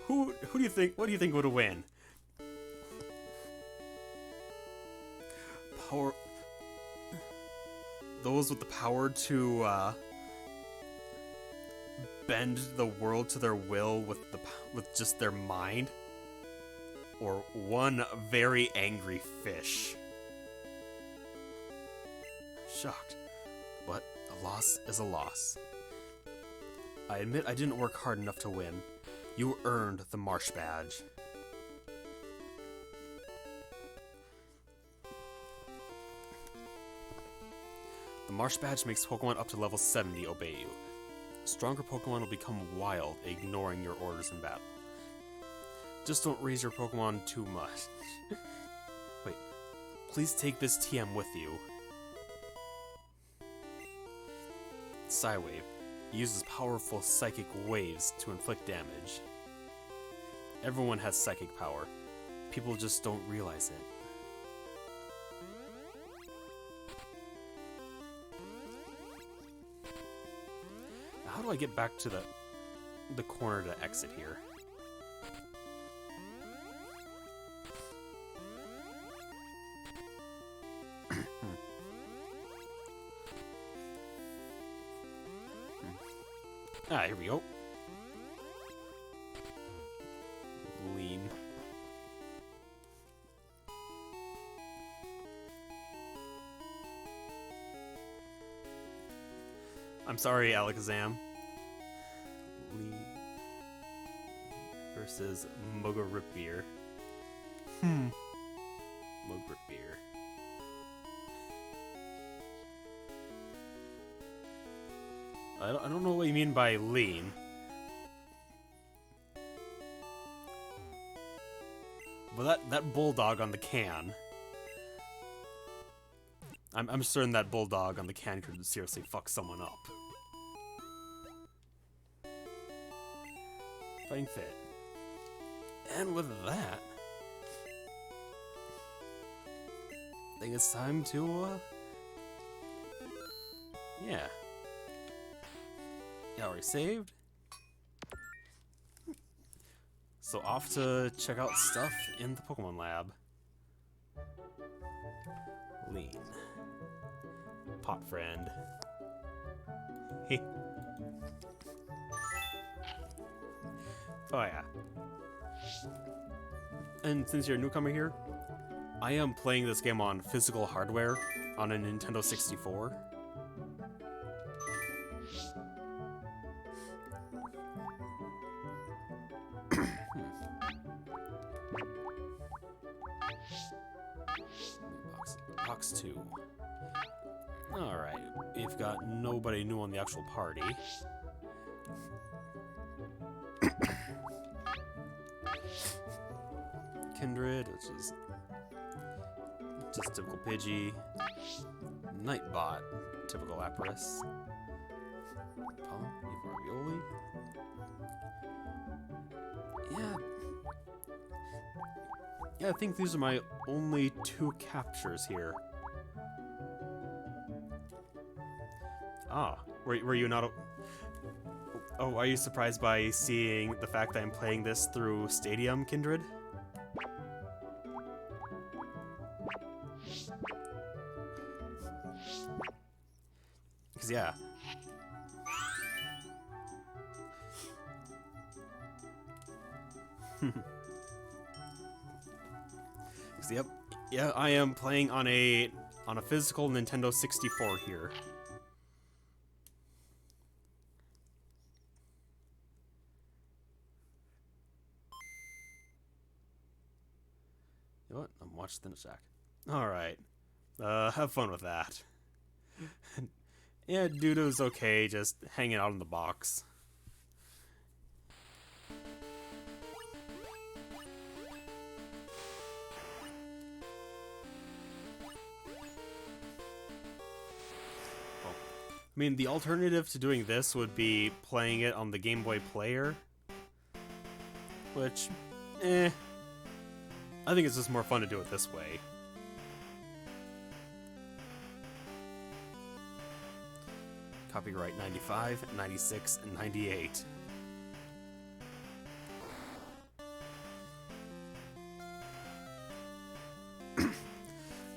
Speaker 1: who do you think? What do you think would win? Those with the power to bend the world to their will with just their mind, or one very angry fish. Shocked, but a loss is a loss. I admit I didn't work hard enough to win. You earned the Marsh Badge. The Marsh Badge makes Pokemon up to level 70 obey you. Stronger Pokemon will become wild, ignoring your orders in battle. Just don't raise your Pokemon too much. Wait, please take this TM with you. Psywave uses powerful psychic waves to inflict damage. Everyone has psychic power. People just don't realize it. How do I get back to the corner to exit here? Ah, here we go. Lean. I'm sorry, Alakazam. Lean versus Mugaripbeer. Mugaripbeer. I don't know what you mean by lean. But that bulldog on the can. I'm certain that bulldog on the can could seriously fuck someone up. Fighting Fit. And with that, I think it's time to, yeah. Yeah, already saved. So off to check out stuff in the Pokemon Lab. Lean. Pot friend. Oh yeah. And since you're a newcomer here, I am playing this game on physical hardware on a Nintendo 64. box 2. Alright, we've got nobody new on the actual party. Kindred, which is just typical Pidgey. Nightbot, typical Lapras. Ravioli. Yeah, I think these are my only 2 captures here. Ah, were you not... Oh, are you surprised by seeing the fact that I'm playing this through Stadium, Kindred? Because, yeah. Yep. Yeah, I am playing on a physical Nintendo 64 here. You know what? I'm watching the Jack. Alright. Have fun with that. Yeah, Dudo's okay, just hanging out in the box. I mean, the alternative to doing this would be playing it on the Game Boy Player. Which, I think it's just more fun to do it this way. Copyright 95, 96, and 98.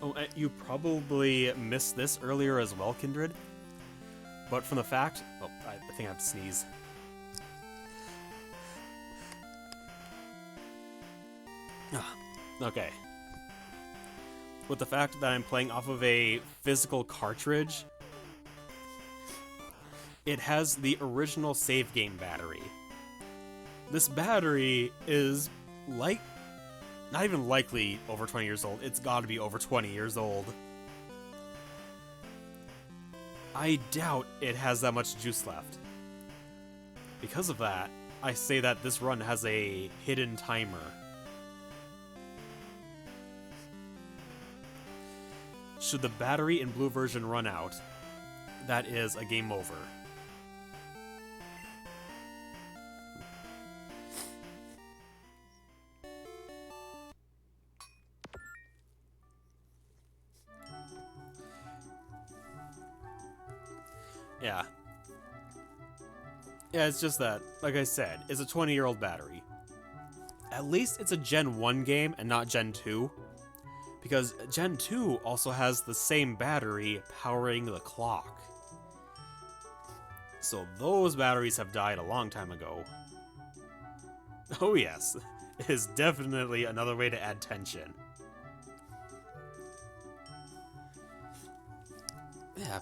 Speaker 1: Oh, you probably missed this earlier as well, Kindred. But from the fact... Oh, I think I have to sneeze. Okay. With the fact that I'm playing off of a physical cartridge, it has the original save game battery. This battery is like... not even likely over 20 years old. It's gotta be over 20 years old. I doubt it has that much juice left. Because of that, I say that this run has a hidden timer. Should the battery in Blue Version run out, that is a game over. Yeah. Yeah, it's just that, like I said, it's a 20-year-old battery. At least it's a Gen 1 game and not Gen 2. Because Gen 2 also has the same battery powering the clock. So those batteries have died a long time ago. Oh yes, it is definitely another way to add tension. Yeah,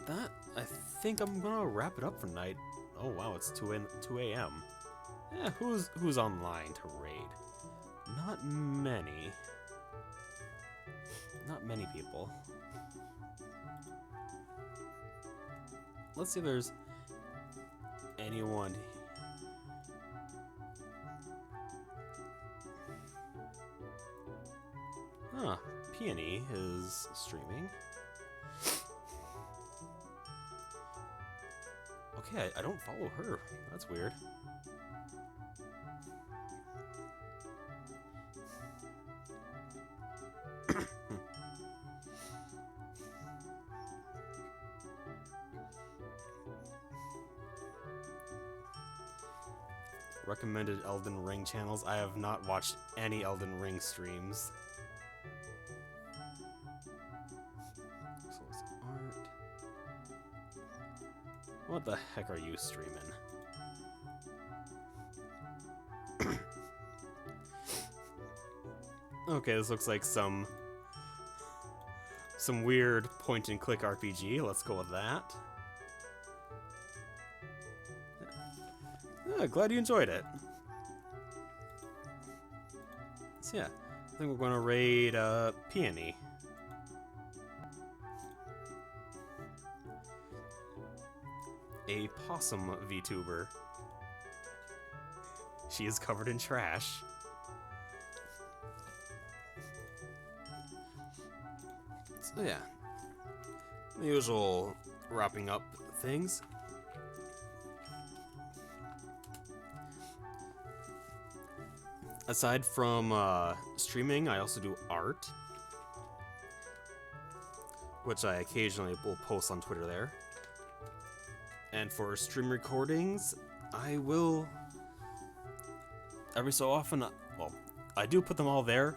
Speaker 1: that... I think I'm gonna wrap it up for tonight. Oh wow, it's 2 a.m. Yeah, who's online to raid? Not many. Not many people. Let's see if there's anyone. Huh, Peony is streaming. Okay, I don't follow her. That's weird. Recommended Elden Ring channels. I have not watched any Elden Ring streams. What the heck are you streaming? Okay, this looks like some weird point-and-click RPG. Let's go with that. Yeah, glad you enjoyed it. So yeah, I think we're going to raid Peony. a possum VTuber. She is covered in trash. So yeah, the usual wrapping up things. Aside from streaming, I also do art, which I occasionally will post on Twitter there. And for stream recordings, I will every so often, well, I do put them all there,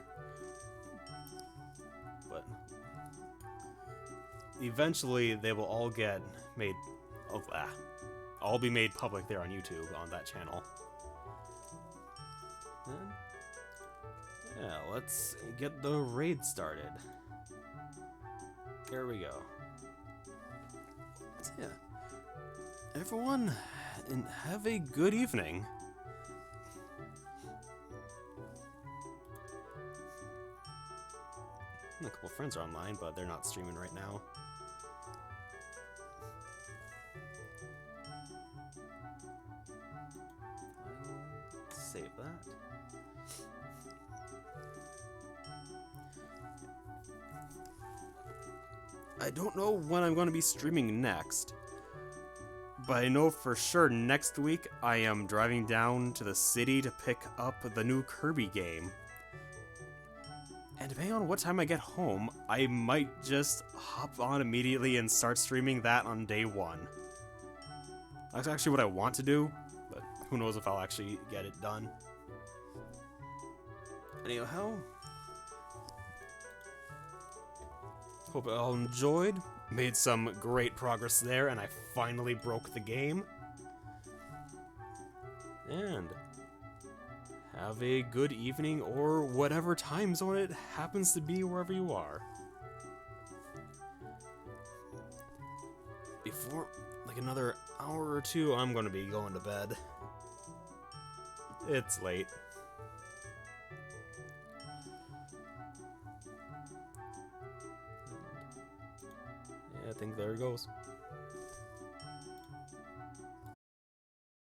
Speaker 1: but eventually they will all get made, all be made public there on YouTube on that channel. Then, yeah, let's get the raid started. Here we go. So yeah, everyone, and have a good evening. A couple friends are online, but they're not streaming right now. I'll save that. I don't know when I'm going to be streaming next, but I know for sure next week I am driving down to the city to pick up the new Kirby game. And depending on what time I get home, I might just hop on immediately and start streaming that on day one. That's actually what I want to do, but who knows if I'll actually get it done. Anyhow, hope you all enjoyed. Made some great progress there, and I finally broke the game. And have a good evening, or whatever time zone it happens to be wherever you are. Before, like, another hour or two, I'm gonna be going to bed. It's late. Yeah, I think there it goes.